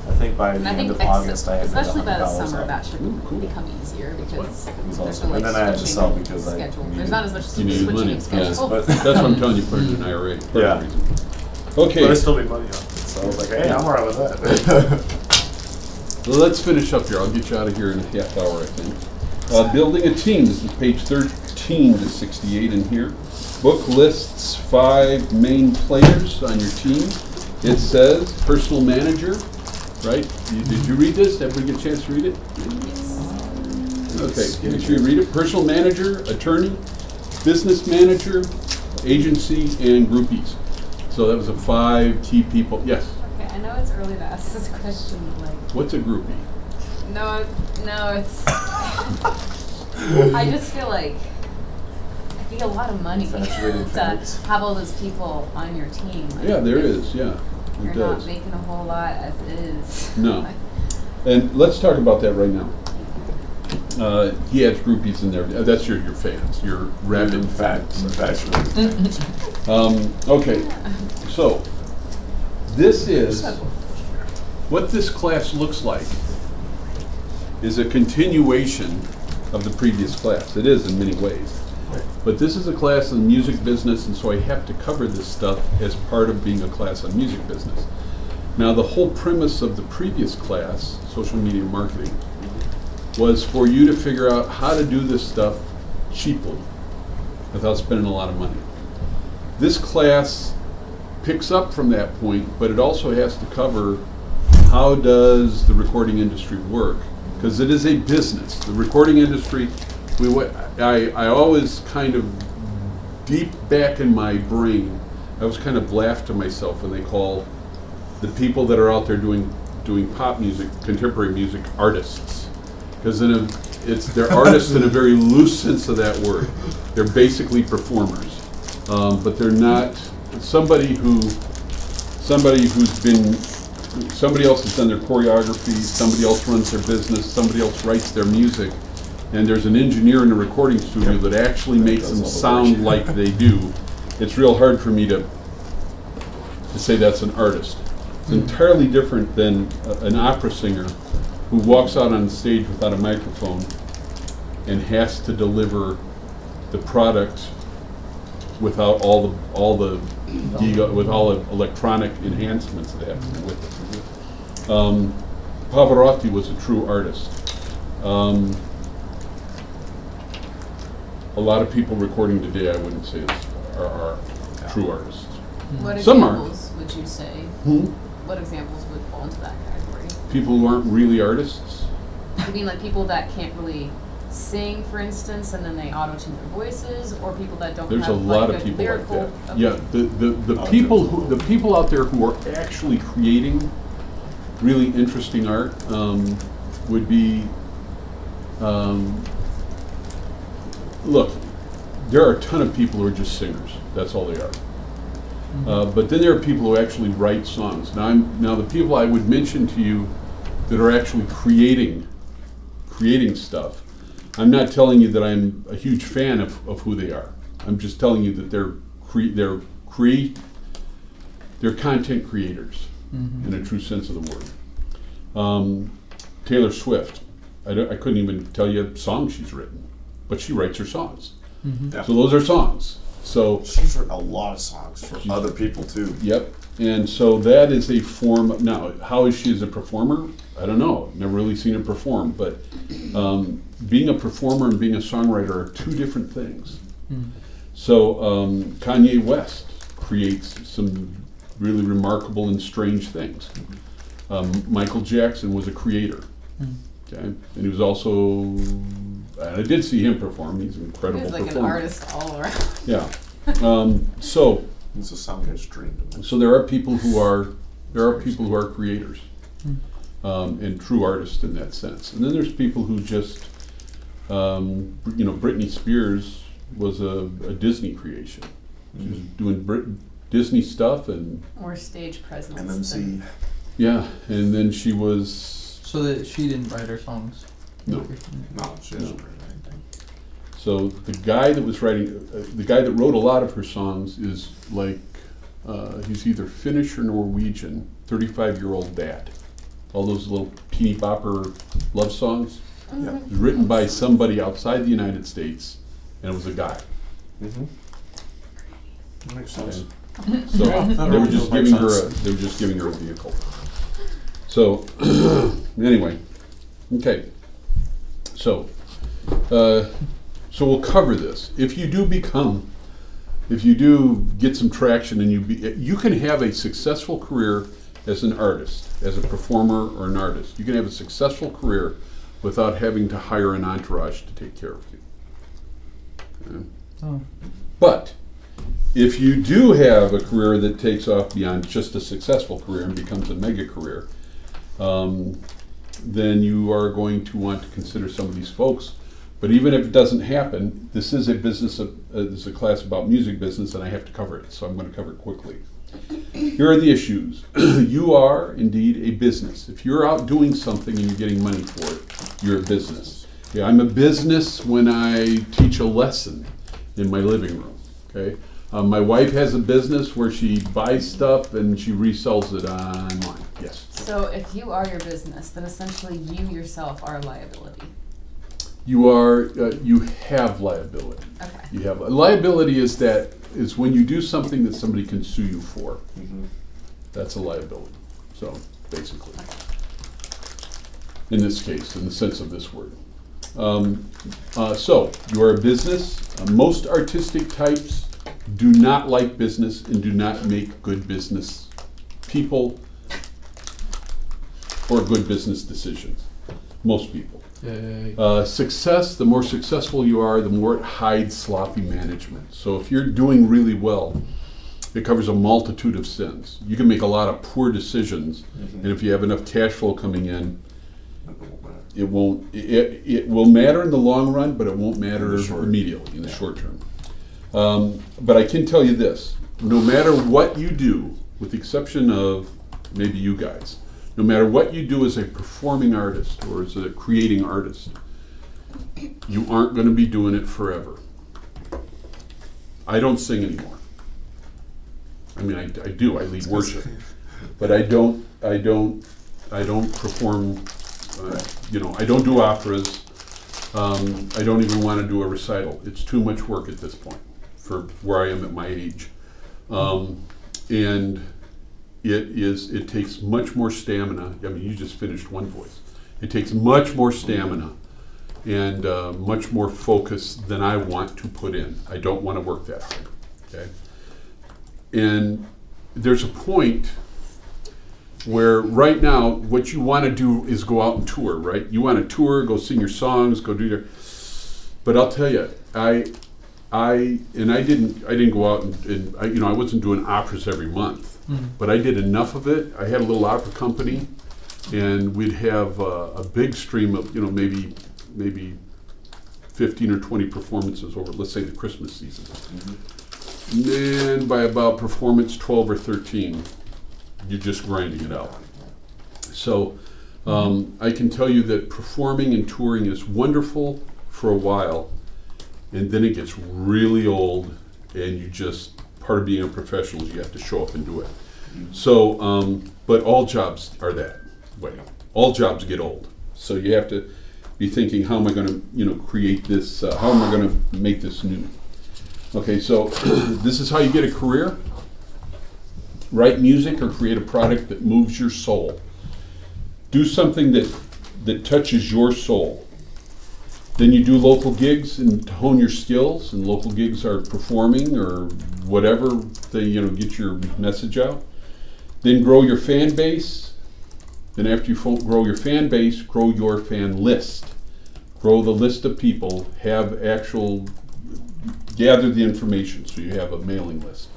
I think by the And I end think of August, I had made especially by the $100 summer, up. that should Ooh, cool. become easier because It was there's awesome. no And like then I had to switching sell because I schedule. needed- There's not as much You needed switching money, of yeah. schedule. But- That's what I'm telling you, put it in an IRA. Part of the Yeah. reason. But I Okay, still made money off it, so I was like, hey, I'm alright with that. well, let's finish up here. I'll get you out of here in a half hour, I think. Building a team, this is page 13 to 68 in here. Book lists 5 main players on your team. It says personal manager, right? Did you read this? Everybody get a chance to read it? Okay, make sure you read it. Personal manager, attorney, business manager, agency, and groupies. So that was the 5 key people. Yes, Okay, I know it's early to ask this question, but like, what's a groupie? no, it's. I just feel like it'd be a lot of money Infatuated to fans. have all those people on your team. Like, Yeah, there if is, yeah, You're it not does. making a whole lot as is. No. And let's talk about that right now. He has groupies in there. That's your fans, your rabid fans. Infatuated. Okay, so this is what this class looks like. Is a continuation of the previous class. It is in many ways. But this is a class on music business, and so I have to cover this stuff as part of being a class on music business. Now, the whole premise of the previous class, social media marketing, was for you to figure out how to do this stuff cheaply without spending a lot of money. This class picks up from that point, but it also has to cover how does the recording industry work, because it is a business. The recording industry, I always kind of, deep back in my brain, I was kind of laughed to myself when they call the people that are out there doing pop music, contemporary music, artists. Because they're artists in a very loose sense of that word. They're basically performers, but they're not somebody else has done their choreography, somebody else runs their business, somebody else writes their music, and there's an engineer in the recording studio that actually makes them sound like they do. It's real hard for me to say that's an artist. It's entirely different than an opera singer who walks out on stage without a microphone and has to deliver the product without all the electronic enhancements that have to go with it. Pavarotti was a true artist. A lot of people recording today, I wouldn't say are true artists. What Some aren't. examples would you say? What examples would fall into that category? People who aren't really artists. You mean like people that can't really sing, for instance, and then they auto-tune their voices, or people that don't There's have a lot like of a people like lyrical? that. Okay. Yeah, the people out there who are actually creating really interesting art would be. Look, there are a ton of people who are just singers. That's all they are. But then there are people who actually write songs. Now the people I would mention to you that are actually creating stuff. I'm not telling you that I'm a huge fan of who they are. I'm just telling you that they're content creators in a true sense of the word. Taylor Swift. I couldn't even tell you songs she's written, but she writes her songs. Yeah. So those are songs. So She's written a lot of songs for other people too. yep. And so that is a form of, now, how is she as a performer? I don't know. Never really seen her perform, but being a performer and being a songwriter are two different things. So Kanye West creates some really remarkable and strange things. Michael Jackson was a creator, okay? And he was also, and I did see him perform, he's an incredible He's like performer. an artist all around. Yeah. So It's a song guy's dream to me. so there are people who are creators, and true artists in that sense. And then there's people who just, Britney Spears was a Disney creation. She was doing Disney stuff, and More stage presence. MMC. yeah, and then she was, So that she didn't write her songs. no. No, she doesn't write anything. So the guy that was writing, the guy that wrote a lot of her songs is like, he's either Finnish or Norwegian, 35-year-old dad. All those little teeny bopper love songs. Yeah. It was written by somebody outside the United States, and it was a guy. Mm-hmm. That makes sense. So That they were really just makes giving her sense. they were just giving her a vehicle. So anyway, okay. So so we'll cover this. If you do get some traction, and you can have a successful career as an artist, as a performer or an artist. You can have a successful career without having to hire an entourage to take care of you. Okay? Oh. But if you do have a career that takes off beyond just a successful career and becomes a mega career, then you are going to want to consider some of these folks. But even if it doesn't happen, this is a this is a class about music business, and I have to cover it, so I'm going to cover it quickly. Here are the issues. You are indeed a business. If you're out doing something and you're getting money for it, you're a business. Yeah, I'm a business when I teach a lesson in my living room. Okay. My wife has a business where she buys stuff and she resells it online. Yes. So if you are your business, then essentially you yourself are a liability. You are. You have liability. Okay. You have liability is when you do something that somebody can sue you for. Mm-hmm. That's a liability. So basically, in this case, in the sense of this word. So you are a business. Most artistic types do not like business and do not make good business people or good business decisions. Most people. Success, the more successful you are, the more it hides sloppy management. So if you're doing really well, it covers a multitude of sins. You can make a lot of poor decisions, and if you have enough cash flow coming in, it will matter in the long run, but it won't matter immediately in the short term. But I can tell you this, no matter what you do, with the exception of maybe you guys, no matter what you do as a performing artist or as a creating artist, you aren't going to be doing it forever. I don't sing anymore. I mean, I do. I lead worship, but I don't perform. I don't do operas. I don't even want to do a recital. It's too much work at this point for where I am at my age, and it takes much more stamina. I mean, you just finished one voice. It takes much more stamina and much more focus than I want to put in. I don't want to work that hard. Okay, and there's a point where right now what you want to do is go out and tour, right? You want to tour, go sing your songs, go do your. But I'll tell you, I didn't go out and I wasn't doing operas every month, but I did enough of it. I had a little opera company, and we'd have a big stream of maybe 15 or 20 performances over, let's say, the Christmas season. And then by about performance 12 or 13, you're just grinding it out. So I can tell you that performing and touring is wonderful for a while, and then it gets really old, and part of being a professional is you have to show up and do it. So, but all jobs are that way. All jobs get old. So you have to be thinking, how am I going to, create this? How am I going to make this new? Okay, so this is how you get a career. Write music or create a product that moves your soul. Do something that touches your soul. Then you do local gigs and hone your skills, and local gigs are performing or whatever, get your message out. Then grow your fan base. Then after you grow your fan base, grow your fan list. Grow the list of people, gather the information so you have a mailing list.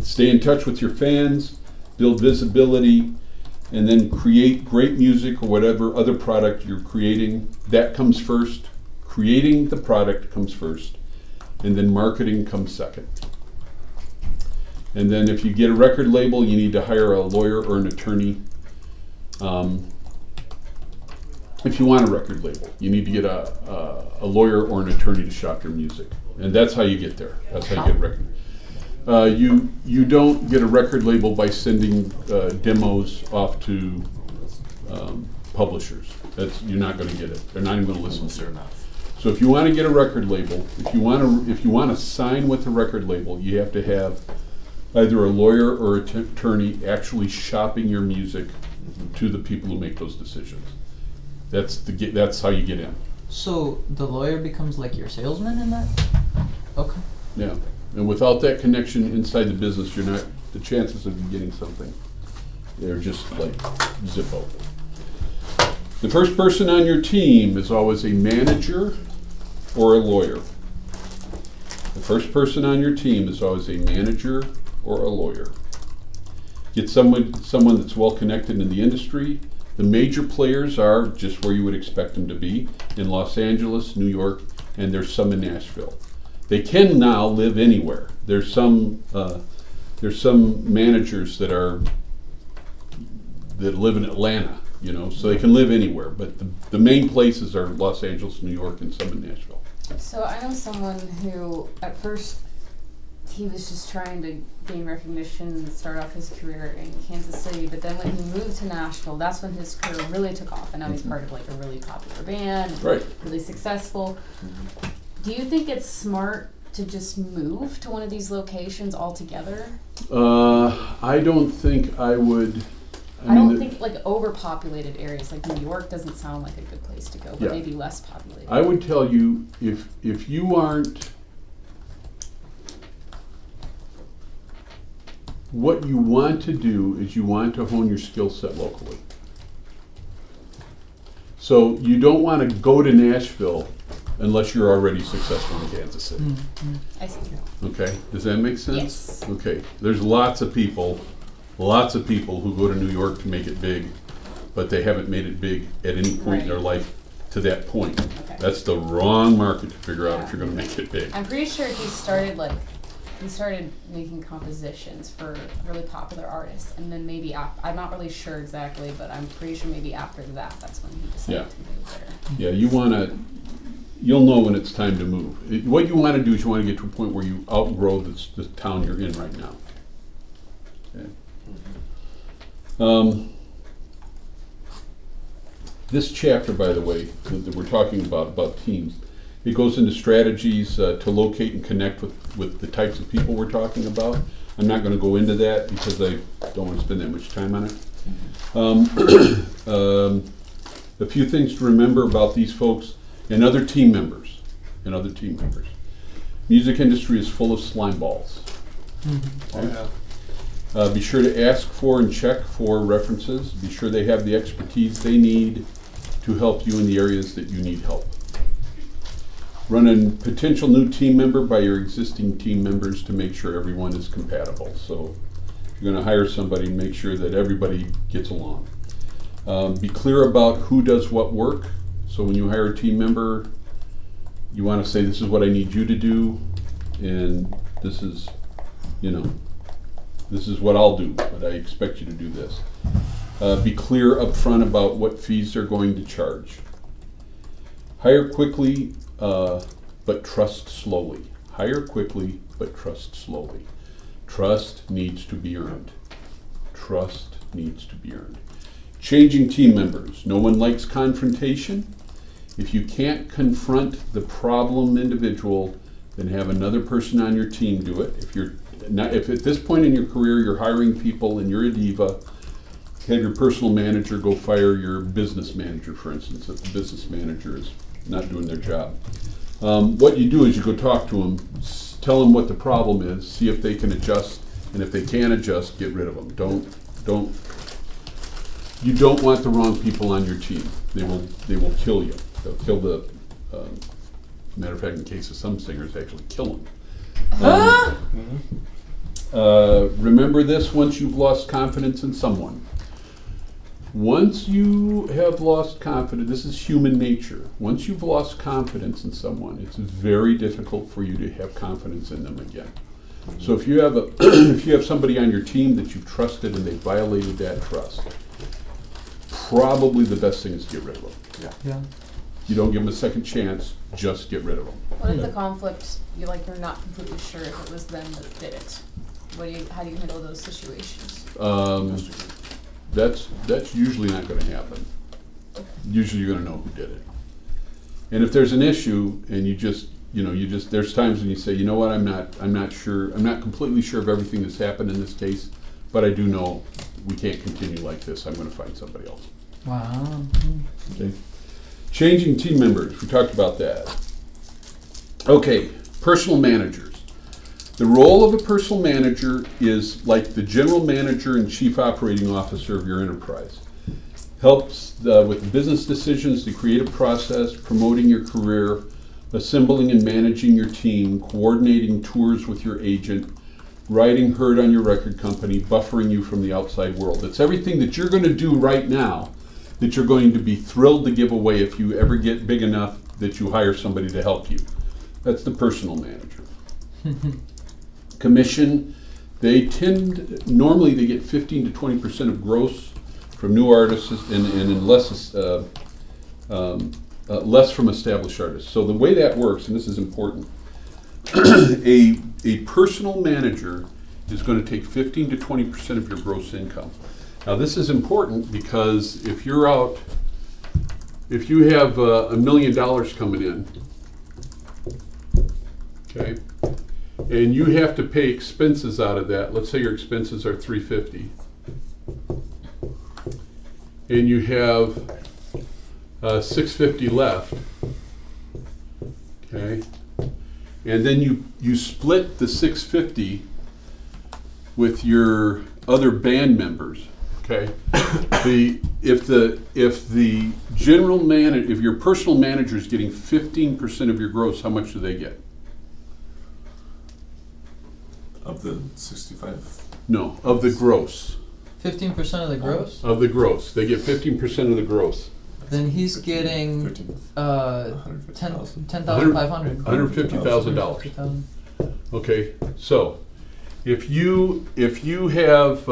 Stay in touch with your fans, build visibility, and then create great music or whatever other product you're creating. That comes first. Creating the product comes first, and then marketing comes second. And then if you get a record label, you need to hire a lawyer or an attorney. If you want a record label, you need to get a lawyer or an attorney to shop your music. And that's how you get there. That's how you get a record. You don't get a record label by sending demos off to publishers. You're not going to get it. They're not even going to listen to it. So if you want to get a record label, if you want to sign with a record label, you have to have either a lawyer or an attorney actually shopping your music to the people who make those decisions. That's how you get in. So the lawyer becomes like your salesman in that? Okay. Yeah, and without that connection inside the business, the chances of you getting something, they're just like Zippo. The first person on your team is always a manager or a lawyer. The first person on your team is always a manager or a lawyer. Get someone that's well connected in the industry. The major players are just where you would expect them to be, in Los Angeles, New York, and there's some in Nashville. They can now live anywhere. There's some managers that live in Atlanta, so they can live anywhere. But the main places are Los Angeles, New York, and some in Nashville. So I know someone who, at first, he was just trying to gain recognition and start off his career in Kansas City, but then when he moved to Nashville, that's when his career really took off, and now he's part of like a really popular band, right? Really successful. Do you think it's smart to just move to one of these locations altogether? I don't think I would. I don't think like overpopulated areas like New York doesn't sound like a good place to go, but maybe less populated. I would tell you if you aren't. What you want to do is you want to hone your skill set locally. So you don't want to go to Nashville unless you're already successful in Kansas City. Mm-hmm. I see. Okay, does that make sense? Yes. Okay, there's lots of people who go to New York to make it big, but they haven't made it big at any point in their life to that point. Okay. That's the wrong market to figure out if you're going to make it big. I'm pretty sure he started making compositions for really popular artists, and then maybe I'm not really sure exactly, but I'm pretty sure maybe after that's when he decided to move there. Yeah, you'll know when it's time to move. What you want to do is you want to get to a point where you outgrow the town you're in right now. Okay. This chapter, by the way, that we're talking about teams, it goes into strategies to locate and connect with the types of people we're talking about. I'm not going to go into that because I don't want to spend that much time on it. A few things to remember about these folks and other team members. Music industry is full of slime balls. Mm-hmm. Okay? Oh, yeah. Be sure to ask for and check for references. Be sure they have the expertise they need to help you in the areas that you need help. Run a potential new team member by your existing team members to make sure everyone is compatible. So if you're going to hire somebody, make sure that everybody gets along. Be clear about who does what work. So when you hire a team member, you want to say, this is what I need you to do, and this is what I'll do, but I expect you to do this. Be clear up front about what fees they're going to charge. Hire quickly, but trust slowly. Hire quickly, but trust slowly. Trust needs to be earned. Trust needs to be earned. Changing team members. No one likes confrontation. If you can't confront the problem individual, then have another person on your team do it. Now, if at this point in your career you're hiring people and you're a diva, have your personal manager go fire your business manager, for instance, if the business manager is not doing their job. What you do is you go talk to them, tell them what the problem is, see if they can adjust, and if they can't adjust, get rid of them. You don't want the wrong people on your team. They will kill you. They'll kill the, matter of fact, in the case of some singers, actually kill them. Remember this, once you've lost confidence in someone. Once you have lost confidence, this is human nature. Once you've lost confidence in someone, it's very difficult for you to have confidence in them again. So if you have if you have somebody on your team that you've trusted and they violated that trust, probably the best thing is to get rid of them. Yeah. You don't give them a second chance, just get rid of them. What if the conflict, you're not completely sure if it was them that did it? How do you handle those situations? That's usually not going to happen. Usually you're going to know who did it. And if there's an issue and there's times when you say, you know what, I'm not sure, I'm not completely sure of everything that's happened in this case, but I do know we can't continue like this. I'm going to find somebody else. Wow. Okay. Changing team members, we talked about that. Okay, personal managers. The role of a personal manager is like the general manager and chief operating officer of your enterprise. Helps with the business decisions, the creative process, promoting your career, assembling and managing your team, coordinating tours with your agent, riding herd on your record company, buffering you from the outside world. It's everything that you're going to do right now that you're going to be thrilled to give away if you ever get big enough that you hire somebody to help you. That's the personal manager. Commission, normally they get 15 to 20% of gross from new artists and less from established artists. So the way that works, and this is important, a personal manager is going to take 15 to 20% of your gross income. Now this is important because if you have $1 million coming in, okay, and you have to pay expenses out of that, let's say your expenses are $350, and you have $650 left, okay, and then you split the $650 with your other band members, okay. If your personal manager is getting 15% of your gross, how much do they get? Of the 65? No, of the gross. 15% of the gross? Of the gross. They get 15% of the gross. Then he's getting 150,000. $10,500. $150,000. Okay, so if you have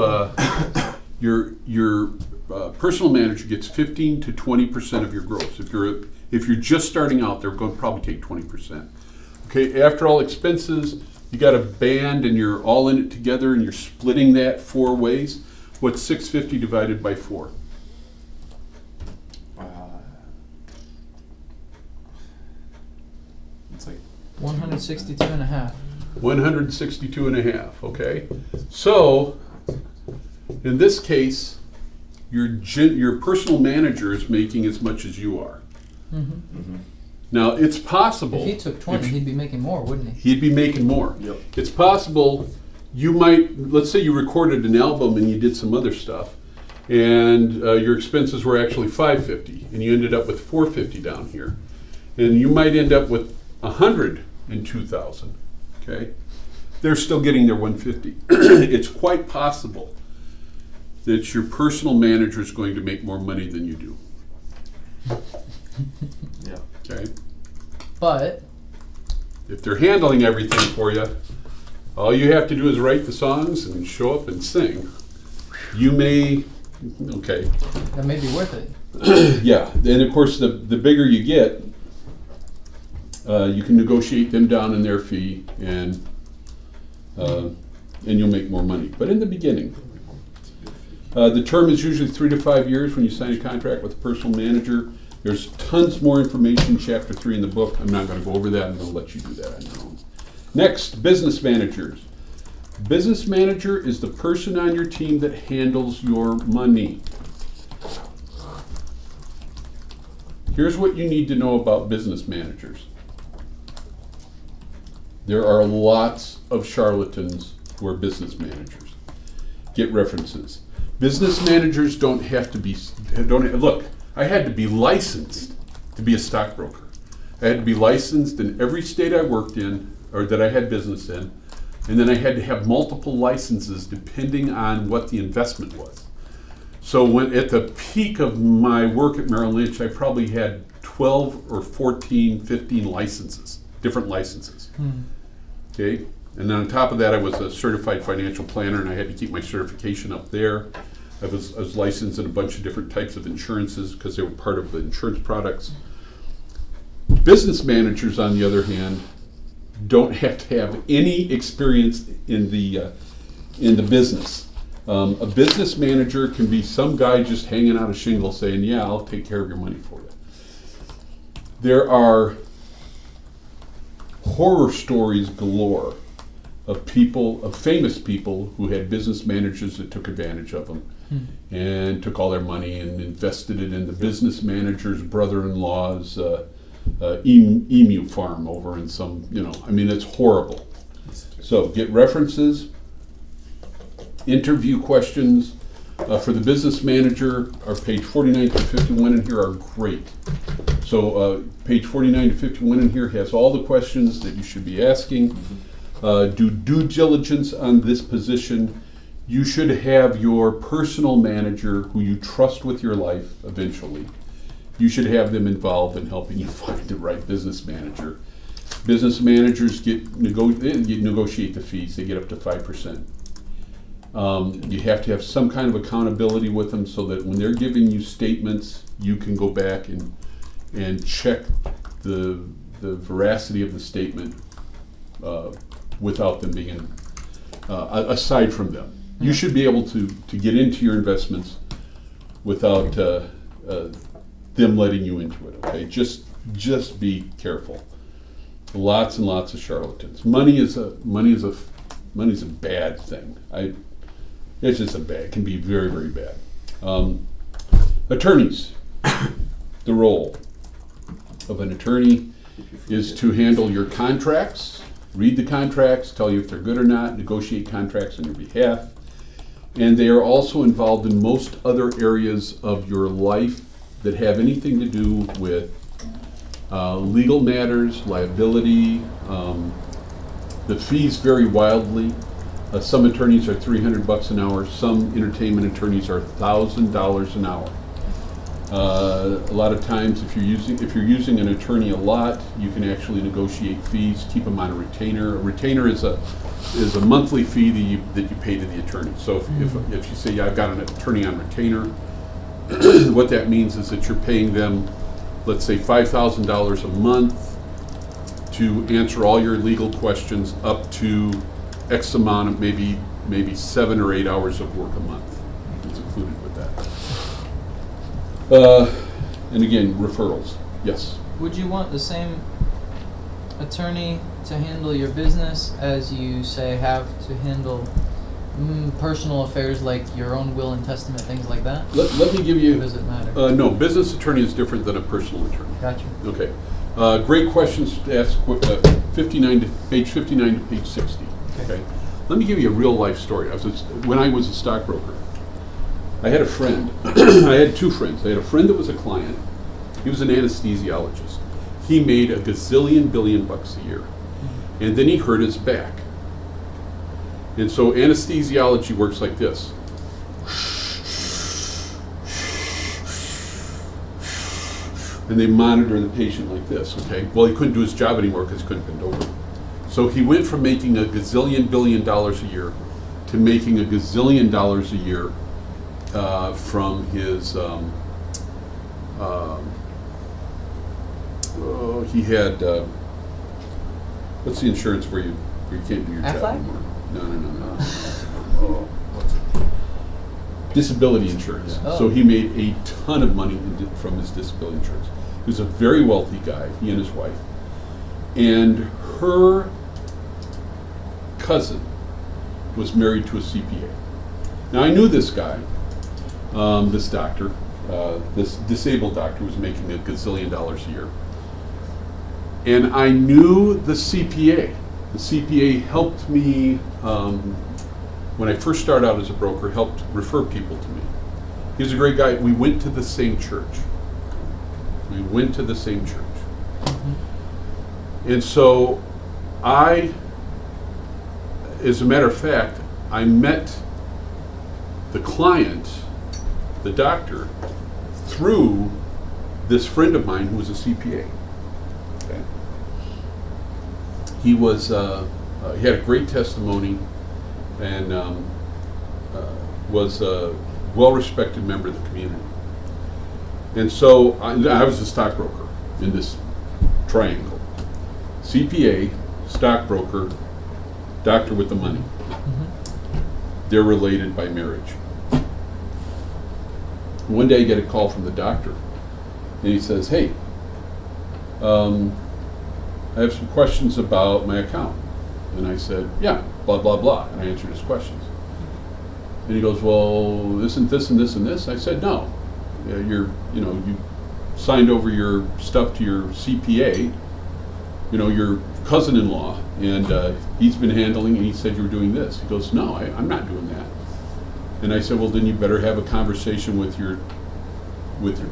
your personal manager gets 15 to 20% of your gross. If you're just starting out, they're going to probably take 20%. Okay, after all expenses, you got a band and you're all in it together and you're splitting that 4 ways. What's 650 divided by 4? It's like 162 and a half. 162 and a half, okay? So, in this case, your personal manager is making as much as you are. Mm-hmm. Now, it's possible... If he took 20, he'd be making more, wouldn't he? He'd be making more. Yep. It's possible you might, let's say you recorded an album and you did some other stuff, and your expenses were actually $550, and you ended up with $450 down here. And you might end up with $102,000, okay? They're still getting their $150. It's quite possible that your personal manager is going to make more money than you do. Yeah. Okay? But if they're handling everything for you, all you have to do is write the songs and show up and sing. You may, okay. that may be worth it. Yeah, and of course the bigger you get, you can negotiate them down in their fee and you'll make more money. But in the beginning, the term is usually 3 to 5 years when you sign a contract with a personal manager. There's tons more information in Chapter 3 in the book. I'm not going to go over that. I'm going to let you do that on your own. Next, business managers. Business manager is the person on your team that handles your money. Here's what you need to know about business managers. There are lots of charlatans who are business managers. Get references. Business managers don't have to be, look, I had to be licensed to be a stockbroker. I had to be licensed in every state I worked in, or that I had business in, and then I had to have multiple licenses depending on what the investment was. So when at the peak of my work at Merrill Lynch, I probably had 12 or 14, 15 licenses, different licenses. Okay, and then on top of that, I was a certified financial planner, and I had to keep my certification up there. I was licensed in a bunch of different types of insurances because they were part of the insurance products. Business managers, on the other hand, don't have to have any experience in the business. A business manager can be some guy just hanging out a shingle saying, "Yeah, I'll take care of your money for you." There are horror stories galore of people, of famous people who had business managers that took advantage of them and took all their money and invested it in the business manager's brother-in-law's emu farm over in some, I mean, it's horrible. So get references, interview questions for the business manager. Our page 49 to 51 in here are great. So page 49 to 51 in here has all the questions that you should be asking. Do due diligence on this position. You should have your personal manager who you trust with your life eventually. You should have them involved in helping you find the right business manager. Business managers negotiate the fees. They get up to 5%. You have to have some kind of accountability with them so that when they're giving you statements, you can go back and check the veracity of the statement without them being aside from them. You should be able to get into your investments without them letting you into it. Okay, just be careful. Lots and lots of charlatans. Money is a bad thing. It's just it can be very, very bad. Attorneys. The role of an attorney is to handle your contracts, read the contracts, tell you if they're good or not, negotiate contracts on your behalf. And they are also involved in most other areas of your life that have anything to do with legal matters, liability. The fees vary wildly. Some attorneys are $300 an hour. Some entertainment attorneys are $1,000 an hour. A lot of times, if you're using an attorney a lot, you can actually negotiate fees, keep them on a retainer. A retainer is a monthly fee that you pay to the attorney. So if you say, "Yeah, I've got an attorney on retainer," what that means is that you're paying them, let's say, $5,000 a month to answer all your legal questions up to X amount of maybe 7 or 8 hours of work a month. It's included with that. And again, referrals. Yes. Would you want the same attorney to handle your business as you, say, have to handle personal affairs like your own will and testament, things like that? Let me give you. Or does it matter? No, business attorney is different than a personal attorney. Gotcha. Okay. Great questions to ask. Page 59 to page 60. Okay. Let me give you a real life story. When I was a stockbroker, I had a friend. I had two friends. I had a friend that was a client. He was an anesthesiologist. He made a gazillion billion bucks a year. And then he hurt his back. And so anesthesiology works like this. And they monitor the patient like this, okay? Well, he couldn't do his job anymore because he couldn't bend over. So he went from making a gazillion billion dollars a year to making a gazillion dollars a year from his, he had, what's the insurance where you can't do your job Aflac? anymore? No. What's it? Disability insurance. Oh. So he made a ton of money from his disability insurance. He was a very wealthy guy, he and his wife. And her cousin was married to a CPA. Now I knew this guy, this doctor, this disabled doctor was making $1 gazillion a year. And I knew the CPA. The CPA helped me, when I first started out as a broker, helped refer people to me. He was a great guy. We went to the same church. And so as a matter of fact, I met the client, the doctor, through this friend of mine who was a CPA. Okay. He was, he had a great testimony and was a well-respected member of the community. And so I was a stockbroker in this triangle. CPA, stockbroker, doctor with the money. They're related by marriage. One day I get a call from the doctor and he says, hey, I have some questions about my account. And I said, yeah, blah, blah, blah. And I answered his questions. And he goes, well, isn't this and this and this? I said, no. You signed over your stuff to your CPA, your cousin-in-law, and he's been handling, and he said you were doing this. He goes, no, I'm not doing that. And I said, well, then you better have a conversation with your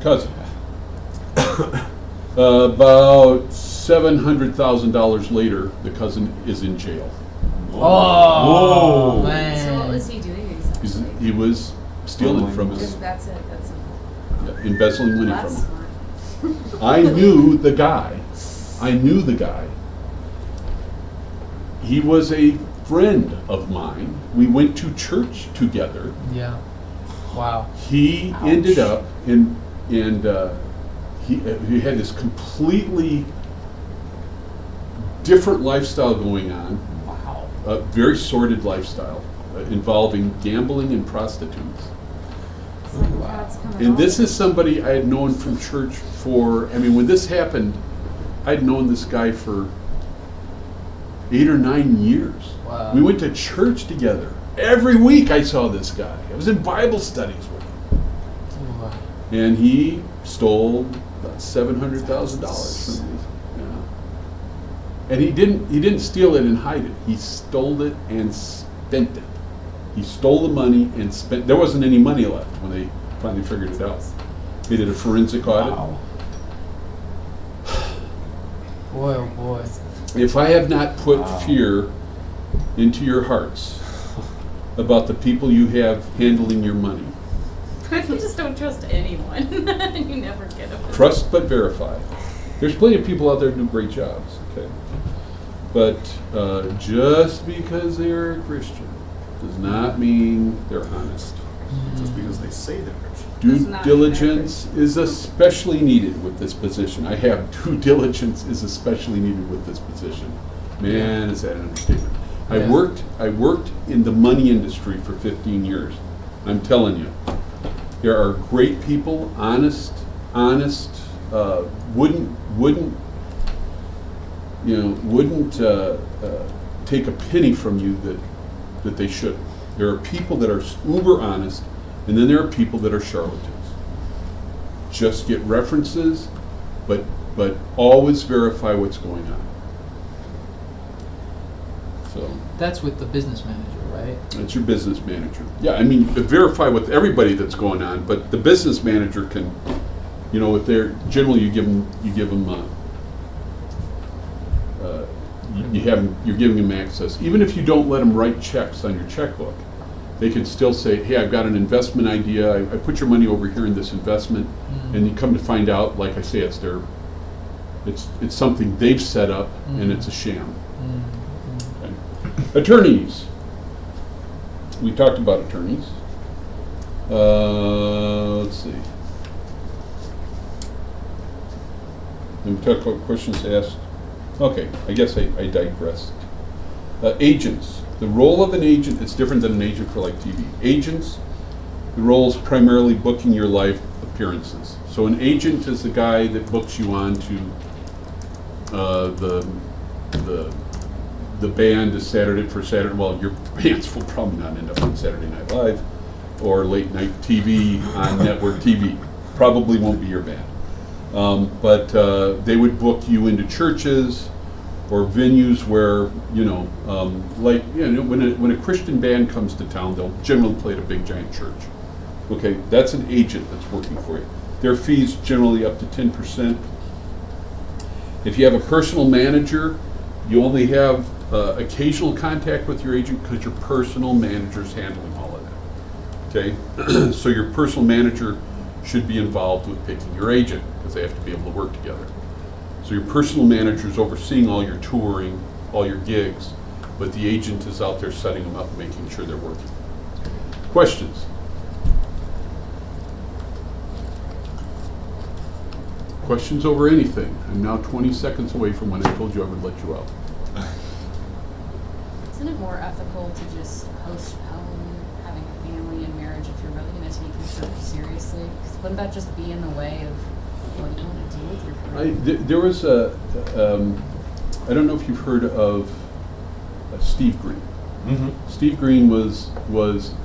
cousin. About $700,000 later, the cousin is in jail. Oh, Whoa. man. So what was he doing exactly? He was stealing from his, Because that's it. That's simple. embezzling money That's from him. smart. I knew the guy. He was a friend of mine. We went to church together. Yeah. Wow. He ended up he had this completely different lifestyle going on. Wow. A very sordid lifestyle involving gambling and prostitutes. It's like God's coming And this over. is somebody I had known from church when this happened, I'd known this guy for 8 or 9 years. Wow. We went to church together. Every week I saw this guy. I was in Bible studies with him. Wow. And he stole about $700,000 from me. Yeah. And he didn't steal it and hide it. He stole it and spent it. He stole the money and spent. There wasn't any money left when they finally figured it out. They did a forensic audit. Wow. Boy, oh boy. If I have not put fear into your hearts about the people you have handling your money, You just don't trust anyone. You never get a trust but verify. There's plenty of people out there who do great jobs, okay? But just because they're a Christian does not mean they're honest. Just because they say they're Christian. Due Does not diligence is especially needed with this position. I have due diligence is especially needed with this position. Man, is that an understatement. Yeah. I worked in the money industry for 15 years. I'm telling you, there are great people, honest, wouldn't take a penny from you that they shouldn't. There are people that are uber honest, and then there are people that are charlatans. Just get references, but always verify what's going on. So That's with the business manager, right? that's your business manager. Yeah, I mean, verify with everybody that's going on, but the business manager can, if they're generally you're giving them access. Even if you don't let them write checks on your checkbook, they can still say, hey, I've got an investment idea. I put your money over here in this investment, and you come to find out, like I say, it's something they've set up, and it's a sham. Okay. Attorneys. We talked about attorneys. Let's see. And we talked about questions asked. Okay, I guess I digressed. Agents. The role of an agent is different than an agent for like TV. Agents, the role is primarily booking your live appearances. So an agent is the guy that books you on to the the band is Saturday for Saturday. Well, your bands will probably not end up on Saturday Night Live or late night TV on network TV. Probably won't be your band. But they would book you into churches or venues where, when a Christian band comes to town, they'll generally play at a big giant church. Okay, that's an agent that's working for you. Their fees generally up to 10%. If you have a personal manager, you only have occasional contact with your agent because your personal manager's handling all of that. Okay, so your personal manager should be involved with picking your agent because they have to be able to work together. So your personal manager is overseeing all your touring, all your gigs, but the agent is out there setting them up, making sure they're working. Questions? Questions over anything? I'm now 20 seconds away from when I told you I would let you out. Isn't it more ethical to just postpone having a family and marriage if you're really going to take yourself seriously? Because wouldn't that just be in the way of what you want to do with your career? There was I don't know if you've heard of Steve Green. Mm-hmm. Steve Green was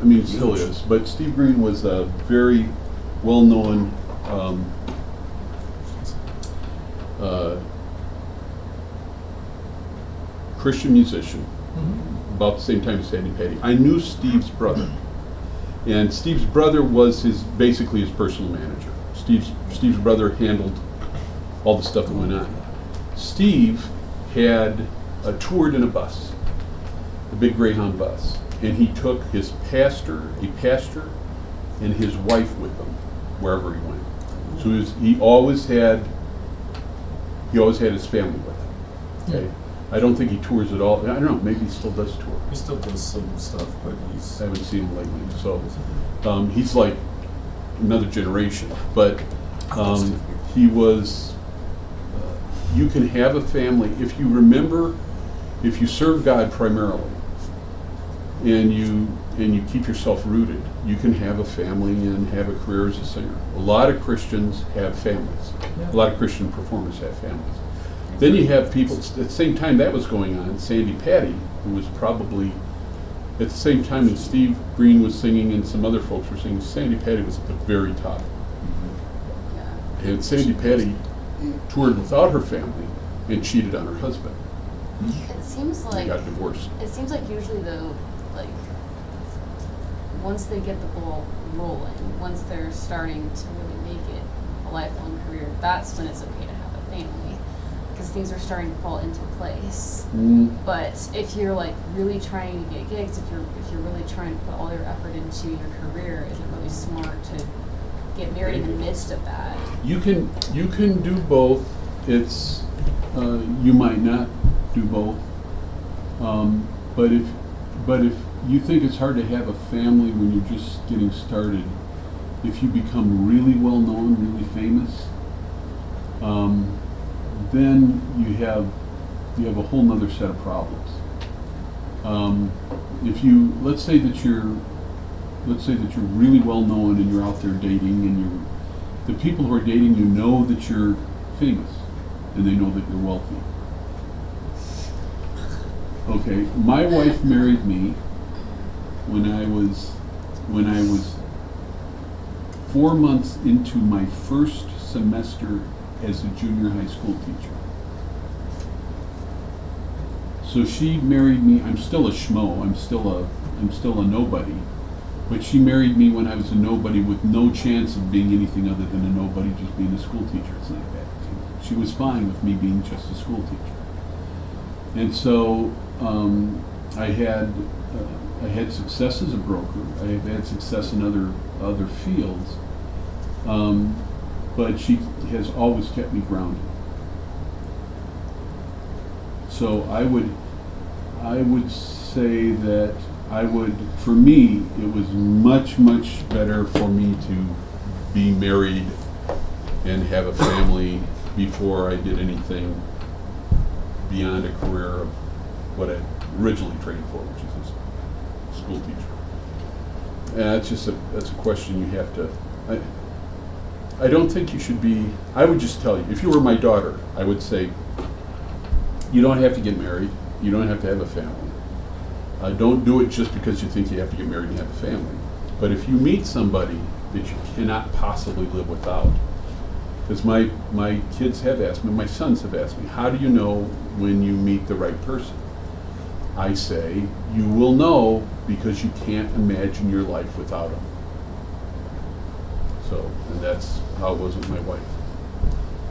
I mean, still is, but Steve Green was a very well-known Christian musician, about the same time as Sandy Patty. I knew Steve's brother, and Steve's brother was basically his personal manager. Steve's brother handled all the stuff that went on. Steve had toured in a bus, a big Greyhound bus, and he took his pastor, and his wife with him wherever he went. So he always had his family with him. Okay. I don't think he tours at all. I don't know. Maybe he still does tour. He still does some stuff, but I haven't seen him lately. So he's like another generation. But he was. You can have a family if you remember, if you serve God primarily, and you keep yourself rooted. You can have a family and have a career as a singer. A lot of Christians have families. A lot of Christian performers have families. Then you have people, at the same time that was going on, Sandy Patty, who was probably, at the same time when Steve Green was singing and some other folks were singing, Sandy Patty was at the very top. And Sandy Patty toured without her family and cheated on her husband. It seems like They got divorced. It seems like usually though, like once they get the ball rolling, once they're starting to really make it a lifelong career, that's when it's okay to have a family. Because things are starting to fall into place. But if you're like really trying to get gigs, if you're really trying to put all your effort into your career, is it really smart to get married in the midst of that? You can do both. It's you might not do both. But if you think it's hard to have a family when you're just getting started, if you become really well known, really famous, then you have a whole nother set of problems. If you let's say that you're really well known and you're out there dating, and the people who are dating you know that you're famous and they know that you're wealthy. Okay, my wife married me when I was 4 months into my first semester as a junior high school teacher. So she married me. I'm still a schmo. I'm still a nobody. But she married me when I was a nobody with no chance of being anything other than a nobody, just being a school teacher. It's not bad. She was fine with me being just a school teacher. And so I had success as a broker. I have had success in other fields. But she has always kept me grounded. So I would say that for me, it was much, much better for me to be married and have a family before I did anything beyond a career of what I originally trained for, which is a school teacher. And that's a question you have to. I don't think you should be. I would just tell you, if you were my daughter, I would say, you don't have to get married. You don't have to have a family. Don't do it just because you think you have to get married and have a family. But if you meet somebody that you cannot possibly live without, because my kids have asked me, my sons have asked me, how do you know when you meet the right person? I say, you will know because you can't imagine your life without them. So, and that's how it was with my wife.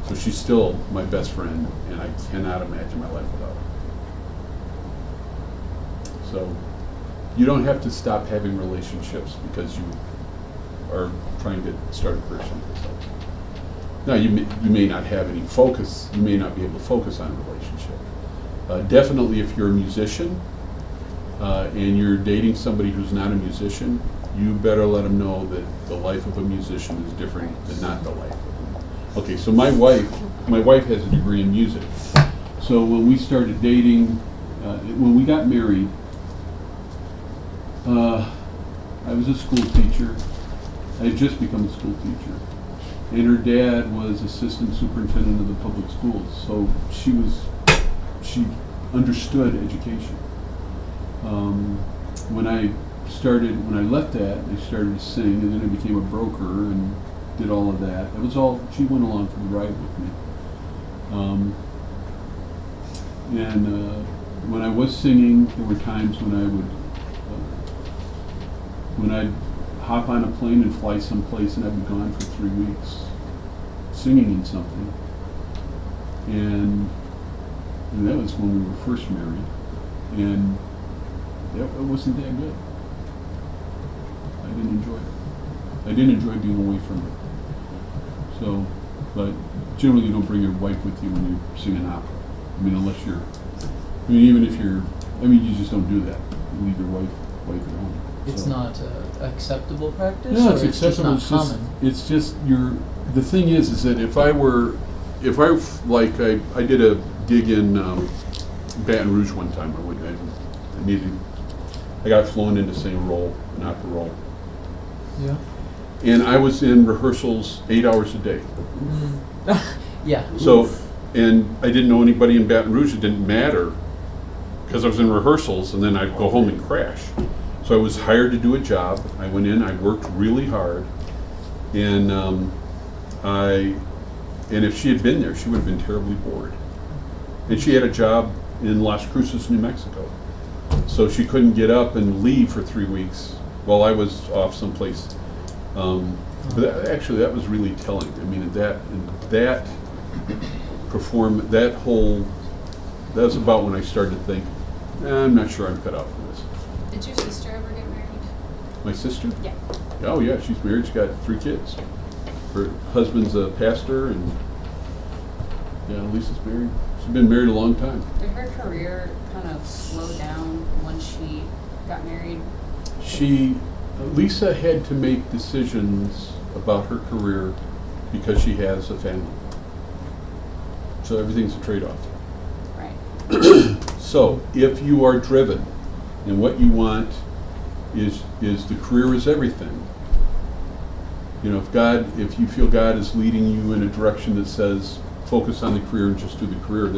So she's still my best friend, and I cannot imagine my life without her. So, you don't have to stop having relationships because you are trying to start a career someplace else. Now, you may not have any focus, you may not be able to focus on a relationship. Definitely if you're a musician and you're dating somebody who's not a musician, you better let them know that the life of a musician is different than not the life of them. Okay, so my wife has a degree in music. So when we started dating, when we got married, I was a school teacher. I had just become a school teacher. And her dad was assistant superintendent of the public schools. So she understood education. When I left that, I started to sing, and then I became a broker and did all of that. It was all, she went along for the ride with me. When I was singing, there were times when I'd hop on a plane and fly someplace and I'd be gone for 3 weeks singing in something. And that was when we were first married. And it wasn't that good. I didn't enjoy it. I didn't enjoy being away from it. So, but generally you don't bring your wife with you when you sing an opera. I mean, unless you're, even if you're, you just don't do that. You leave your wife at home. It's So. not acceptable practice? No, or it's just acceptable. not common? It's just the thing is that if I did a gig in Baton Rouge one time, I got flown in to sing a role, an opera role. Yeah. And I was in rehearsals 8 hours a day. Yeah. So, and I didn't know anybody in Baton Rouge. It didn't matter because I was in rehearsals, and then I'd go home and crash. So I was hired to do a job. I went in, I worked really hard, and if she had been there, she would have been terribly bored. And she had a job in Las Cruces, New Mexico. So she couldn't get up and leave for 3 weeks while I was off someplace. But that was really telling. I mean, that was about when I started to think, I'm not sure I'm cut out for this. Did your sister ever get married? My sister? Yeah. Oh yeah, she's married. She's got 3 kids. Her husband's a pastor, and Lisa's married. She's been married a long time. Did her career kind of slow down once she got married? Lisa had to make decisions about her career because she has a family. So everything's a trade-off. Right. So if you are driven and what you want is the career is everything. If you feel God is leading you in a direction that says focus on the career and just do the career,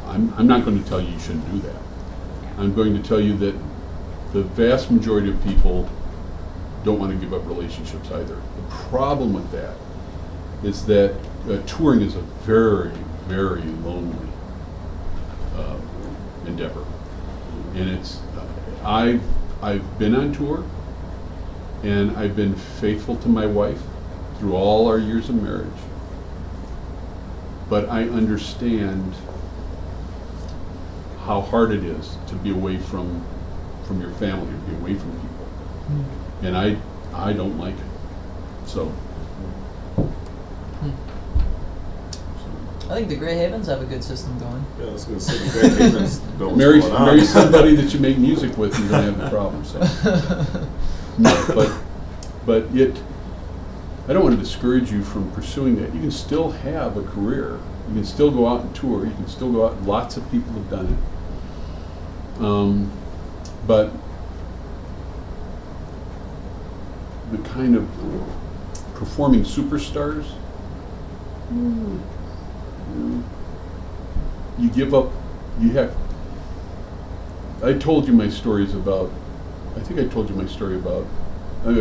I'm not going to tell you shouldn't do that. I'm going to tell you that the vast majority of people don't want to give up relationships either. The problem with that is that touring is a very, very lonely endeavor. And I've been on tour, and I've been faithful to my wife through all our years of marriage. But I understand how hard it is to be away from your family, to be away from people. And I don't like it. So. I think the Grey Havens have a good system going. Yeah, I was going to say, the Great Havens know what's Marry going on. somebody that you make music with, and you're gonna have the problem. So. No, but I don't want to discourage you from pursuing that. You can still have a career. You can still go out and tour. You can still go out. Lots of people have done it. But the kind of performing superstars, you give up. I told you my stories about, I think I told you my story about,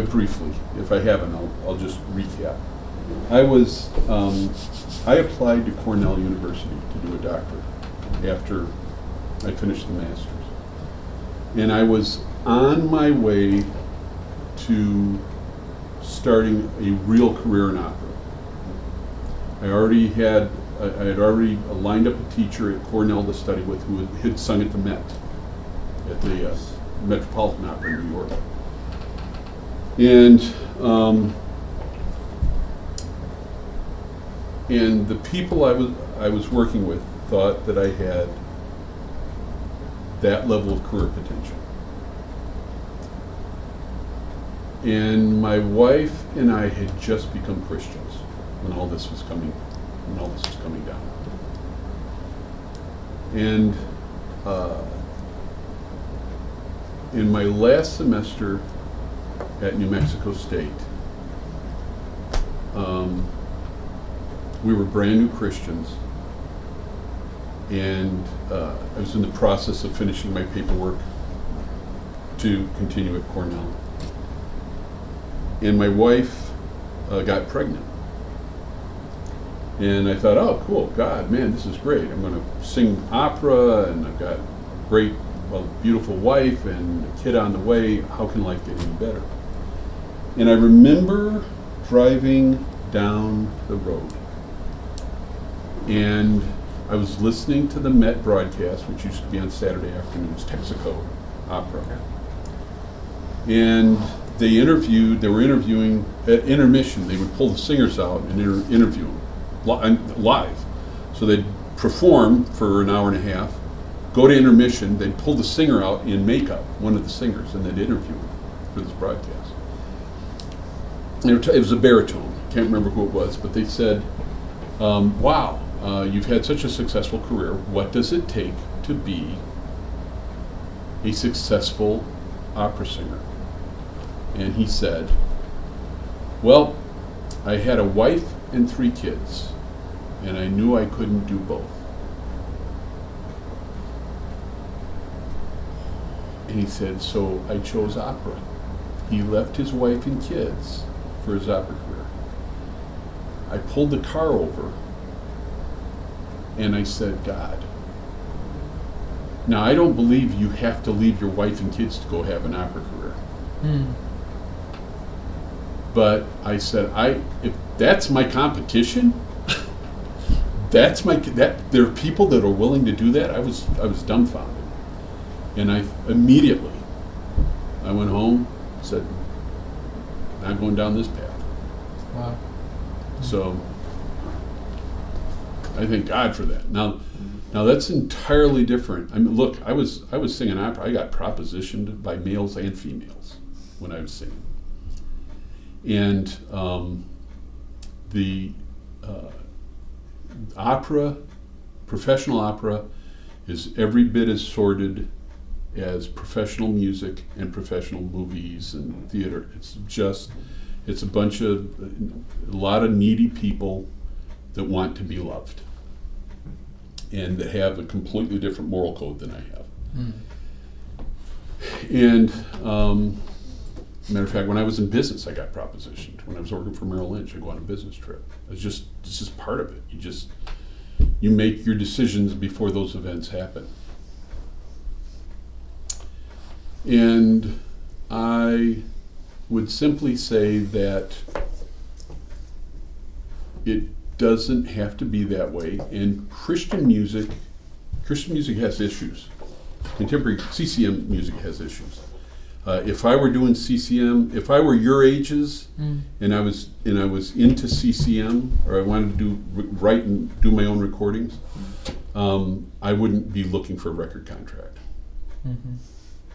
briefly. If I haven't, I'll just recap. I applied to Cornell University to do a doctorate after I finished the master's. And I was on my way to starting a real career in opera. I had already lined up a teacher at Cornell to study with who had sung at the Met, at the Metropolitan Opera in New York. And the people I was working with thought that I had that level of career potential. And my wife and I had just become Christians when all this was coming down. And in my last semester at New Mexico State, we were brand new Christians, and I was in the process of finishing my paperwork to continue at Cornell. And my wife got pregnant. And I thought, oh, cool, God, man, this is great. I'm going to sing opera, and I've got a great, beautiful wife and a kid on the way. How can life get any better? And I remember driving down the road, and I was listening to the Met broadcast, which used to be on Saturday afternoons, Texaco Opera. And they were interviewing at intermission. They would pull the singers out and interview them live. So they'd perform for an hour and a half, go to intermission, they'd pull the singer out in makeup, one of the singers, and they'd interview him for this broadcast. And it was a baritone, can't remember who it was, but they said, wow, you've had such a successful career. What does it take to be a successful opera singer? And he said, well, I had a wife and 3 kids, and I knew I couldn't do both. And he said, so I chose opera. He left his wife and kids for his opera career. I pulled the car over, and I said, God, now I don't believe you have to leave your wife and kids to go have an opera career. But I said, if that's my competition, there are people that are willing to do that. I was dumbfounded, and I went home, said, not going down this path. Wow. So I thank God for that. Now that's entirely different. I mean, look, I was singing opera. I got propositioned by males and females when I was singing. And the opera, professional opera, is every bit as sordid as professional music and professional movies and theater. It's a lot of needy people that want to be loved and that have a completely different moral code than I have. And matter of fact, when I was in business, I got propositioned. When I was working for Merrill Lynch, I'd go on a business trip. It's just part of it. You make your decisions before those events happen. And I would simply say that it doesn't have to be that way. And Christian music has issues. Contemporary CCM music has issues. If I were doing CCM, if I were your ages, and I was into CCM, or I wanted to write and do my own recordings, I wouldn't be looking for a record contract.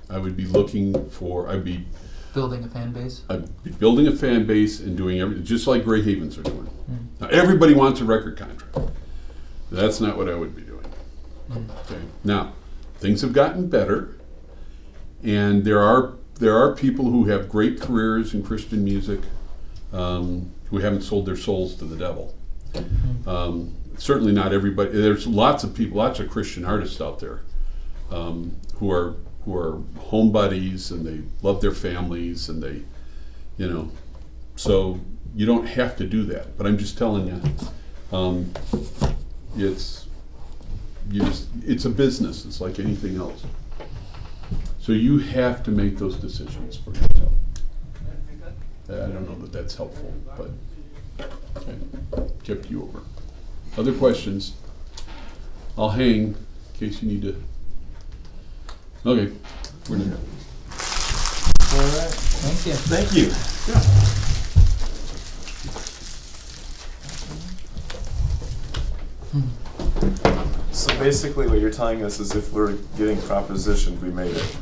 I would be I'd be Building a fan base. I'd be building a fan base and doing everything, just like Gray Havens are doing. Now, everybody wants a record contract. That's not what I would be doing. Okay. Now, things have gotten better. And there are people who have great careers in Christian music who haven't sold their souls to the devil. Certainly not everybody. There's lots of people, lots of Christian artists out there who who are home buddies and they love their families and they, you know, so you don't have to do that. But I'm just telling you, it's a business. It's like anything else. So you have to make those decisions for yourself. I don't know that that's helpful, but I tipped you over. Other questions? I'll hang in case you need to. Okay, we're done. All right. Thank you. Thank you. So basically what you're telling us is if we're getting propositioned, we made it.